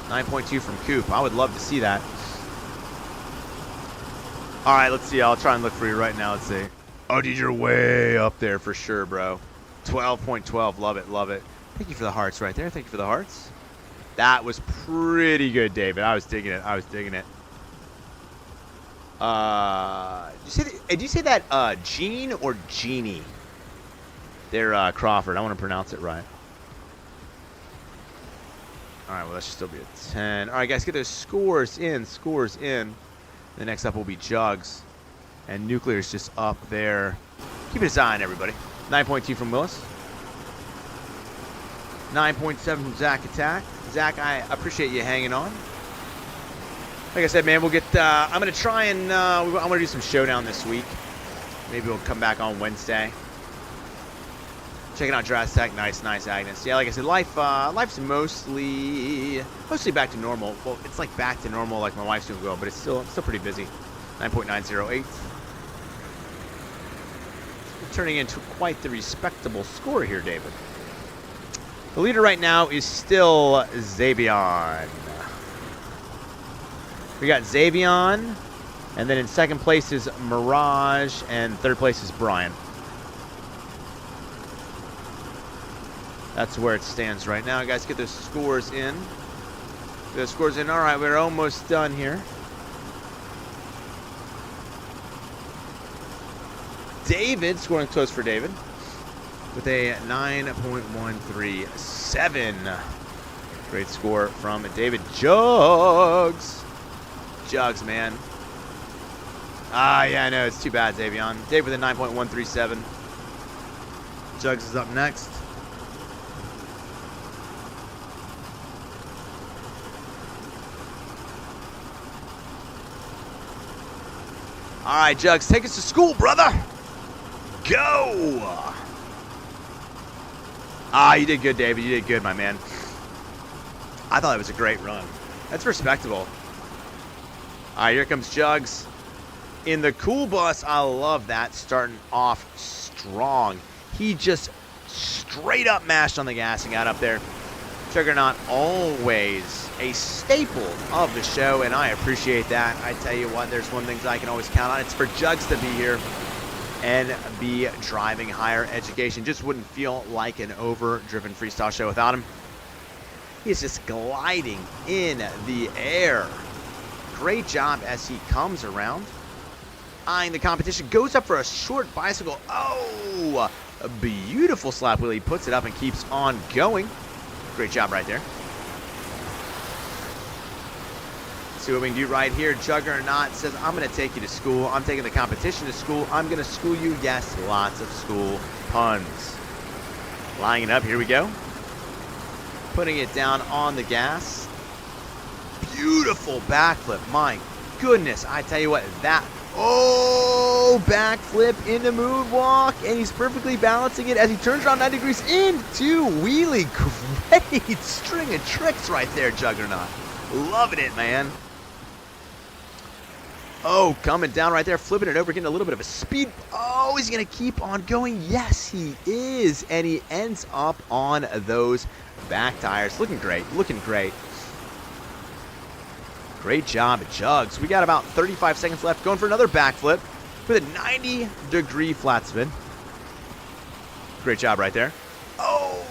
9.2 from Coupe. I would love to see that. All right, let's see. I'll try and look for you right now. Let's see. Oh, dude, you're way up there for sure, bro. 12.12. Love it, love it. Thank you for the hearts right there. Thank you for the hearts. That was pretty good, David. I was digging it. I was digging it. Did you say that Gene or Genie? They're Crawford. I want to pronounce it right. All right, well, that should still be a 10. All right, guys, get those scores in. Scores in. The next up will be Jugs. And Nuclear's just up there. Keep his eye on everybody. 9.2 from Willis. 9.7 from Zack Attack. Zack, I appreciate you hanging on. Like I said, man, we'll get. I'm gonna try and I'm gonna do some showdown this week. Maybe we'll come back on Wednesday. Checking out Jurassic Tech. Nice, nice, Agnes. Yeah, like I said, life's mostly back to normal. Well, it's like back to normal, like my wife's doing well, but it's still pretty busy. 9.908. Turning into quite the respectable score here, David. The leader right now is still Zavon. We got Zavon, and then in second place is Mirage, and third place is Brian. That's where it stands right now. Guys, get those scores in. Get those scores in. All right, we're almost done here. David, scoring close for David, with a 9.137. Great score from David. Jugs. Jugs, man. Yeah, I know. It's too bad, Zavon. Dave with a 9.137. Jugs is up next. All right, Jugs, take us to school, brother. Go. You did good, David. You did good, my man. I thought it was a great run. That's respectable. All right, here comes Jugs. In the cool bus, I love that. Starting off strong. He just straight up mashed on the gas and got up there. Juggernaut, always a staple of the show, and I appreciate that. I tell you what, there's one thing I can always count on. It's for Jugs to be here and be driving higher education. Just wouldn't feel like an Overdriven freestyle show without him. He's just gliding in the air. Great job as he comes around. Eyeing the competition, goes up for a short bicycle. Oh, a beautiful slap wheel. He puts it up and keeps on going. Great job right there. See what we can do right here. Juggernaut says, I'm going to take you to school. I'm taking the competition to school. I'm going to school you. Yes, lots of school puns. Lining it up. Here we go. Putting it down on the gas. Beautiful backflip. My goodness. I tell you what, that... Oh, backflip into moonwalk. And he's perfectly balancing it as he turns around 90 degrees into wheelie. Great string of tricks right there, Juggernaut. Loving it, man. Oh, coming down right there, flipping it over, getting a little bit of a speed. Oh, he's going to keep on going. Yes, he is. And he ends up on those back tires. Looking great. Looking great. Great job at Jugs. We got about 35 seconds left. Going for another backflip with a 90-degree flat spin. Great job right there. Oh,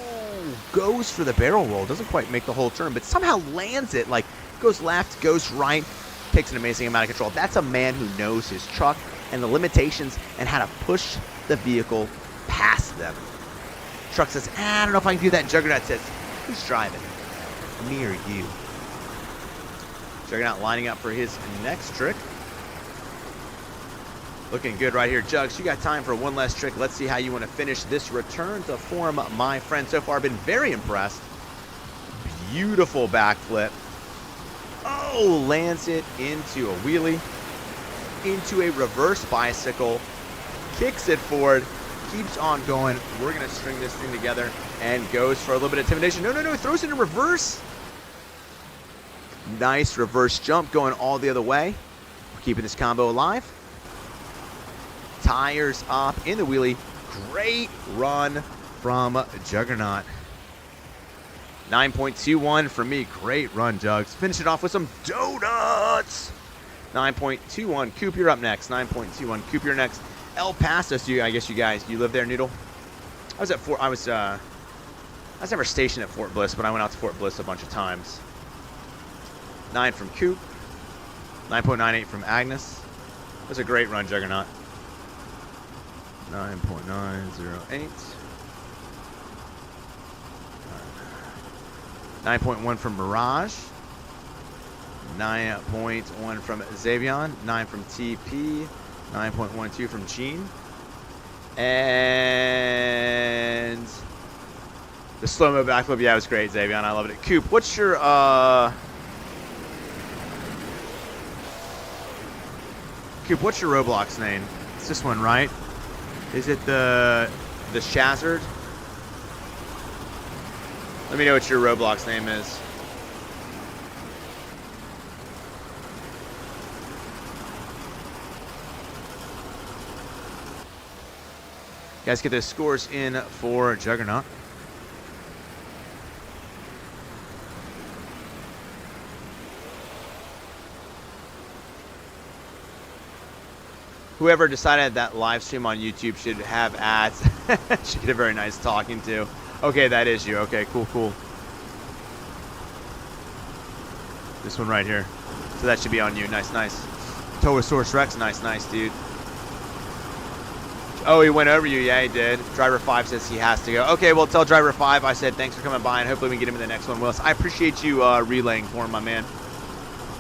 goes for the barrel roll. Doesn't quite make the whole turn, but somehow lands it. Like, goes left, goes right. Takes an amazing amount of control. That's a man who knows his truck and the limitations and how to push the vehicle past them. Truck says, I don't know if I can do that. And Juggernaut says, who's driving? Me or you? Juggernaut lining up for his next trick. Looking good right here. Jugs, you got time for one last trick. Let's see how you want to finish this return to form, my friend. So far, been very impressed. Beautiful backflip. Oh, lands it into a wheelie, into a reverse bicycle, kicks it forward, keeps on going. We're going to string this thing together and goes for a little bit of intimidation. No, no, no, throws it in reverse. Nice reverse jump going all the other way. We're keeping this combo alive. Tires up in the wheelie. Great run from Juggernaut. 9.21 for me. Great run, Jugs. Finish it off with some donuts. 9.21. Coupe, you're up next. 9.21. Coupe, you're next. El Paso, so I guess you guys, you live there, Noodle? I was never stationed at Fort Bliss, but I went out to Fort Bliss a bunch of times. 9 from Coupe. 9.98 from Agnes. That was a great run, Juggernaut. 9.908. 9.1 from Mirage. 9.1 from Zavon. 9 from TP. 9.12 from Gene. And the slow-mo backflip, yeah, it was great, Zavon. I loved it. Coupe, what's your Coupe, what's your Roblox name? It's this one, right? Is it the CISRtv? Let me know what your Roblox name is. Guys, get those scores in for Juggernaut. Whoever decided that live stream on YouTube should have ads should get a very nice talking to. Okay, that is you. Okay, cool, cool. This one right here. So that should be on you. Nice, nice. Towasaurus Rex. Nice, nice, dude. Oh, he went over you. Yeah, he did. Driver 5 says he has to go. Okay, well, tell Driver 5 I said thanks for coming by, and hopefully we can get him in the next one, Willis. I appreciate you relaying for him, my man.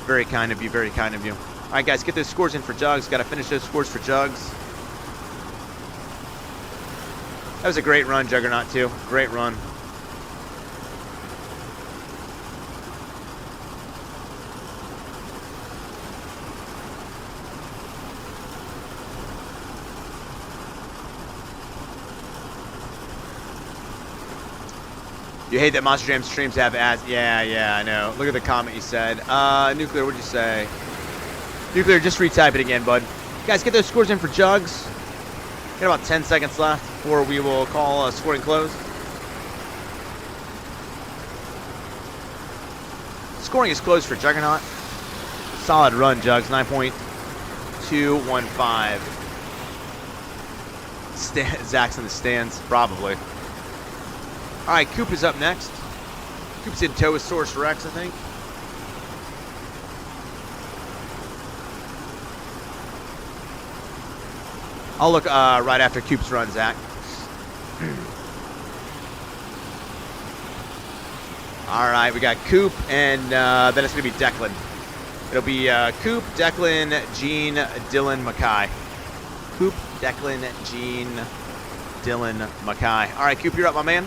Very kind of you. Very kind of you. All right, guys, get those scores in for Jugs. Got to finish those scores for Jugs. That was a great run, Juggernaut, too. Great run. You hate that Monster Jam streams have ads. Yeah, I know. Look at the comment you said. Nuclear, what'd you say? Nuclear, just retype it again, bud. Guys, get those scores in for Jugs. Got about 10 seconds left before we will call scoring closed. Scoring is closed for Juggernaut. Solid run, Jugs. 9.215. Zach's in the stands, probably. All right, Coupe is up next. Coupe's in Towasaurus Rex, I think. I'll look right after Coupe's run, Zach. All right, we got Coupe, and then it's going to be Declan. It'll be Coupe, Declan, Gene, Dylan, Mackay. Coupe, Declan, Gene, Dylan, Mackay. All right, Coupe, you're up, my man.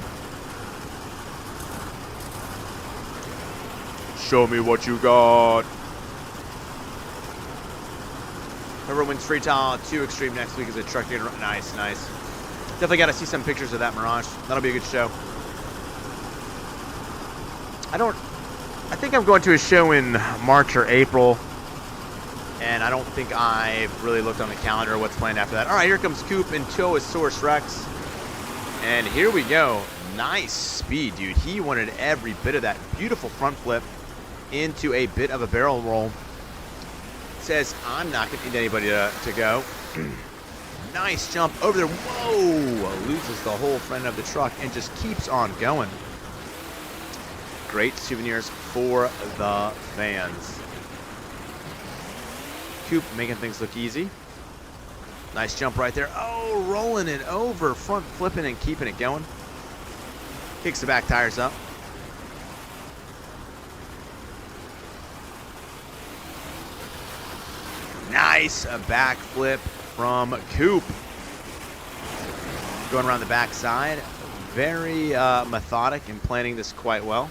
Show me what you got. Whoever wins Freestyle 2 Extreme next week is a truck game. Nice, nice. Definitely got to see some pictures of that Mirage. That'll be a good show. I think I'm going to a show in March or April, and I don't think I've really looked on the calendar or what's planned after that. All right, here comes Coupe and Towasaurus Rex. And here we go. Nice speed, dude. He wanted every bit of that beautiful front flip into a bit of a barrel roll. Says, I'm not going to need anybody to go. Nice jump over there. Whoa! Loses the whole front of the truck and just keeps on going. Great souvenirs for the fans. Coupe making things look easy. Nice jump right there. Oh, rolling it over, front flipping and keeping it going. Kicks the back tires up. Nice backflip from Coupe. Going around the backside. Very methodic and planning this quite well.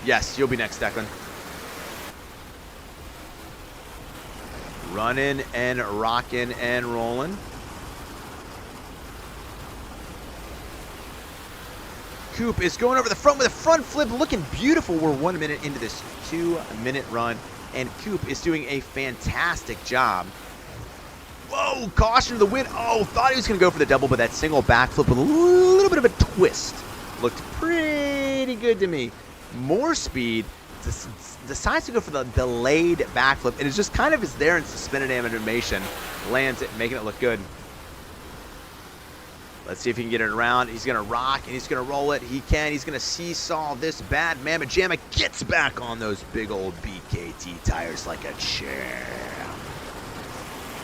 Yes, you'll be next, Declan. Running and rocking and rolling. Coupe is going over the front with a front flip, looking beautiful. We're 1 minute into this 2-minute run, and Coupe is doing a fantastic job. Whoa, caution to the wind. Oh, thought he was going to go for the double, but that single backflip with a little bit of a twist looked pretty good to me. More speed, decides to go for the delayed backflip, and it just kind of is there in suspended animation. Lands it, making it look good. Let's see if he can get it around. He's going to rock, and he's going to roll it. He can. He's going to seesaw this bad mamma jamma. Gets back on those big old BKT tires like a chair.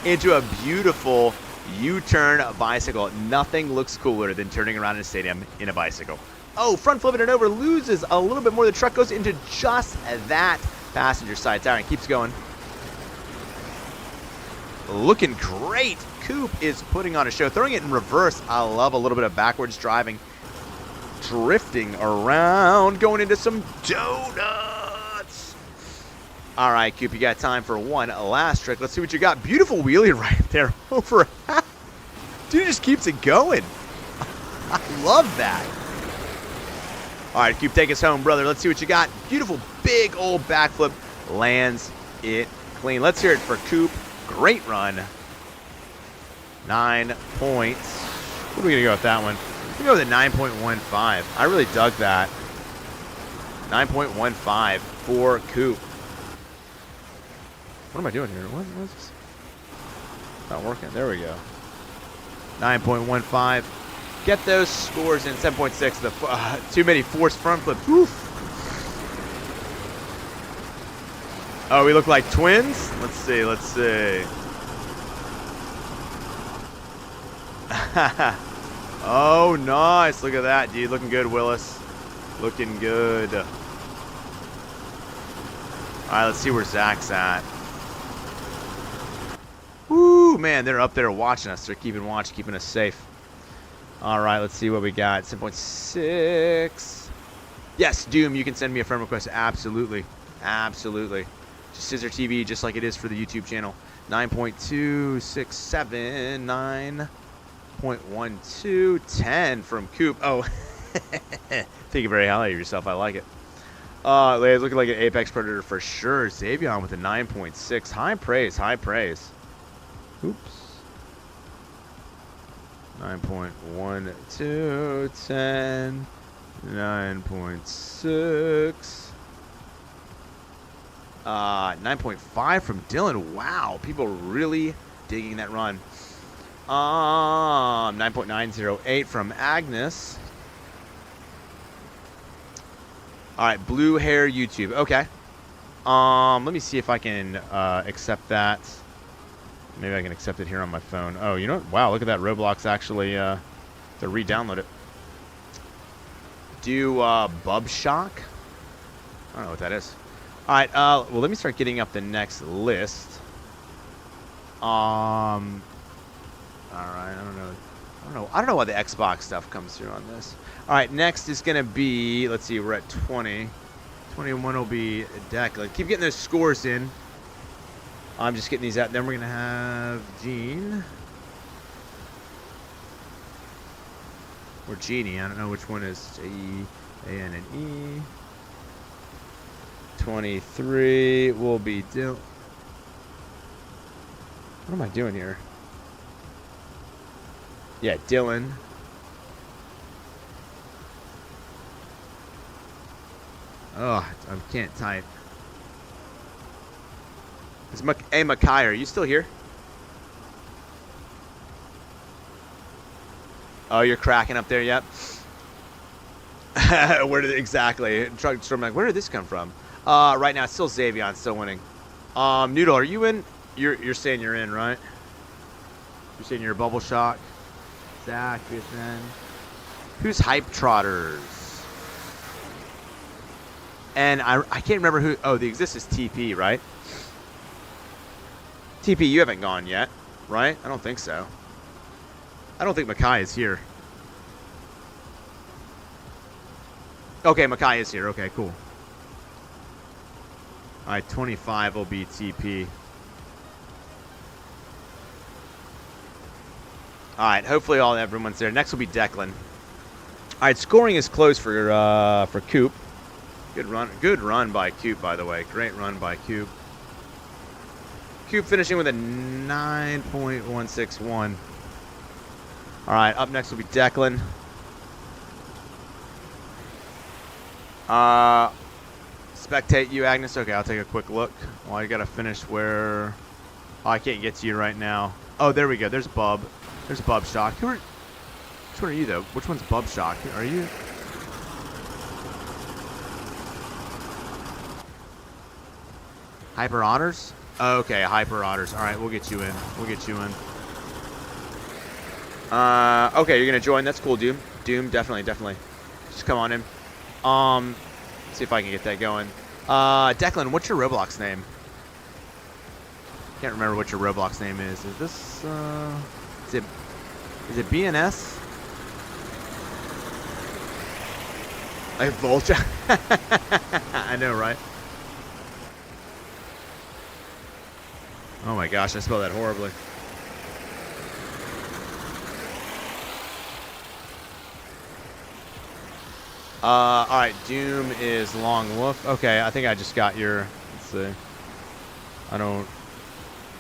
Into a beautiful U-turn bicycle. Nothing looks cooler than turning around in a stadium in a bicycle. Oh, front flipping it over, loses a little bit more. The truck goes into just that passenger side tire and keeps going. Looking great. Coupe is putting on a show, throwing it in reverse. I love a little bit of backwards driving. Drifting around, going into some donuts. All right, Coupe, you got time for one last trick. Let's see what you got. Beautiful wheelie right there. Over. Dude just keeps it going. I love that. All right, Coupe, take us home, brother. Let's see what you got. Beautiful big old backflip. Lands it clean. Let's hear it for Coupe. Great run. 9 points. What are we going to go with that one? We're going to go with a 9.15. I really dug that. 9.15 for Coupe. What am I doing here? What is this? Not working. There we go. 9.15. Get those scores in. 7.6. The too many forced front flips. Oof. Oh, we look like twins? Let's see. Let's see. Oh, nice. Look at that, dude. Looking good, Willis. Looking good. All right, let's see where Zach's at. Woo, man, they're up there watching us. They're keeping watch, keeping us safe. All right, let's see what we got. 7.6. Yes, Doom, you can send me a friend request. Absolutely. Absolutely. Just CISRtv, just like it is for the YouTube channel. 9.267. 9.12. 10 from Coupe. Oh, think very highly of yourself. I like it. Looking like an Apex Predator for sure. Zavon with a 9.6. High praise, high praise. Oops. 9.12, 10, 9.6. 9.5 from Dylan. Wow, people really digging that run. 9.908 from Agnes. All right, blue hair YouTube. Okay. Let me see if I can accept that. Maybe I can accept it here on my phone. Oh, you know what? Wow, look at that. Roblox actually to re-download it. Do Bubshock. I don't know what that is. All right. Well, let me start getting up the next list. All right. I don't know why the Xbox stuff comes through on this. All right. Next is gonna be. Let's see. We're at 20. 21 will be Declan. Keep getting those scores in. I'm just getting these out. Then we're going to have Gene. Or Genie. I don't know which one is J-E-A-N-N-E. 23 will be Dylan. What am I doing here? Yeah, Dylan. Oh, I can't type. Hey, Mikey, are you still here? Oh, you're cracking up there, yep. Where did exactly? Like, where did this come from? Right now, it's still Zavon, still winning. Noodle, are you in? You're saying you're in, right? You're saying you're a Bubshock. Zach, you're in. Who's Hype Trotters? And I can't remember who. Oh, the Exist is TP, right? TP, you haven't gone yet, right? I don't think so. I don't think Mikey is here. Okay, Mikey is here. Okay, cool. All right, 25 will be TP. All right, hopefully everyone's there. Next will be Declan. All right, scoring is close for Coupe. Good run by Coupe, by the way. Great run by Coupe. Coupe finishing with a 9.161. All right, up next will be Declan. Spectate you, Agnes. Okay, I'll take a quick look. Well, I gotta finish where... Oh, I can't get to you right now. Oh, there we go. There's Bub. There's Bubshock. Which one are you, though? Which one's Bubshock? Are you... Hyper Honors? Oh, okay, Hyper Honors. All right, we'll get you in. We'll get you in. Okay, you're gonna join. That's cool, Doom. Doom, definitely. Just come on in. See if I can get that going. Declan, what's your Roblox name? Can't remember what your Roblox name is. Is this, is it BNS? Like Vulture? I know, right? Oh my gosh, I spelled that horribly. Alright, Doom is Long Wolf. Okay, I think I just got your... Let's see. I don't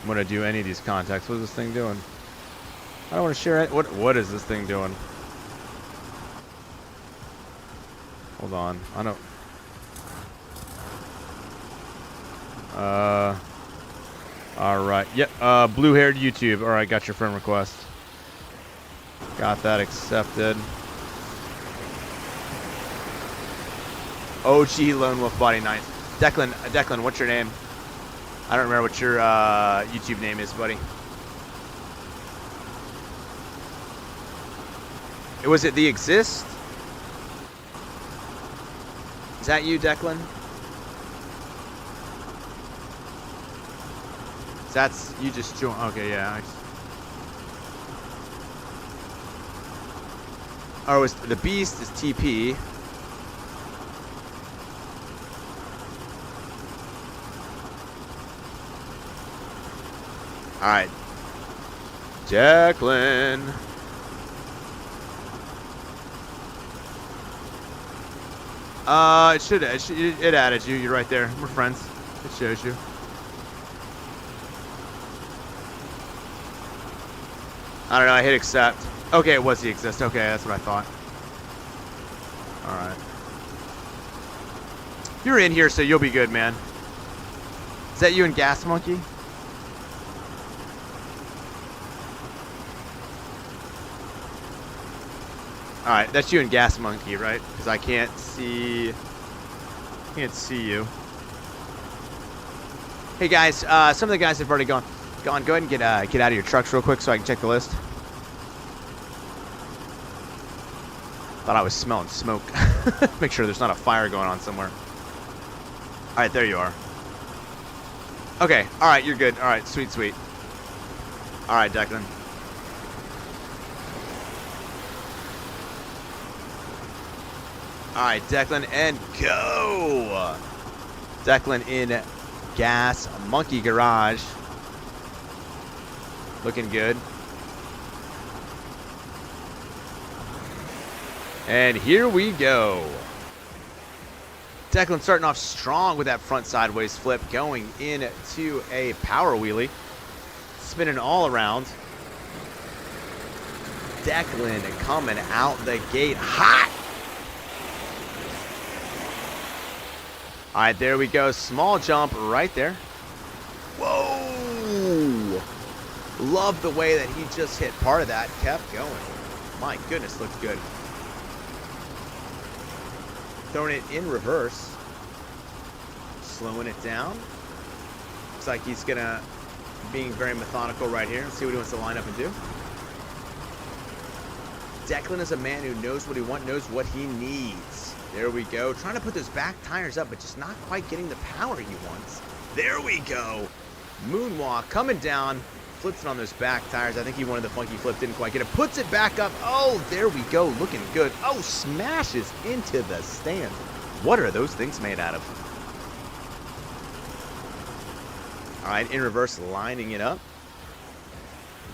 want to do any of these contacts. What is this thing doing? I don't want to share it. What is this thing doing? Hold on. I don't... Alright. Yep. Blue-haired YouTube. Alright, got your friend request. Got that accepted. OG Lone Wolf Body Knight. Declan, what's your name? I don't remember what your YouTube name is, buddy. Was it The Exist? Is that you, Declan? That's you just joined. Okay, yeah. Oh, it's the Beast is TP. All right, Declan. It added you. You're right there. We're friends. It shows you. I don't know. I hit accept. Okay, it was The Exist. Okay, that's what I thought. All right. You're in here, so you'll be good, man. Is that you and Gas Monkey? All right, that's you and Gas Monkey, right? Because I can't see you. Hey guys, some of the guys have already gone. Go ahead and get out of your trucks real quick so I can check the list. Thought I was smelling smoke. Make sure there's not a fire going on somewhere. All right, there you are. Okay, all right, you're good. All right, sweet. All right, Declan. All right, Declan, and go! Declan in Gas Monkey Garage. Looking good. And here we go. Declan starting off strong with that front sideways flip, going into a power wheelie. Spinning all around. Declan coming out the gate hot. All right, there we go. Small jump right there. Whoa! Love the way that he just hit part of that. Kept going. My goodness, looked good. Throwing it in reverse. Slowing it down. Looks like he's gonna being very methodical right here. Let's see what he wants to line up and do. Declan is a man who knows what he wants, knows what he needs. There we go. Trying to put those back tires up, but just not quite getting the power he wants. There we go. Moonwalk coming down. Flips it on those back tires. I think he wanted the funky flip. Didn't quite get it. Puts it back up. Oh, there we go. Looking good. Oh, smashes into the stand. What are those things made out of? All right, in reverse, lining it up.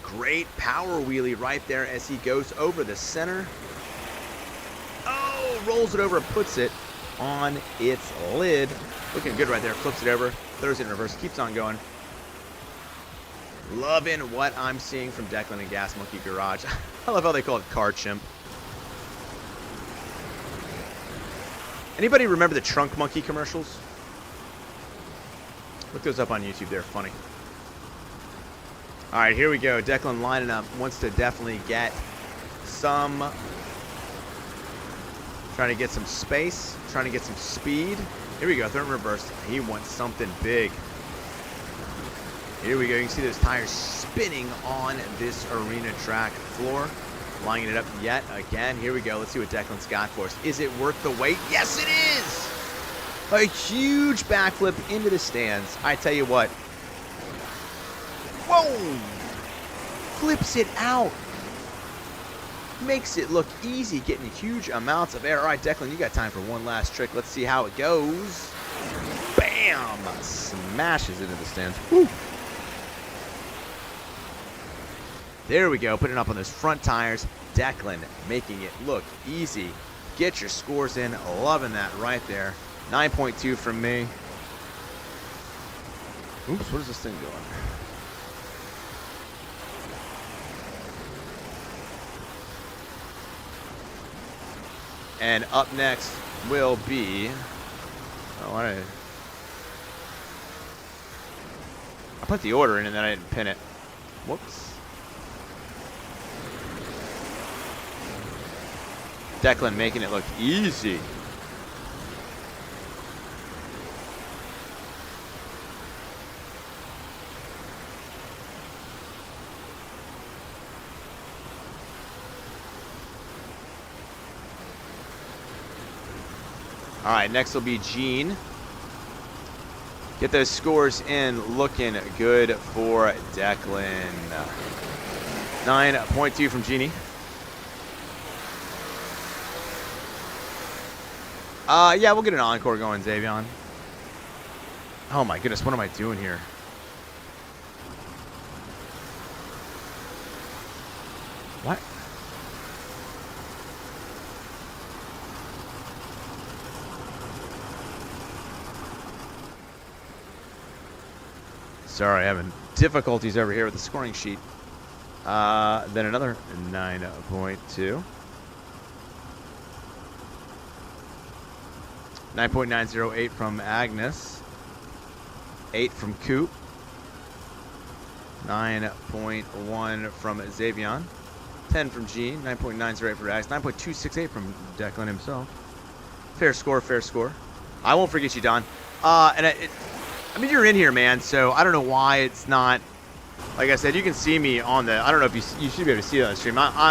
Great power wheelie right there as he goes over the center. Oh, rolls it over, puts it on its lid. Looking good right there. Flips it over, throws it in reverse, keeps on going. Loving what I'm seeing from Declan and Gas Monkey Garage. I love how they call it Car Chimp. Anybody remember the Trunk Monkey commercials? Look those up on YouTube. They're funny. All right, here we go. Declan lining up. Wants to definitely get some... Trying to get some space. Trying to get some speed. Here we go. Throw it in reverse. He wants something big. Here we go. You can see those tires spinning on this arena track floor. Lining it up yet again. Here we go. Let's see what Declan's got for us. Is it worth the wait? Yes, it is! A huge backflip into the stands. I tell you what. Whoa! Flips it out. Makes it look easy, getting huge amounts of air. All right, Declan, you got time for one last trick. Let's see how it goes. Bam! Smashes into the stands. Woo! There we go, putting it up on those front tires. Declan making it look easy. Get your scores in. Loving that right there. 9.2 from me. Oops, what is this thing doing? And up next will be... Oh, I put the order in and then I didn't pin it. Whoops. Declan making it look easy. All right, next will be Gene. Get those scores in, looking good for Declan. 9.2 from Genie. Yeah, we'll get an encore going, Zavon. Oh my goodness, what am I doing here? What? Sorry, having difficulties over here with the scoring sheet. Then another 9.2. 9.908 from Agnes. 8 from Coupe. 9.1 from Zavon. 10 from Gene. 9.908 for Agnes. 9.268 from Declan himself. Fair score, fair score. I won't forget you, Don. I mean, you're in here, man, so I don't know why it's not... Like I said, you can see me on the... I don't know if you should be able to see it on the stream. I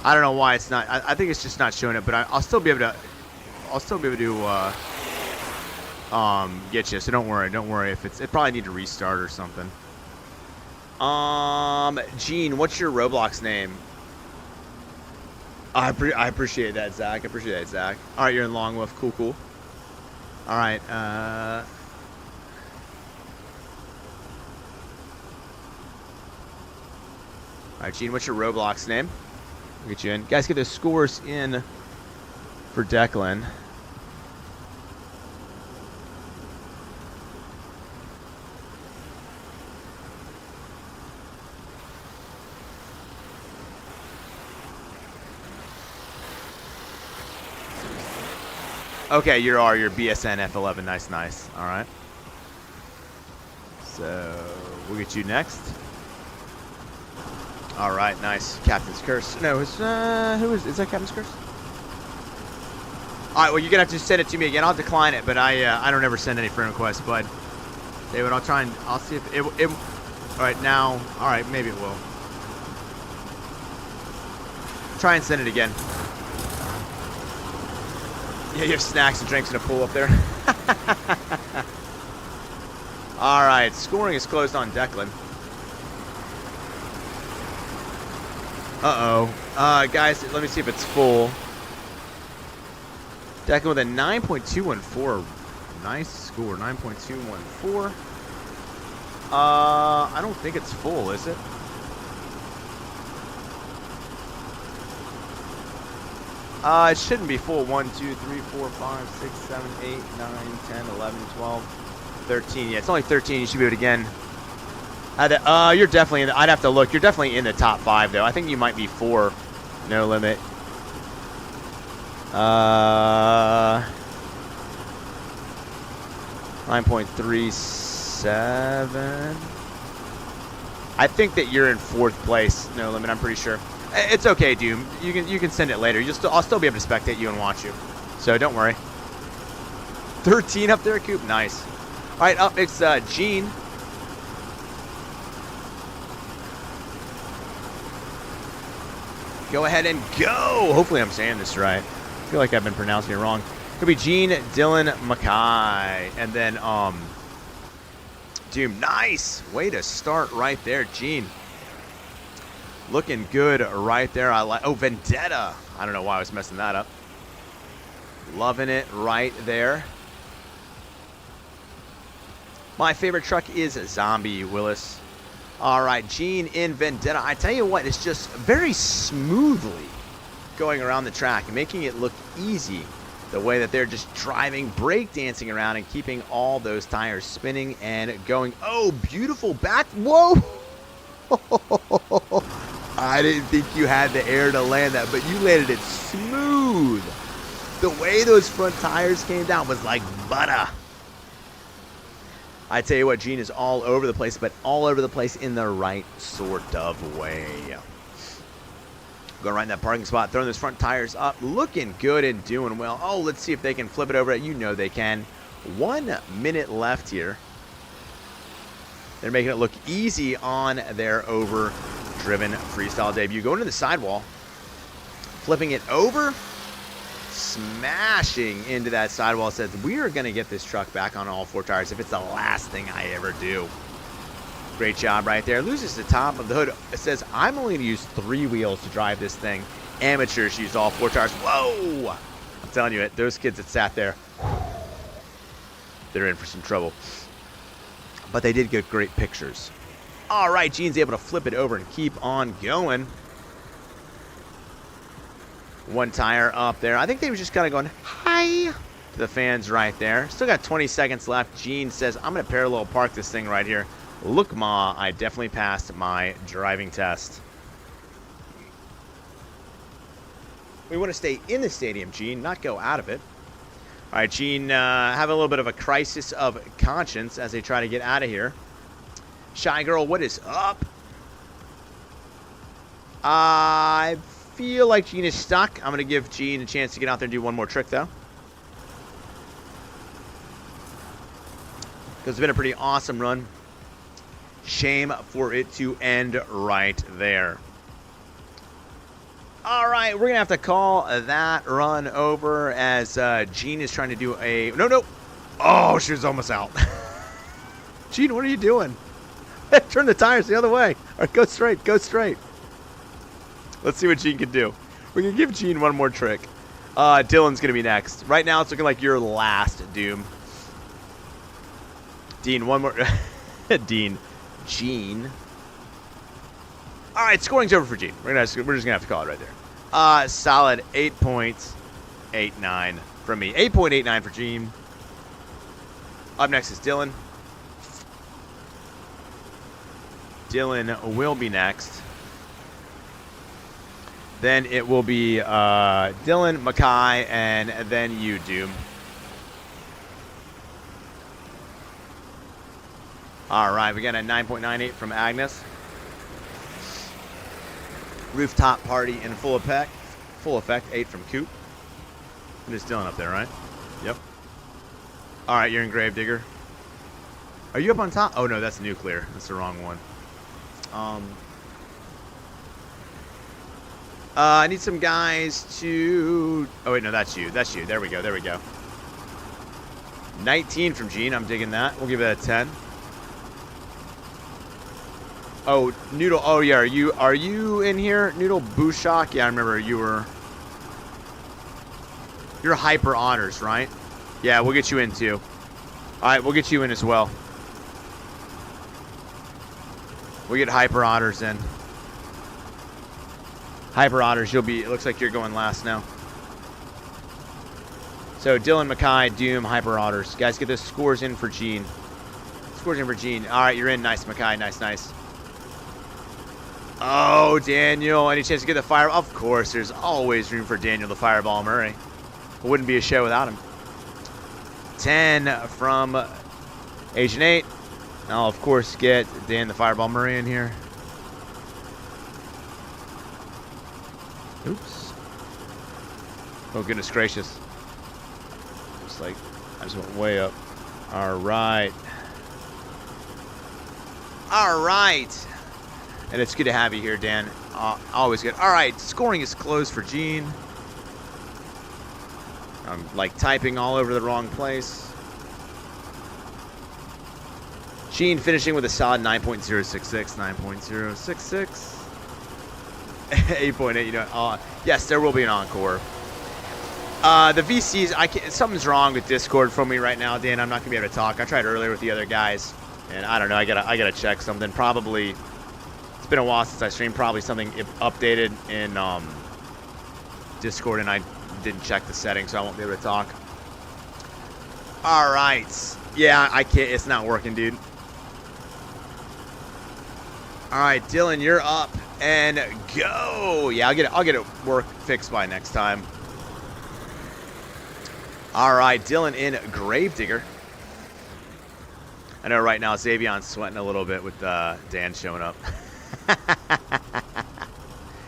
don't know why it's not... I think it's just not showing it, but I'll still be able to... get you, so don't worry if it probably need to restart or something. Gene, what's your Roblox name? I appreciate that, Zach. All right, you're in Longwolf. Cool. All right, all right, Gene, what's your Roblox name? We'll get you in. Guys, get the scores in for Declan. Okay, you're BSN F11. Nice. All right. So we'll get you next. All right, nice. Captain's Curse. No, it's is that Captain's Curse? All right, well, you're gonna have to send it to me again. I'll decline it, but I don't ever send any friend requests, bud. David, I'll see if it all right, now. All right, maybe it will. Try and send it again. Yeah, you have snacks and drinks in a pool up there. All right, scoring is closed on Declan. Guys, let me see if it's full. Declan with a 9.214. Nice score, 9.214. I don't think it's full, is it? It shouldn't be full. 1, 2, 3, 4, 5, 6, 7, 8, 9, 10, 11, 12, 13. Yeah, it's only 13. You should be able to again. You're definitely in the, I'd have to look. You're definitely in the top 5, though. I think you might be 4. No limit. 9.37. I think that you're in 4th place. No limit. I'm pretty sure. It's okay, Doom. You can send it later. I'll still be able to spectate you and watch you. So don't worry. 13 up there, Coupe. Nice. All right, up it's Gene. Go ahead and go. Hopefully I'm saying this right. I feel like I've been pronouncing it wrong. Could be Gene, Dylan, Mikey, and then Doom. Nice. Way to start right there, Gene. Looking good right there. I like. Oh, Vendetta. I don't know why I was messing that up. Loving it right there. My favorite truck is Zombie, Willis. All right, Gene in Vendetta. I tell you what, it's just very smoothly going around the track and making it look easy. The way that they're just driving, breakdancing around and keeping all those tires spinning and going. Oh, beautiful back. Whoa. I didn't think you had the air to land that, but you landed it smooth. The way those front tires came down was like butter. I tell you what, Gene is all over the place, but all over the place in the right sort of way. Going right in that parking spot, throwing those front tires up, looking good and doing well. Oh, let's see if they can flip it over. You know they can. 1 minute left here. They're making it look easy on their Overdriven Freestyle debut. Going to the sidewall, flipping it over, smashing into that sidewall. Says, we are going to get this truck back on all 4 tires if it's the last thing I ever do. Great job right there. Loses the top of the hood. It says, I'm only going to use 3 wheels to drive this thing. Amateurs use all 4 tires. Whoa! I'm telling you, those kids that sat there, they're in for some trouble. But they did get great pictures. All right, Gene's able to flip it over and keep on going. 1 tire up there. I think they were just kind of going, hi, to the fans right there. Still got 20 seconds left. Gene says, I'm going to parallel park this thing right here. Look, Ma, I definitely passed my driving test. We want to stay in the stadium, Gene, not go out of it. All right, Gene, have a little bit of a crisis of conscience as they try to get out of here. Shy Girl, what is up? I feel like Gene is stuck. I'm going to give Gene a chance to get out there and do one more trick, though. Because it's been a pretty awesome run. Shame for it to end right there. All right, we're going to have to call that run over as Gene is trying to do a... No. Oh, she was almost out. Gene, what are you doing? Turn the tires the other way. All right, go straight. Let's see what Gene can do. We're going to give Gene one more trick. Dylan's going to be next. Right now, it's looking like your last, Doom. Dean, one more... Gene. All right, scoring's over for Gene. We're just going to have to call it right there. Solid 8.89 from me. 8.89 for Gene. Up next is Dylan. Dylan will be next. Then it will be Dylan, Mikey, and then you, Doom. All right, we got a 9.98 from Agnes. Rooftop party in full effect. 8 from Coupe. And it's Dylan up there, right? Yep. All right, you're in Gravedigger. Are you up on top? Oh, no, that's Nuclear. That's the wrong one. I need some guys to... Oh, wait, no, that's you. There we go. 19 from Gene. I'm digging that. We'll give it a 10. Oh, Noodle. Oh, yeah. Are you in here? Noodle Bubshock? Yeah, I remember you were... You're Hyper Honors, right? Yeah, we'll get you in, too. All right, we'll get you in as well. We get Hyper Otters in. Hyper Otters, you'll be, it looks like you're going last now. So Dylan, Mackay, Doom, Hyper Otters. Guys, get those scores in for Gene. Scores in for Gene. All right, you're in. Nice, Mackay. Nice, nice. Oh, Daniel. Any chance to get the fire? Of course, there's always room for Daniel the Fireball Murray. It wouldn't be a show without him. 10 from Agent 8. I'll, of course, get Dan the Fireball Murray in here. Oops. Oh, goodness gracious. Just like, I just went way up. All right. All right. And it's good to have you here, Dan. Always good. All right, scoring is closed for Gene. I'm like typing all over the wrong place. Gene finishing with a solid 9.066. 9.066. 8.8, you know. Yes, there will be an encore. The VCs, something's wrong with Discord for me right now, Dan. I'm not gonna be able to talk. I tried earlier with the other guys, and I don't know. I gotta check something. Probably, it's been a while since I streamed. Probably something updated in Discord, and I didn't check the settings, so I won't be able to talk. All right. Yeah, I can't. It's not working, dude. All right, Dylan, you're up and go. Yeah, I'll get it work fixed by next time. All right, Dylan in Gravedigger. I know right now Zavon's sweating a little bit with Dan showing up.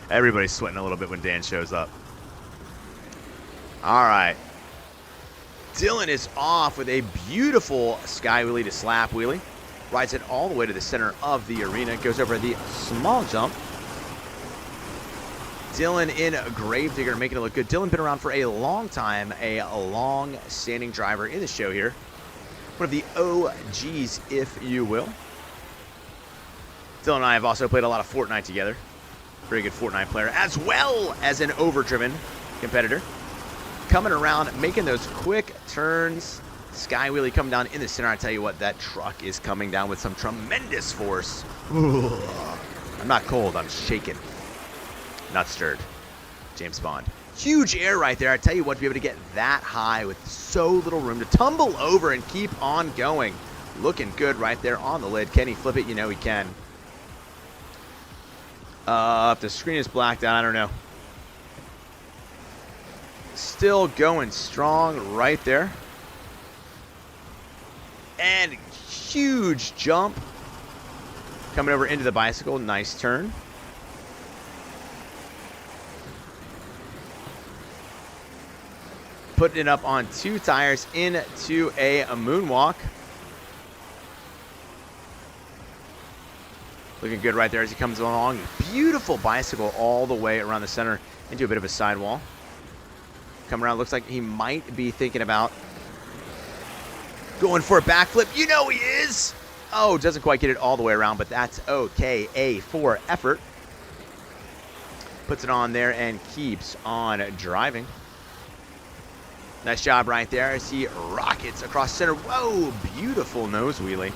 Everybody's sweating a little bit when Dan shows up. All right. Dylan is off with a beautiful sky wheelie to slap wheelie. Rides it all the way to the center of the arena. Goes over the small jump. Dylan in Gravedigger making it look good. Dylan been around for a long time. A long-standing driver in the show here. One of the OGs, if you will. Dylan and I have also played a lot of Fortnite together. Very good Fortnite player, as well as an Overdriven competitor. Coming around, making those quick turns. Sky wheelie coming down in the center. I tell you what, that truck is coming down with some tremendous force. Ooh. I'm not cold, I'm shaken. Not stirred. James Bond. Huge air right there. I tell you what, to be able to get that high with so little room to tumble over and keep on going. Looking good right there on the lid. Can he flip it? You know he can. If the screen is blacked out, I don't know. Still going strong right there. And huge jump. Coming over into the bicycle. Nice turn. Putting it up on two tires into a moonwalk. Looking good right there as he comes along. Beautiful bicycle all the way around the center into a bit of a sidewall. Come around, looks like he might be thinking about going for a backflip. You know he is. Oh, doesn't quite get it all the way around, but that's okay. A for effort. Puts it on there and keeps on driving. Nice job right there as he rockets across center. Whoa, beautiful nose wheelie.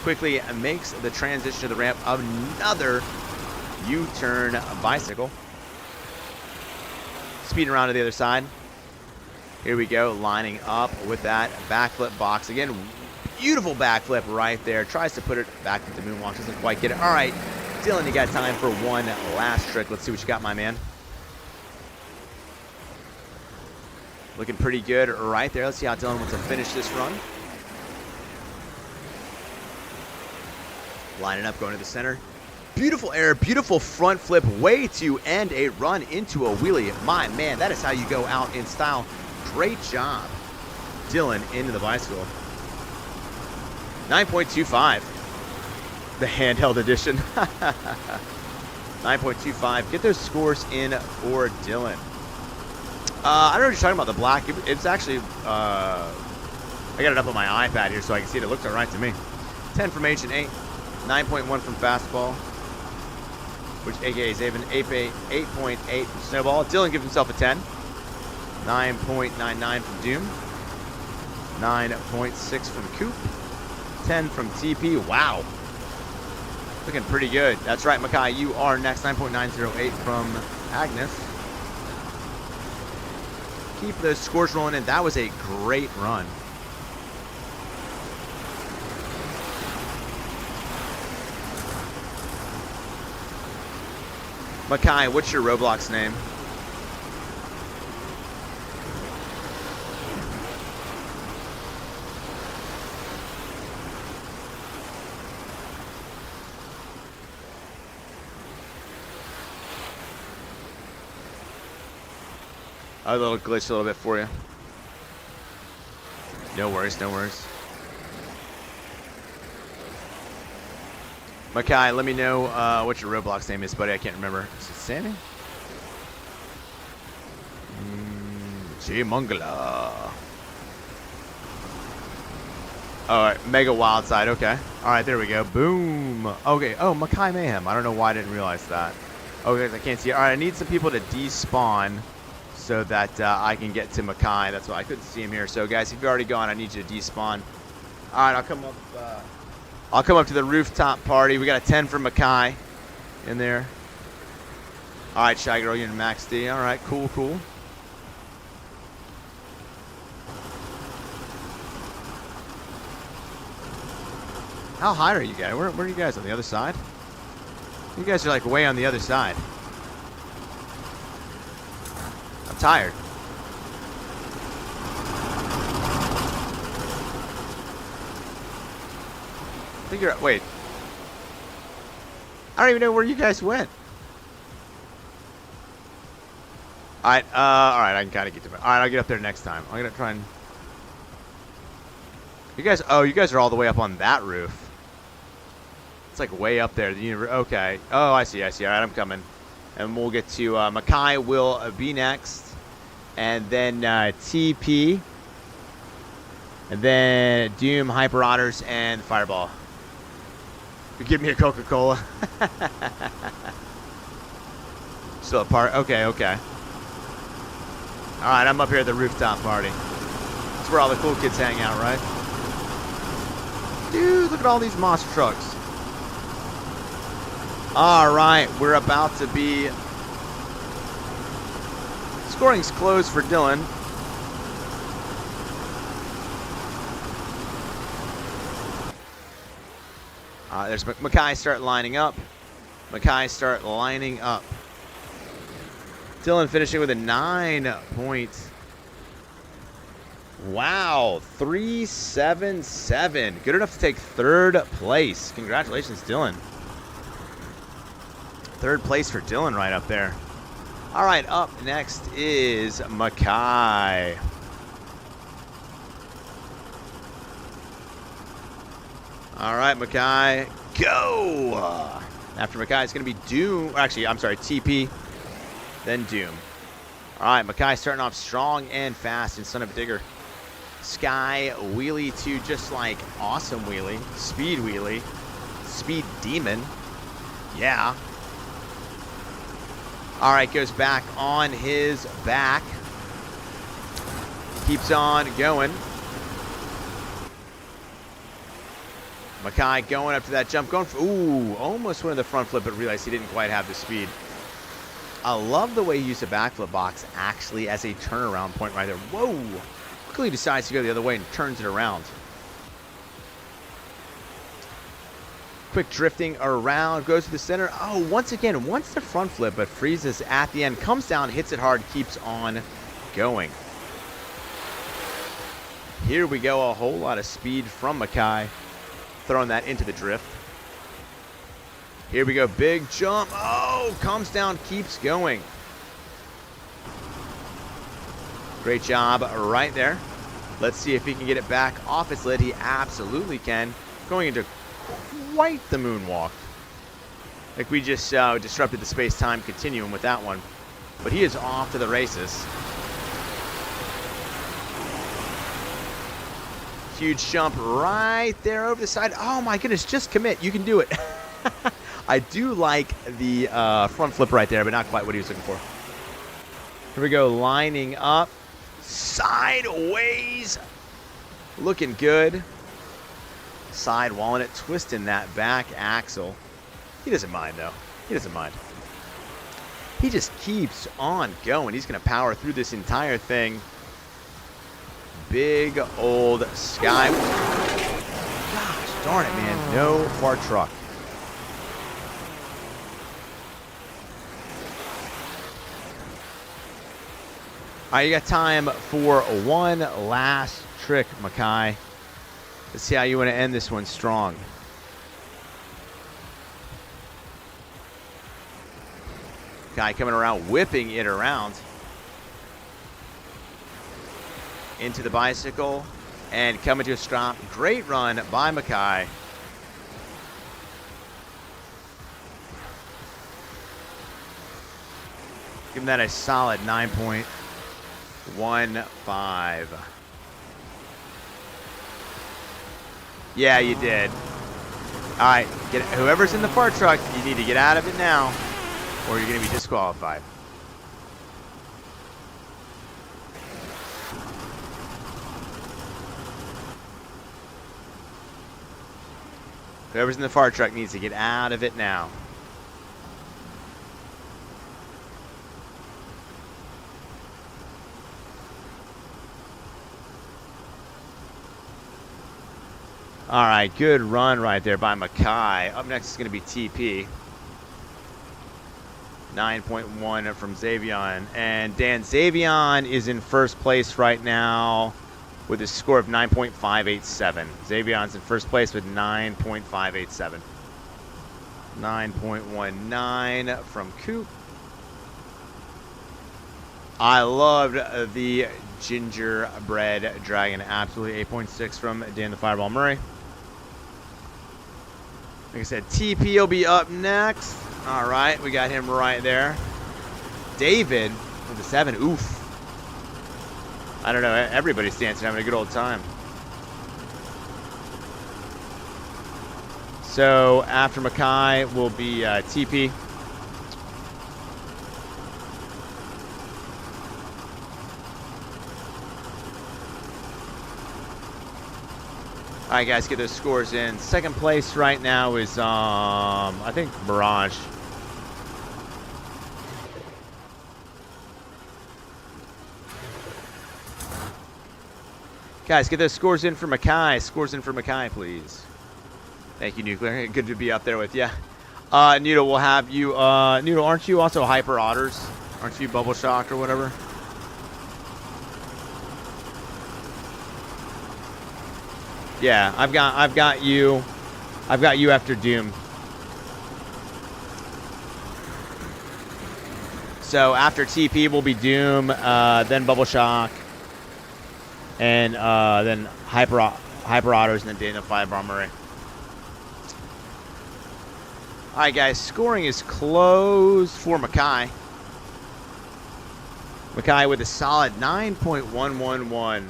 Quickly makes the transition to the ramp. Another U-turn bicycle. Speeding around to the other side. Here we go, lining up with that backflip box. Again, beautiful backflip right there. Tries to put it back into the moonwalk. Doesn't quite get it. All right, Dylan, you got time for one last trick. Let's see what you got, my man. Looking pretty good right there. Let's see how Dylan wants to finish this run. Lining up, going to the center. Beautiful air, beautiful front flip, way to end a run into a wheelie. My man, that is how you go out in style. Great job, Dylan, into the bicycle. 9.25, the handheld edition. 9.25, get those scores in for Dylan. I don't know what you're talking about, the black. It's actually, I got it up on my iPad here so I can see it. It looks all right to me. 10 from Agent 8, 9.1 from Fastball, which AKA Zavon, 8.8 from Snowball. Dylan gives himself a 10. 9.99 from Doom. 9.6 from Coupe. 10 from TP. Wow. Looking pretty good. That's right, Mikey. You are next. 9.908 from Agnes. Keep those scores rolling in. That was a great run. Mikey, what's your Roblox name? A little glitch a little bit for you. No worries, no worries. Mikey, let me know what your Roblox name is, buddy. I can't remember. Is it Sandy? Jay Mangala. Alright, Mega Wildside, okay. Alright, there we go. Boom. Okay, oh, Mikey Mayhem. I don't know why I didn't realize that. Okay, I can't see it. Alright, I need some people to despawn so that I can get to Mikey. That's why I couldn't see him here. So, guys, if you've already gone, I need you to despawn. Alright, I'll come up to the rooftop party. We got a 10 for Mikey in there. Alright, Shy Girl, you're in Max D. Alright, cool, cool. How high are you guys? Where are you guys? On the other side? You guys are like way on the other side. I'm tired. I think you're, wait. I don't even know where you guys went. Alright, I can kind of get to it. Alright, I'll get up there next time. I'm gonna try and... You guys, oh, you guys are all the way up on that roof. It's like way up there. Okay. Oh, I see. Alright, I'm coming. And we'll get to, Mikey will be next. And then, TP. And then Doom, Hyper Otters, and Fireball. Give me a Coca-Cola. Still a part. Okay, okay. Alright, I'm up here at the rooftop party. That's where all the cool kids hang out, right? Dude, look at all these monster trucks. Alright, we're about to be... Scoring's closed for Dylan. There's Mikey start lining up. Mikey start lining up. Dylan finishing with a 9 point. Wow, 377. Good enough to take third place. Congratulations, Dylan. Third place for Dylan right up there. All right, up next is Mikey. All right, Mikey, go! After Mikey, it's going to be Doom. Actually, I'm sorry, TP, then Doom. All right, Mikey starting off strong and fast in Son of a Digger. Sky wheelie to just like awesome wheelie. Speed wheelie. Speed demon. Yeah. All right, goes back on his back. Keeps on going. Mikey going up to that jump. Going for, ooh, almost went in the front flip, but realized he didn't quite have the speed. I love the way he used the backflip box actually as a turnaround point right there. Whoa. Quickly decides to go the other way and turns it around. Quick drifting around, goes to the center. Oh, once again, once the front flip, but freezes at the end. Comes down, hits it hard, keeps on going. Here we go, a whole lot of speed from Mikey. Throwing that into the drift. Here we go, big jump. Oh, comes down, keeps going. Great job right there. Let's see if he can get it back off its lid. He absolutely can. Going into quite the moonwalk. Like we just disrupted the space-time continuum with that one. But he is off to the races. Huge jump right there over the side. Oh my goodness, just commit. You can do it. I do like the front flip right there, but not quite what he was looking for. Here we go, lining up. Sideways. Looking good. Sidewalling it, twisting that back axle. He doesn't mind, though. He doesn't mind. He just keeps on going. He's going to power through this entire thing. Big old sky. Gosh darn it, man. No fart truck. All right, you got time for one last trick, Mikey. Let's see how you want to end this one strong. Guy coming around, whipping it around into the bicycle and coming to a stop. Great run by Mikey. Give him that a solid 9.15. Yeah, you did. All right, whoever's in the fart truck, you need to get out of it now, or you're going to be disqualified. Whoever's in the fart truck needs to get out of it now. All right, good run right there by Mikey. Up next is going to be TP. 9.1 from Zavon. And Dan Zavon is in first place right now with a score of 9.587. Zavon's in first place with 9.587. 9.19 from Coupe. I loved the gingerbread dragon. Absolutely 8.6 from Dan the Fireball Murray. Like I said, TP will be up next. All right, we got him right there. David with the 7. Oof. I don't know. Everybody's dancing, having a good old time. So after Mikey will be TP. All right, guys, get those scores in. Second place right now is, I think, Mirage. Guys, get those scores in for Mikey. Scores in for Mikey, please. Thank you, Nuclear. Good to be up there with you. Noodle, we'll have you. Noodle, aren't you also Hyper Otters? Aren't you Bubshock or whatever? Yeah, I've got you after Doom. So after TP will be Doom, then Bubshock, and then Hyper Otters, and then Daniel Fireball Murray. All right, guys, scoring is closed for Mikey. Mikey with a solid 9.111.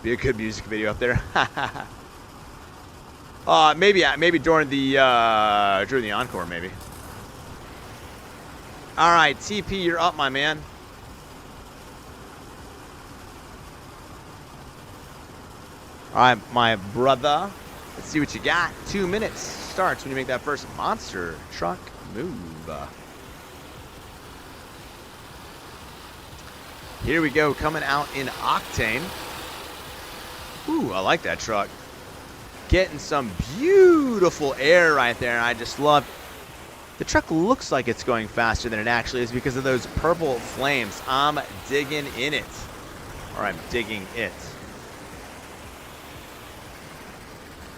Be a good music video up there. Maybe during the encore, maybe. All right, TP, you're up, my man. All right, my brother. Let's see what you got. 2 minutes starts when you make that first monster truck move. Here we go, coming out in Octane. Ooh, I like that truck. Getting some beautiful air right there. I just love. The truck looks like it's going faster than it actually is because of those purple flames. I'm digging in it. Or I'm digging it.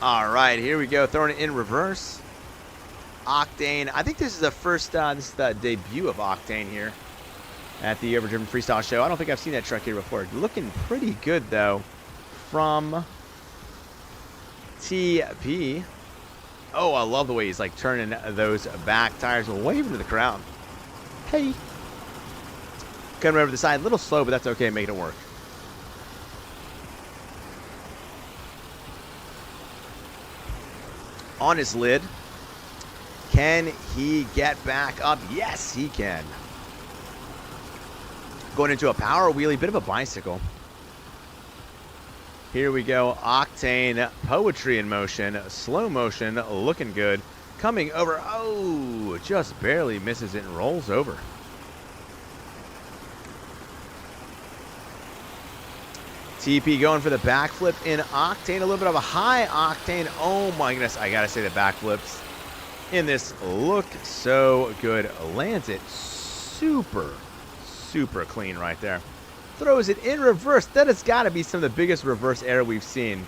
All right, here we go. Throwing it in reverse. Octane. I think this is the first, this is the debut of Octane here at the Overdriven Freestyle show. I don't think I've seen that truck here before. Looking pretty good, though, from TP. Oh, I love the way he's like turning those back tires, waving to the crowd. Hey. Coming over the side, a little slow, but that's okay, making it work. On his lid. Can he get back up? Yes, he can. Going into a power wheelie, bit of a bicycle. Here we go. Octane poetry in motion. Slow motion, looking good. Coming over. Oh, just barely misses it and rolls over. TP going for the backflip in Octane. A little bit of a high Octane. Oh my goodness. I got to say the backflips in this look so good. Lands it super clean right there. Throws it in reverse. That has got to be some of the biggest reverse air we've seen.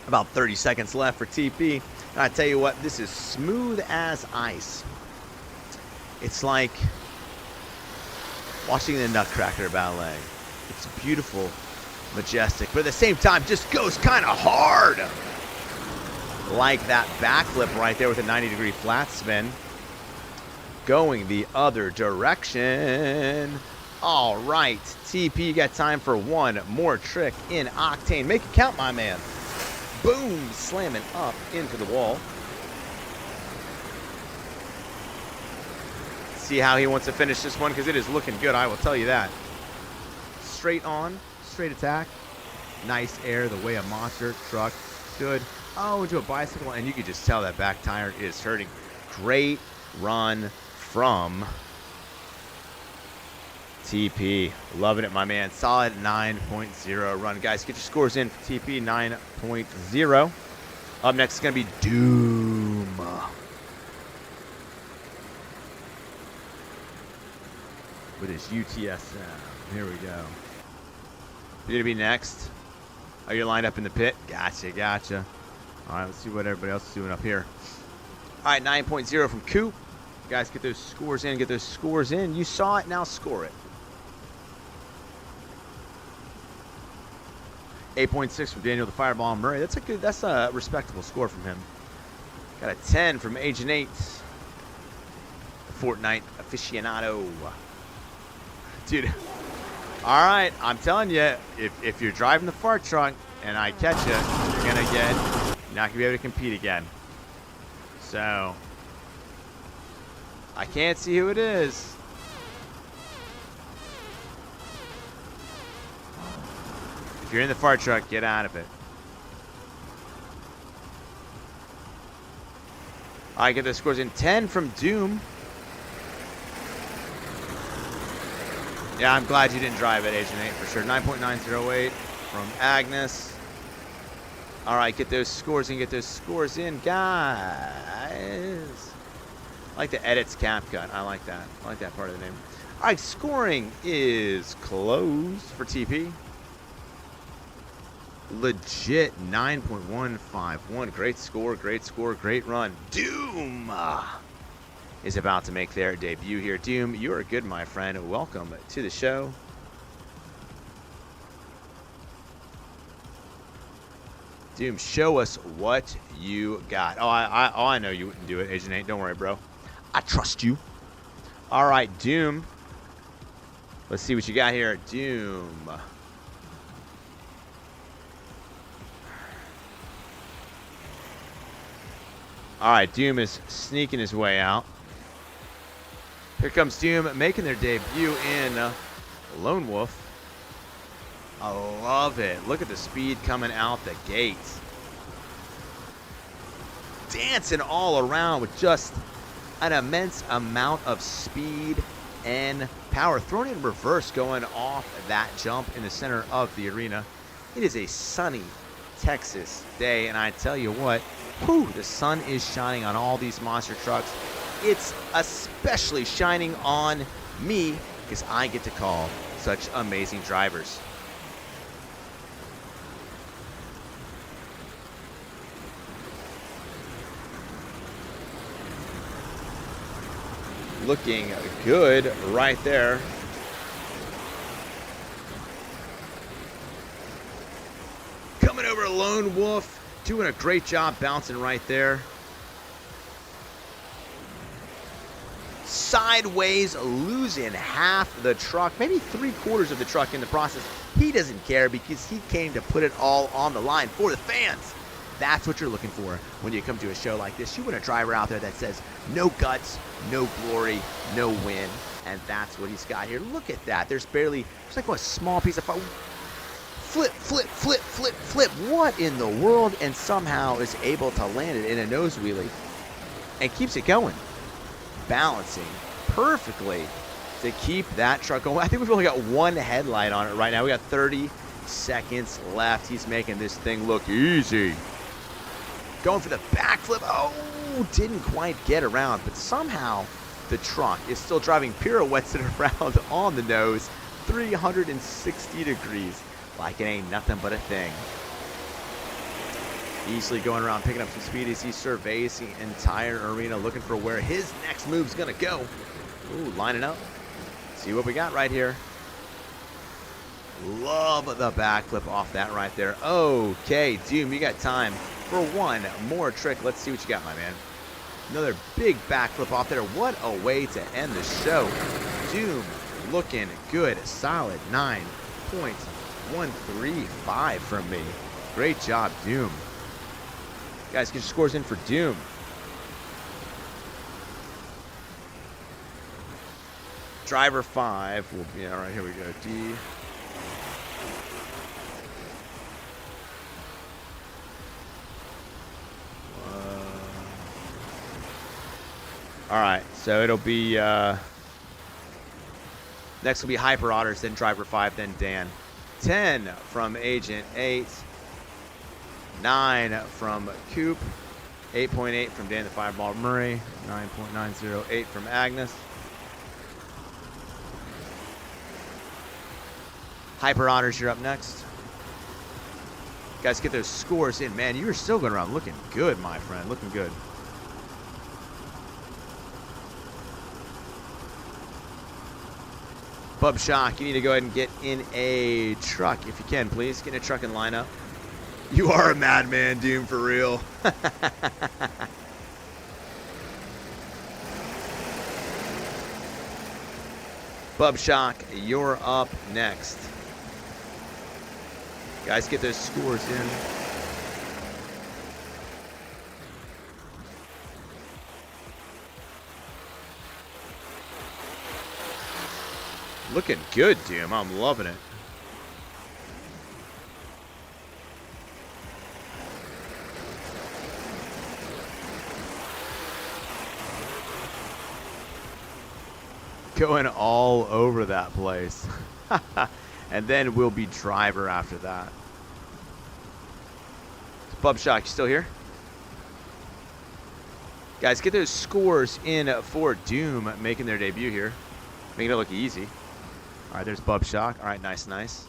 About 30 seconds left for TP. And I tell you what, this is smooth as ice. It's like watching the Nutcracker Ballet. It's beautiful, majestic, but at the same time just goes kind of hard. Like that backflip right there with a 90-degree flat spin. Going the other direction. All right, TP, you got time for one more trick in Octane. Make it count, my man. Boom, slamming up into the wall. See how he wants to finish this one, because it is looking good, I will tell you that. Straight on, straight attack. Nice air the way a monster truck should. Oh, into a bicycle, and you can just tell that back tire is hurting. Great run from TP. Loving it, my man. Solid 9.0 run. Guys, get your scores in for TP 9.0. Up next is going to be Doom. With his UTSM. Here we go. You're going to be next. Oh, you're lined up in the pit? Gotcha. All right, let's see what everybody else is doing up here. All right, 9.0 from Coupe. Guys, get those scores in. You saw it, now score it. 8.6 from Daniel the Fireball Murray. That's a respectable score from him. Got a 10 from Agent 8. Fortnite aficionado. Dude, all right, I'm telling you, if you're driving the fart truck and I catch you, you're not gonna be able to compete again. So, I can't see who it is. If you're in the fart truck, get out of it. I get the scores in. 10 from Doom. Yeah, I'm glad you didn't drive it, Agent 8, for sure. 9.908 from Agnes. All right, get those scores in, guys. I like the edits cap cut. I like that. I like that part of the name. All right, scoring is closed for TP. Legit 9.151. Great score, great run. Doom is about to make their debut here. Doom, you are good, my friend. Welcome to the show. Doom, show us what you got. Oh, I know you wouldn't do it, Agent 8. Don't worry, bro. I trust you. All right, Doom. Let's see what you got here. Doom. All right, Doom is sneaking his way out. Here comes Doom making their debut in Lone Wolf. I love it. Look at the speed coming out the gates. Dancing all around with just an immense amount of speed and power. Thrown in reverse going off that jump in the center of the arena. It is a sunny Texas day, and I tell you what, whew, the sun is shining on all these monster trucks. It's especially shining on me because I get to call such amazing drivers. Looking good right there. Coming over Lone Wolf, doing a great job bouncing right there. Sideways, losing half the truck, maybe 3/4 of the truck in the process. He doesn't care because he came to put it all on the line for the fans. That's what you're looking for when you come to a show like this. You want a driver out there that says, no guts, no glory, no win. And that's what he's got here. Look at that. There's like a small piece of flip, flip, flip, flip, flip. What in the world? And somehow is able to land it in a nose wheelie and keeps it going. Balancing perfectly to keep that truck going. I think we've only got one headlight on it right now. We got 30 seconds left. He's making this thing look easy. Going for the backflip. Oh, didn't quite get around, but somehow the truck is still driving pirouettes it around on the nose, 360 degrees, like it ain't nothing but a thing. Easily going around picking up some speed as he surveys the entire arena, looking for where his next move's gonna go. Ooh, lining up. See what we got right here. Love the backflip off that right there. Okay, Doom, you got time for one more trick. Let's see what you got, my man. Another big backflip off there. What a way to end the show. Doom looking good. Solid 9.135 from me. Great job, Doom. Guys, get your scores in for Doom. Driver 5 will be, all right, here we go. D. All right, so it'll be, next will be Hyper Otters, then Driver 5, then Dan. 10 from Agent 8. 9 from Coupe. 8.8 from Dan the Fireball Murray. 9.908 from Agnes. Hyper Otters, you're up next. Guys, get those scores in. Man, you are still going around looking good, my friend. Looking good. Bubshock, you need to go ahead and get in a truck if you can, please. Get in a truck and line up. You are a madman, Doom, for real. Bubshock, you're up next. Guys, get those scores in. Looking good, Doom. I'm loving it. Going all over that place. And then we'll be driver after that. Bubshock, you still here? Guys, get those scores in for Doom making their debut here. Making it look easy. All right, there's Bubshock. All right, nice, nice.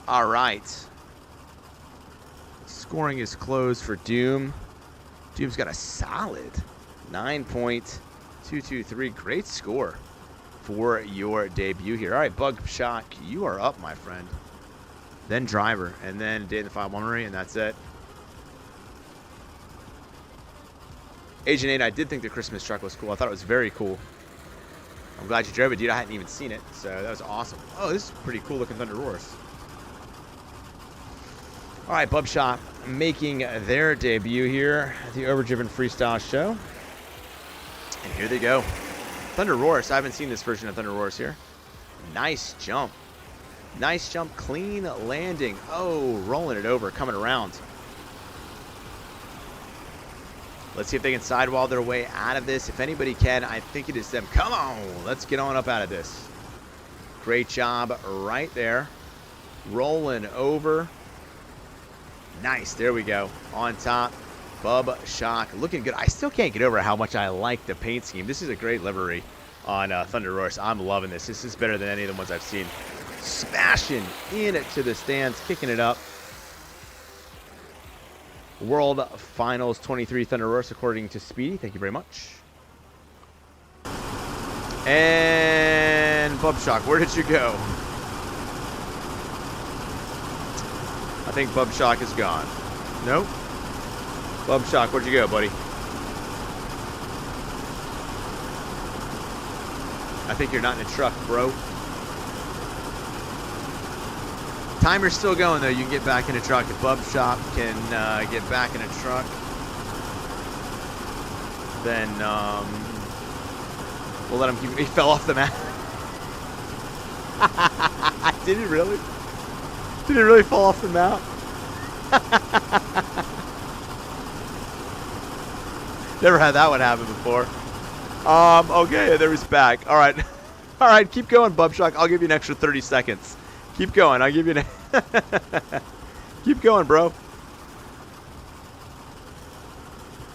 All right. Scoring is closed for Doom. Doom's got a solid 9.223. Great score for your debut here. All right, Bubshock, you are up, my friend. Then driver, and then Day in the File Memory, and that's it. Agent 8, I did think the Christmas truck was cool. I thought it was very cool. I'm glad you drove it, dude. I hadn't even seen it, so that was awesome. Oh, this is pretty cool looking Thunder Roars. All right, Bubshock making their debut here at the Overdriven Freestyle show. And here they go. Thunder Roars. I haven't seen this version of Thunder Roars here. Nice jump. Nice jump. Clean landing. Oh, rolling it over. Coming around. Let's see if they can sidewall their way out of this. If anybody can, I think it is them. Come on. Let's get on up out of this. Great job right there. Rolling over. Nice. There we go. On top. Bubshock. Looking good. I still can't get over how much I like the paint scheme. This is a great livery on Thunder Roars. I'm loving this. This is better than any of the ones I've seen. Smashing into the stands. Kicking it up. World Finals 23 Thunder Roars according to Speedy. Thank you very much. And Bubshock, where did you go? I think Bubshock is gone. Nope. Bubshock, where'd you go, buddy? I think you're not in a truck, bro. Timer's still going, though. You can get back in a truck. If Bubshock can get back in a truck, then we'll let him keep. He fell off the map. Did he really? Did it really fall off the map? Never had that one happen before. Okay, there he's back. All right. All right, keep going, Bubshock. I'll give you an extra 30 seconds. Keep going. I'll give you an... Keep going, bro.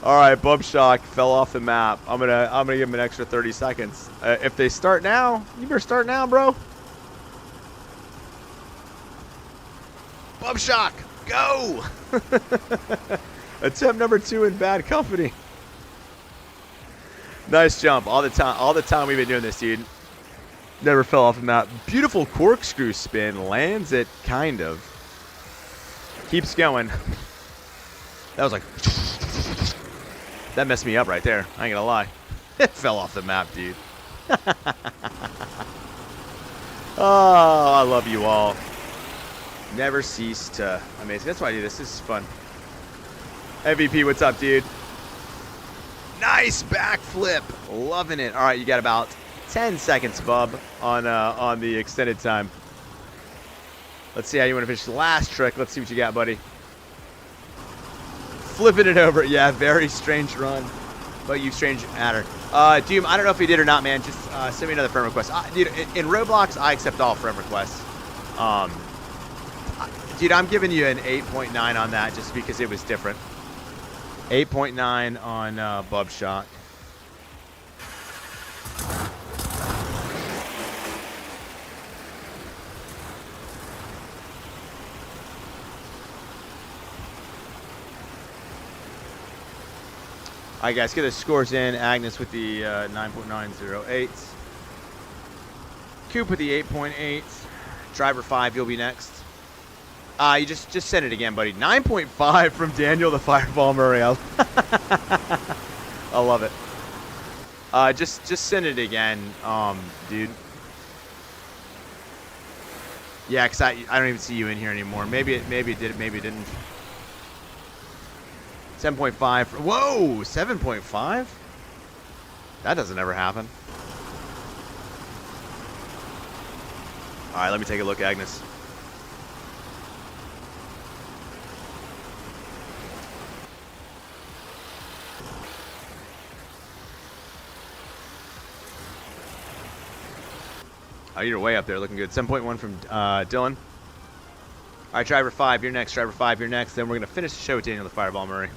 All right, Bubshock fell off the map. I'm gonna give him an extra 30 seconds. If they start now, you better start now, bro. Bubshock, go! Attempt number 2 in bad company. Nice jump. All the time we've been doing this, dude. Never fell off the map. Beautiful corkscrew spin. Lands it, kind of. Keeps going. That was like... That messed me up right there. I ain't gonna lie. It fell off the map, dude. Oh, I love you all. Never cease to amaze. That's why I do this. This is fun. MVP, what's up, dude? Nice backflip. Loving it. All right, you got about 10 seconds, bub, on the extended time. Let's see how you want to finish the last trick. Let's see what you got, buddy. Flipping it over. Yeah, very strange run. But you strange adder. Doom, I don't know if he did or not, man. Just send me another friend request. Dude, in Roblox, I accept all friend requests. Dude, I'm giving you an 8.9 on that just because it was different. 8.9 on Bubshock. All right, guys, get the scores in. Agnes with the 9.908. Coupe with the 8.8. Driver 5, you'll be next. You just send it again, buddy. 9.5 from Daniel the Fireball Murray. I love it. Just send it again, dude. Yeah, cause I don't even see you in here anymore. Maybe it did. Maybe it didn't. 7.5. Whoa, 7.5? That doesn't ever happen. All right, let me take a look, Agnes. Oh, you're way up there, looking good. 7.1 from Dylan. All right, driver 5, you're next. Driver 5, you're next. Then we're gonna finish the show with Daniel the Fireball Murray.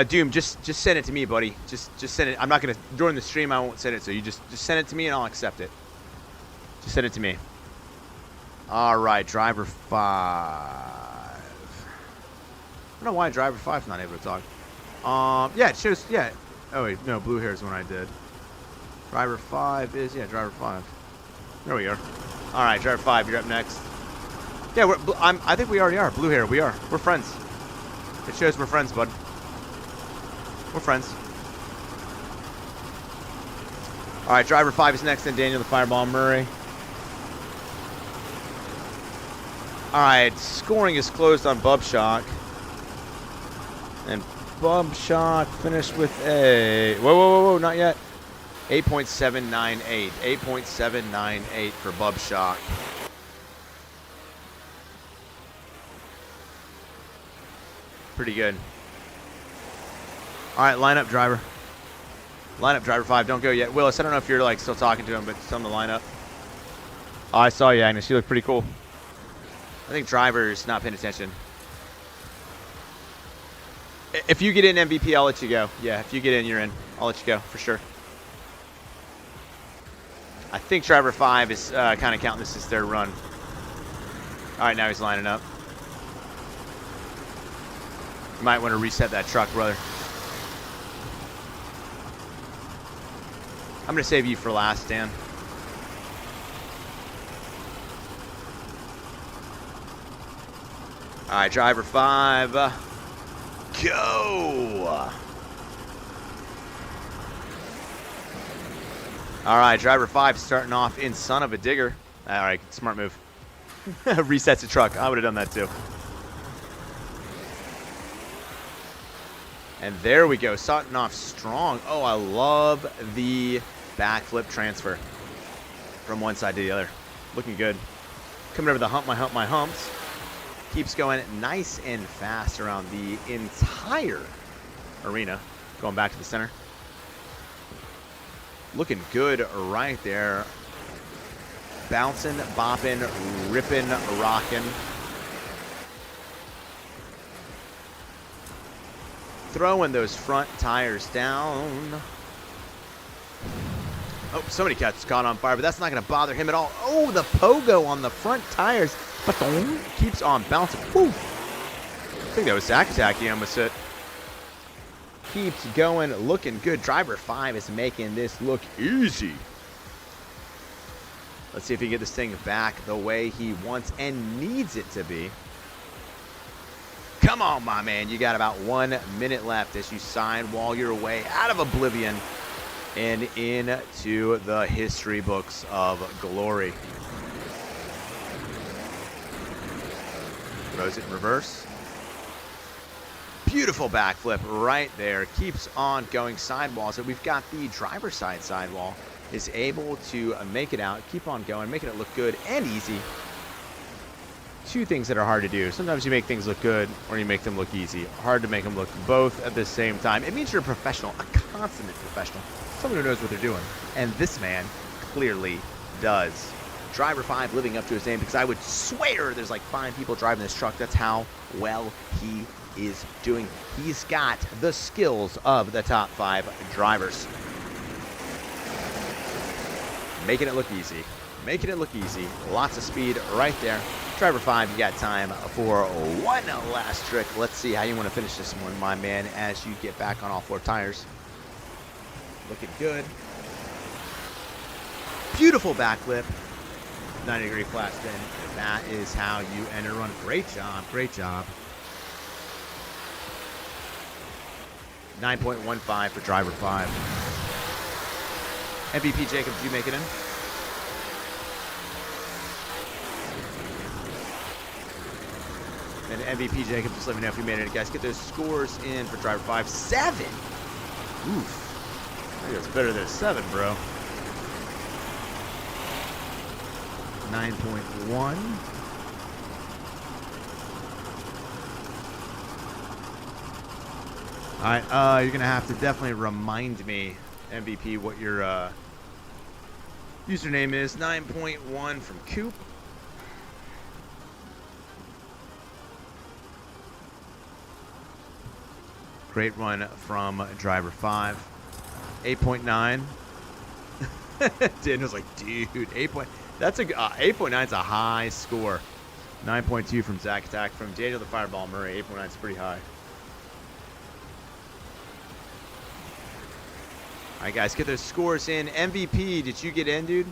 Doom, just send it to me, buddy. Just send it. I'm not gonna during the stream. I won't send it. So you just send it to me and I'll accept it. Just send it to me. All right, driver 5. I don't know why driver 5's not able to talk. Yeah, it shows. Yeah. Oh wait, no, blue hair is when I did. Driver 5 is driver 5. There we are. All right, driver 5, you're up next. Yeah, I think we already are. Blue hair, we are. We're friends. It shows we're friends, bud. We're friends. All right, driver 5 is next, then Daniel the Fireball Murray. All right, scoring is closed on Bubshock. And Bubshock finished with a... Whoa, not yet. 8.798. 8.798 for Bubshock. Pretty good. All right, line up, driver. Line up, driver 5. Don't go yet. Willis, I don't know if you're like still talking to him, but tell him to line up. Oh, I saw you, Agnes. You look pretty cool. I think driver's not paying attention. If you get in MVP, I'll let you go. Yeah, if you get in, you're in. I'll let you go for sure. I think driver 5 is kind of counting this as their run. All right, now he's lining up. You might want to reset that truck, brother. I'm going to save you for last, Dan. All right, driver 5. Go! All right, driver 5 starting off in son of a digger. All right, smart move. Resets the truck. I would have done that too. And there we go, starting off strong. Oh, I love the backflip transfer from one side to the other. Looking good. Coming over the hump, my humps. Keeps going nice and fast around the entire arena. Going back to the center. Looking good right there. Bouncing, bopping, ripping, rocking. Throwing those front tires down. Oh, somebody gets caught on fire, but that's not going to bother him at all. Oh, the pogo on the front tires. Keeps on bouncing. Woo. I think that was Zack Attack. He almost hit. Keeps going, looking good. Driver 5 is making this look easy. Let's see if he can get this thing back the way he wants and needs it to be. Come on, my man. You got about 1 minute left as you sidewall your way out of oblivion and into the history books of glory. Throws it in reverse. Beautiful backflip right there. Keeps on going sidewall. So we've got the driver's side sidewall. Is able to make it out, keep on going, making it look good and easy. Two things that are hard to do. Sometimes you make things look good or you make them look easy. Hard to make them look both at the same time. It means you're a professional, a consummate professional, someone who knows what they're doing. And this man clearly does. Driver 5 living up to his name, because I would swear there's like 5 people driving this truck. That's how well he is doing. He's got the skills of the top 5 drivers. Making it look easy. Making it look easy. Lots of speed right there. Driver 5, you got time for one last trick. Let's see how you want to finish this one, my man, as you get back on all 4 tires. Looking good. Beautiful backflip. 90-degree flat spin. That is how you end a run. Great job. Great job. 9.15 for driver 5. MVP Jacob, did you make it in? And MVP Jacob, just let me know if you made it. Guys, get those scores in for driver 5. 7! Oof. I think that's better than 7, bro. 9.1. All right, you're going to have to definitely remind me, MVP, what your username is. 9.1 from Coupe. Great run from driver 5. 8.9. Daniel's like, dude, 8.9 is a high score. 9.2 from Zack Attack. From Daniel the Fireball Murray, 8.9 is pretty high. All right, guys, get those scores in. MVP, did you get in, dude?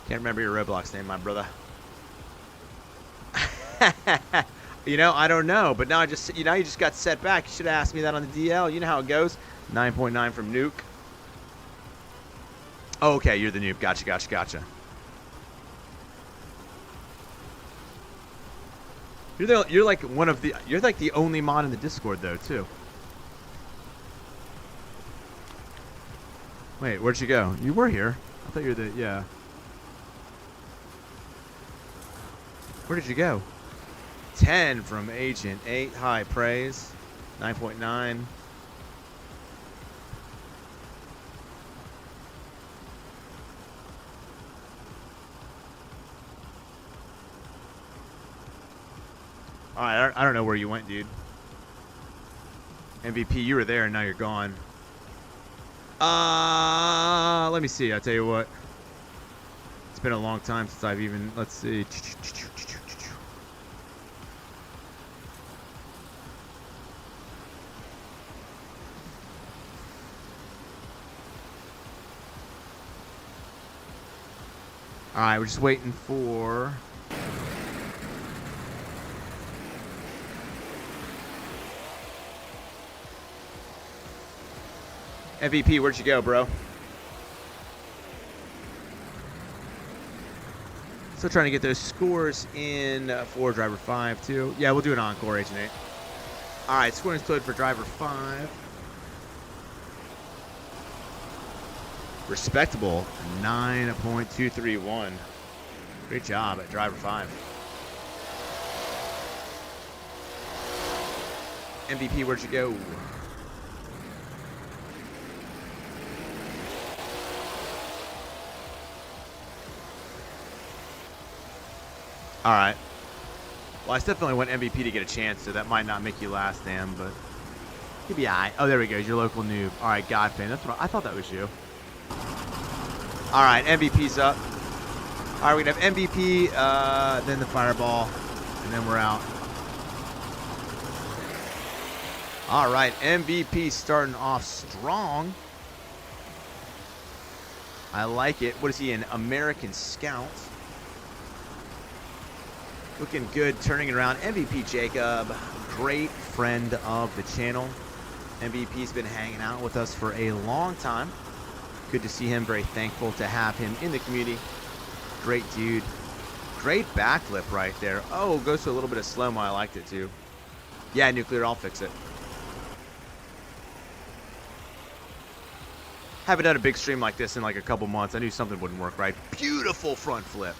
Can't remember your Roblox name, my brother. You know, I don't know, but now you just got set back. You should have asked me that on the DL. You know how it goes. 9.9 from Nuke. Oh, okay, you're the noob. Gotcha. You're like the only mod in the Discord though, too. Wait, where'd you go? You were here. I thought you were yeah. Where did you go? 10 from Agent 8. High praise. 9.9. Alright, I don't know where you went, dude. MVP, you were there and now you're gone. Let me see. I'll tell you what. It's been a long time since I've even... Let's see. Alright, we're just waiting for... MVP, where'd you go, bro? Still trying to get those scores in for driver 5, too. Yeah, we'll do an encore, Agent 8. Alright, scoring split for driver 5. Respectable 9.231. Great job at driver 5. MVP, where'd you go? All right. Well, I definitely want MVP to get a chance, so that might not make you last, Dan, but you'll be all right. Oh, there we go. Your local noob. All right, Godfan. That's what I thought that was you. All right, MVP's up. All right, we're going to have MVP, then the fireball, and then we're out. All right, MVP starting off strong. I like it. What is he, an American Scout? Looking good, turning it around. MVP Jacob, great friend of the channel. MVP's been hanging out with us for a long time. Good to see him. Very thankful to have him in the community. Great dude. Great backflip right there. Oh, goes to a little bit of slow-mo. I liked it too. Yeah, Nuclear, I'll fix it. Haven't done a big stream like this in like a couple months. I knew something wouldn't work right. Beautiful front flip.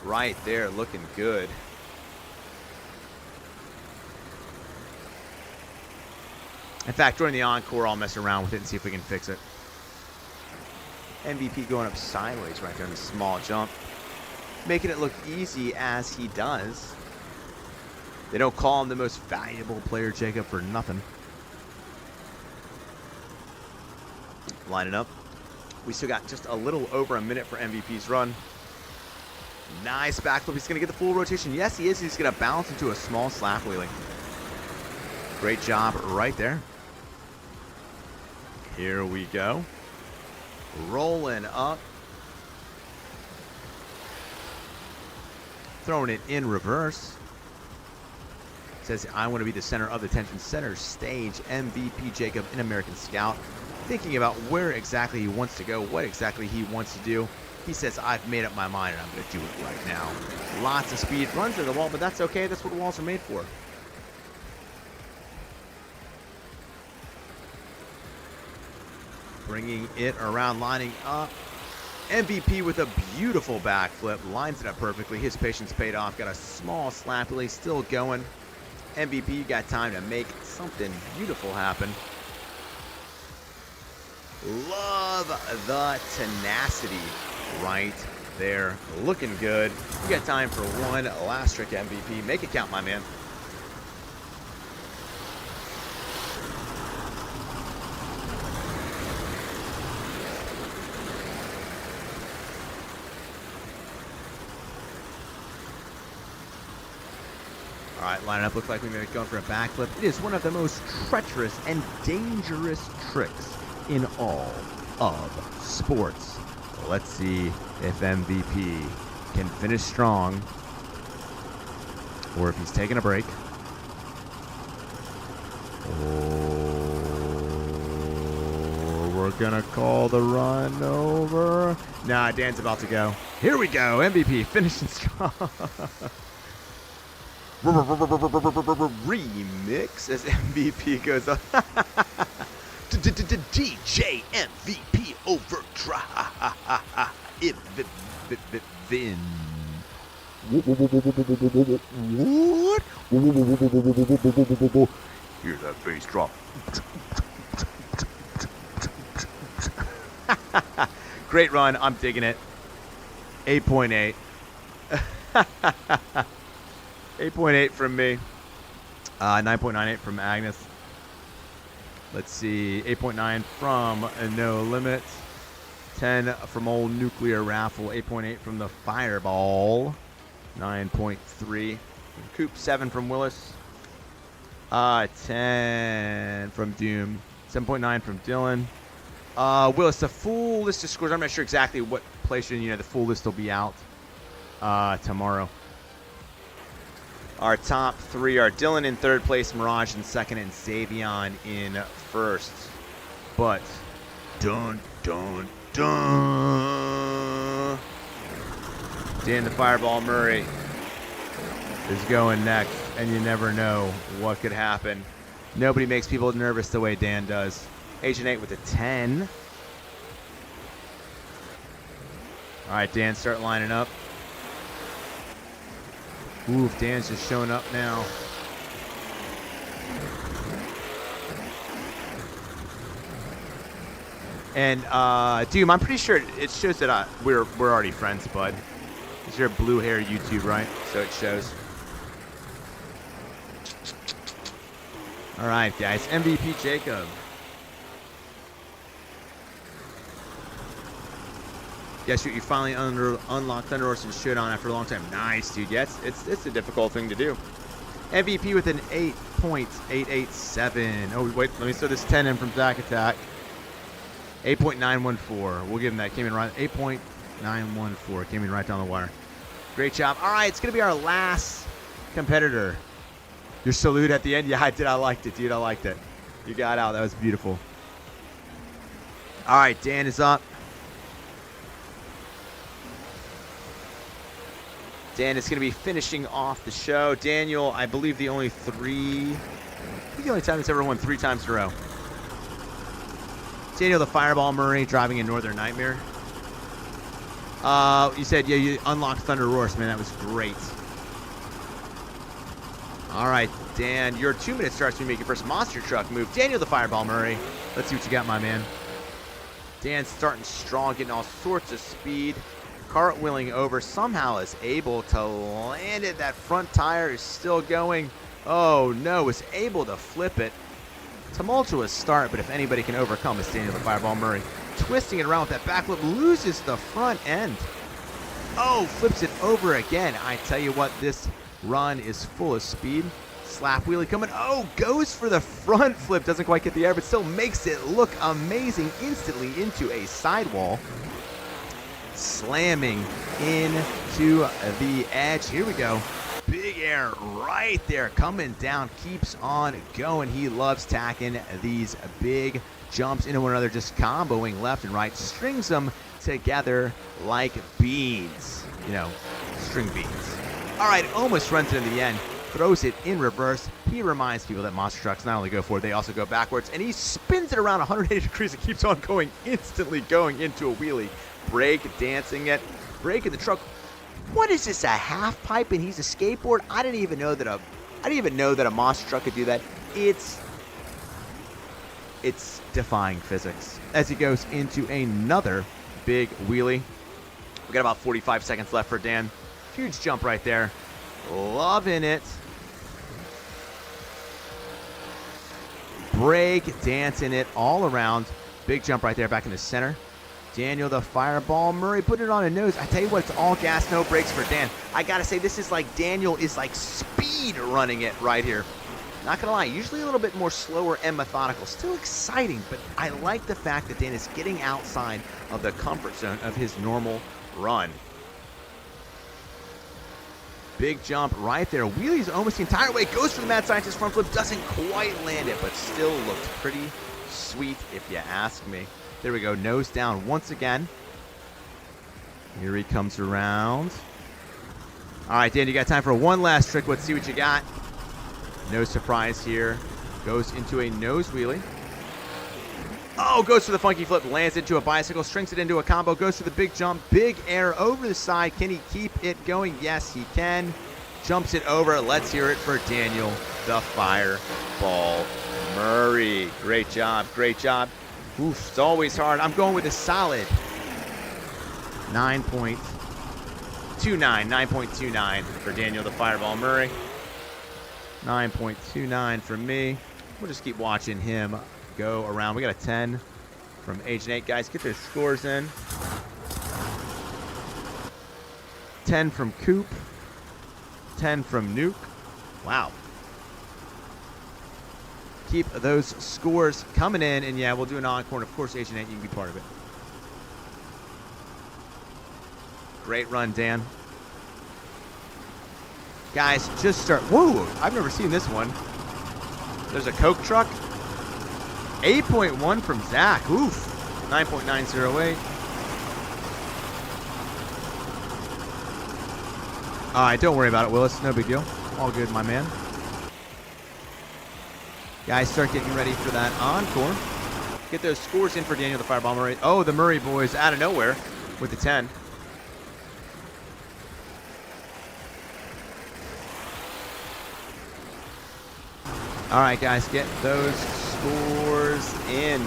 Right there, looking good. In fact, during the encore, I'll mess around with it and see if we can fix it. MVP going up sideways right there in the small jump. Making it look easy as he does. They don't call him the most valuable player, Jacob, for nothing. Line it up. We still got just a little over a minute for MVP's run. Nice backflip. He's going to get the full rotation. Yes, he is. He's going to bounce into a small slap wheelie. Great job right there. Here we go. Rolling up. Throwing it in reverse. Says, I want to be the center of the attention. Center stage. MVP Jacob in American Scout. Thinking about where exactly he wants to go. What exactly he wants to do. He says, I've made up my mind and I'm going to do it right now. Lots of speed. Runs to the wall, but that's okay. That's what walls are made for. Bringing it around, lining up. MVP with a beautiful backflip. Lines it up perfectly. His patience paid off. Got a small slap wheelie still going. MVP got time to make something beautiful happen. Love the tenacity right there. Looking good. You got time for one last trick, MVP. Make it count, my man. All right, line it up. Looks like we may be going for a backflip. It is one of the most treacherous and dangerous tricks in all of sports. Let's see if MVP can finish strong or if he's taking a break. Or we're gonna call the run over. Nah, Dan's about to go. Here we go. MVP finishing strong. Remix as MVP goes up. DJ MVP Overdriven. What? Hear that bass drop. Great run. I'm digging it. 8.8. 8.8 from me. 9.98 from Agnes. Let's see, 8.9 from No Limit. 10 from old Nuclear Raffle. 8.8 from the Fireball. 9.3 from Coupe. 7 from Willis. 10 from Doom. 7.9 from Dylan. Willis, the full list of scores. I'm not sure exactly what place you're in. You know, the full list will be out tomorrow. Our top three are Dylan in third place, Mirage in second, and Zavon in first. But, dun, dun, dun. Dan the Fireball Murray is going next, and you never know what could happen. Nobody makes people nervous the way Dan does. Agent 8 with a 10. All right, Dan, start lining up. Oof, Dan's just showing up now. And, Doom, I'm pretty sure it shows that we're already friends, bud. It's your blue hair YouTube, right? So it shows. All right, guys. MVP Jacob. Guess what? You finally unlocked Thunder Horse and Showdown after a long time. Nice, dude. Yeah, it's a difficult thing to do. MVP with an 8.887. Oh, wait. Let me throw this 10 in from Zack Attack. 8.914. We'll give him that. Came in right. 8.914. Came in right down the wire. Great job. All right, it's going to be our last competitor. Your salute at the end. Yeah, I did. I liked it, dude. I liked it. You got out. That was beautiful. All right, Dan is up. Dan is going to be finishing off the show. Daniel, I believe the only time he's ever won 3 times in a row. Daniel the Fireball Murray driving in Northern Nightmare. You said, yeah, you unlocked Thunder Roars, man. That was great. All right, Dan, your 2-minute starts when you make your first monster truck move. Daniel the Fireball Murray. Let's see what you got, my man. Dan's starting strong, getting all sorts of speed. Cartwheeling over, somehow is able to land it. That front tire is still going. Oh, no, is able to flip it. Tumultuous start, but if anybody can overcome, it's Daniel the Fireball Murray. Twisting it around with that backflip, loses the front end. Oh, flips it over again. I tell you what, this run is full of speed. Slap wheelie coming. Oh, goes for the front flip. Doesn't quite get the air, but still makes it look amazing instantly into a sidewall. Slamming into the edge. Here we go. Big air right there coming down. Keeps on going. He loves tacking these big jumps into one another, just comboing left and right. Strings them together like beans. You know, string beans. All right, almost runs into the end. Throws it in reverse. He reminds people that monster trucks not only go forward, they also go backwards. And he spins it around 180 degrees and keeps on going, instantly going into a wheelie. Break dancing it, breaking the truck. What is this? A half pipe and he's a skateboard? I didn't even know that a monster truck could do that. It's defying physics as he goes into another big wheelie. We got about 45 seconds left for Dan. Huge jump right there. Loving it. Break dancing it all around. Big jump right there back in the center. Daniel the Fireball Murray putting it on a nose. I tell you what, it's all gas, no brakes for Dan. I gotta say, this is like Daniel is like speed running it right here. Not gonna lie, usually a little bit more slower and methodical. Still exciting, but I like the fact that Dan is getting outside of the comfort zone of his normal run. Big jump right there. Wheelies almost the entire way. Goes for the Mad Scientist front flip. Doesn't quite land it, but still looked pretty sweet if you ask me. There we go, nose down once again. Here he comes around. All right, Dan, you got time for one last trick. Let's see what you got. No surprise here. Goes into a nose wheelie. Oh, goes for the funky flip, lands into a bicycle, strings it into a combo, goes for the big jump, big air over the side. Can he keep it going? Yes, he can. Jumps it over. Let's hear it for Daniel the Fireball Murray. Great job, great job. Oof, it's always hard. I'm going with a solid 9.29 for Daniel the Fireball Murray. 9.29 for me. We'll just keep watching him go around. We got a 10 from Agent 8. Guys, get their scores in. 10 from Coupe. 10 from Nuke. Wow. Keep those scores coming in, and yeah, we'll do an encore. And of course, Agent 8, you can be part of it. Great run, Dan. Guys, just start. Whoa, I've never seen this one. There's a Coke truck. 8.1 from Zach. Oof. 9.908. All right, don't worry about it, Willis. No big deal. All good, my man. Guys, start getting ready for that encore. Get those scores in for Daniel the Fireball Murray. Oh, the Murray boys out of nowhere with the 10. All right, guys, get those scores in.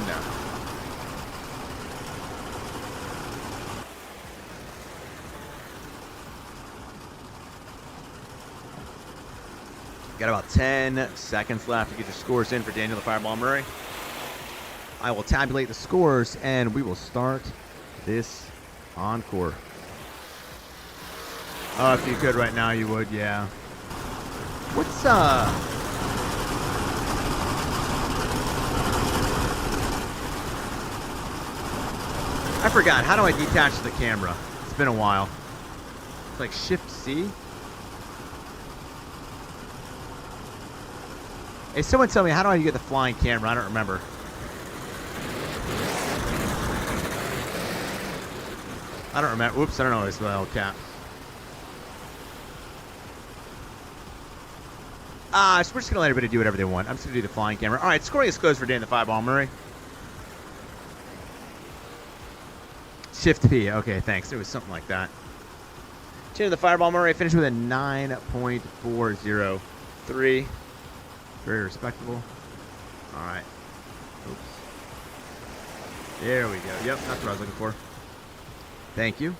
Got about 10 seconds left to get your scores in for Daniel the Fireball Murray. I will tabulate the scores, and we will start this encore. Oh, if you could right now, you would, yeah. What's, I forgot. How do I detach the camera? It's been a while. It's like Shift-C. Hey, someone tell me, how do I get the flying camera? I don't remember. I don't remember. Oops, I don't know. It's my old cap. So we're just going to let everybody do whatever they want. I'm just going to do the flying camera. All right, scoring is closed for Dan the Fireball Murray. Shift P. Okay, thanks. It was something like that. Dan the Fireball Murray finished with a 9.403. Very respectable. All right. Oops. There we go. Yep, that's what I was looking for. Thank you.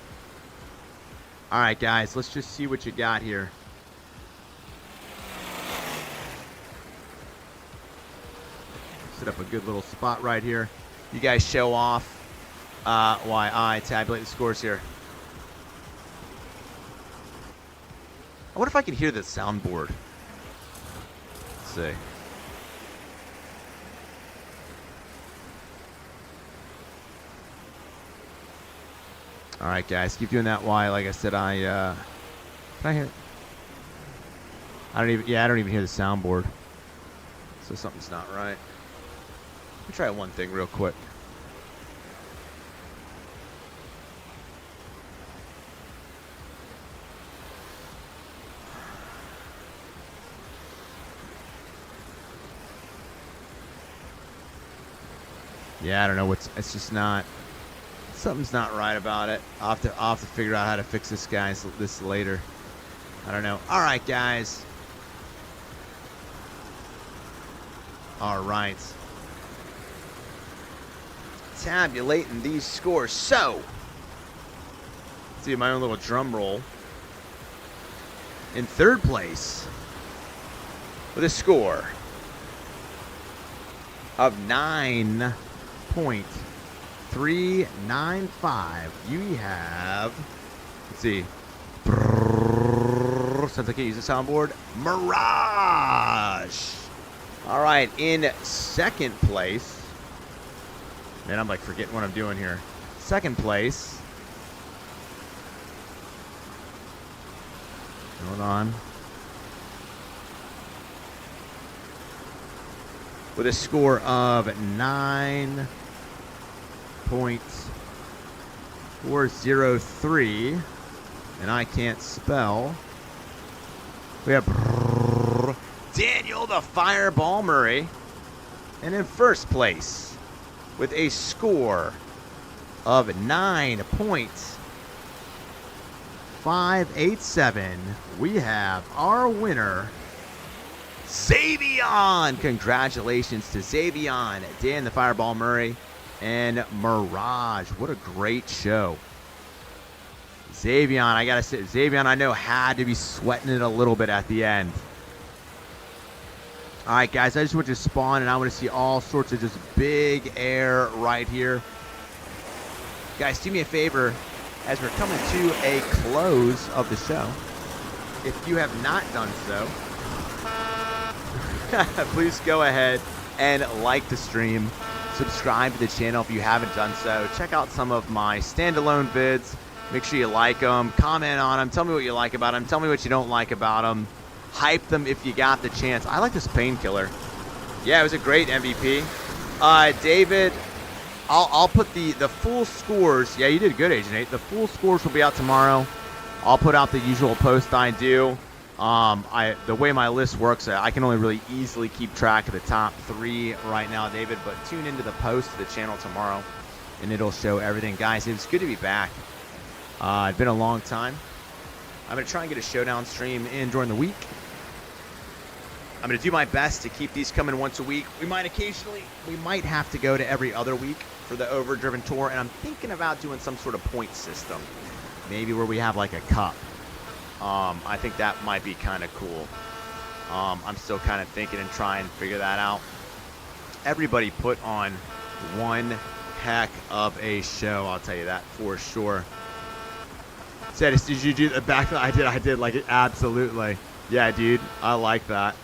All right, guys, let's just see what you got here. Set up a good little spot right here. You guys show off why I tabulate the scores here. I wonder if I can hear the soundboard. Let's see. All right, guys, keep doing that. Why? Like I said, can I hear? I don't even hear the soundboard. So something's not right. Let me try one thing real quick. Yeah, I don't know it's just not. Something's not right about it. I'll have to figure out how to fix this, guys, this later. I don't know. All right, guys. All right. Tabulating these scores. So, let's do my own little drum roll. In third place, with a score of 9.395, you have, let's see, since I can't use the soundboard, Mirage. All right, in second place, man, I'm like forgetting what I'm doing here. Second place, hold on, with a score of 9.403, and I can't spell. We have Daniel the Fireball Murray, and in first place with a score of 9.587, we have our winner, Zavon. Congratulations to Zavon, Dan the Fireball Murray, and Mirage. What a great show. Zavon, I gotta say, Zavon, I know, had to be sweating it a little bit at the end. All right, guys, I just went to spawn, and I want to see all sorts of just big air right here. Guys, do me a favor, as we're coming to a close of the show, if you have not done so, please go ahead and like the stream, subscribe to the channel if you haven't done so. Check out some of my standalone vids. Make sure you like them, comment on them, tell me what you like about them, tell me what you don't like about them. Hype them if you got the chance. I like this painkiller. Yeah, it was a great MVP. David, I'll put the full scores. Yeah, you did good, Agent 8. The full scores will be out tomorrow. I'll put out the usual post I do. The way my list works, I can only really easily keep track of the top 3 right now, David. But tune into the post to the channel tomorrow, and it'll show everything, guys. It's good to be back. It's been a long time. I'm gonna try and get a showdown stream in during the week. I'm gonna do my best to keep these coming once a week. We might have to go to every other week for the Overdriven tour, and I'm thinking about doing some sort of point system, maybe where we have like a cup. I think that might be kind of cool. I'm still kind of thinking and trying to figure that out. Everybody put on one heck of a show, I'll tell you that for sure. Said, did you do the back? I did like it, absolutely. Yeah, dude, I like that.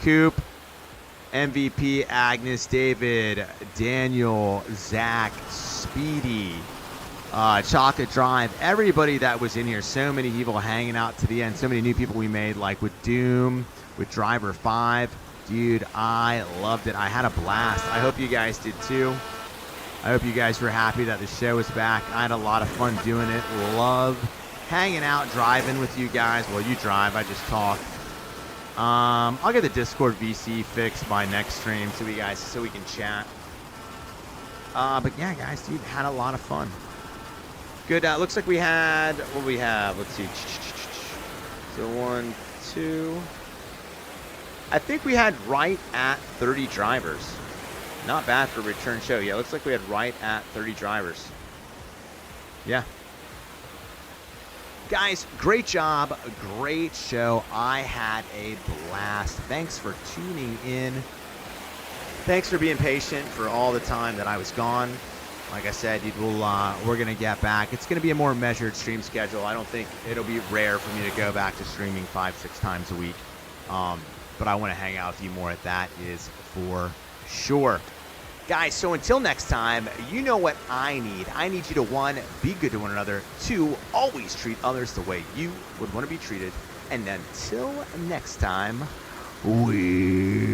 Coupe, MVP, Agnes, David, Daniel, Zack, Speedy, Chocolate Drive, everybody that was in here. So many people hanging out to the end. So many new people we made, like with Doom, with Driver 5. Dude, I loved it. I had a blast. I hope you guys did too. I hope you guys were happy that the show is back. I had a lot of fun doing it. Love hanging out, driving with you guys. Well, you drive, I just talk. I'll get the Discord VC fixed by next stream so we can chat. But yeah, guys, dude, had a lot of fun. Good. Looks like we had, what we have? Let's see. So 1, 2. I think we had right at 30 drivers. Not bad for a return show. Yeah, looks like we had right at 30 drivers. Yeah. Guys, great job. Great show. I had a blast. Thanks for tuning in. Thanks for being patient for all the time that I was gone. Like I said, we're going to get back. It's going to be a more measured stream schedule. I don't think it'll be rare for me to go back to streaming 5-6 times a week. But I want to hang out with you more. That is for sure. Guys, so until next time, you know what I need. I need you to, 1, be good to one another. 2, always treat others the way you would want to be treated. And until next time, we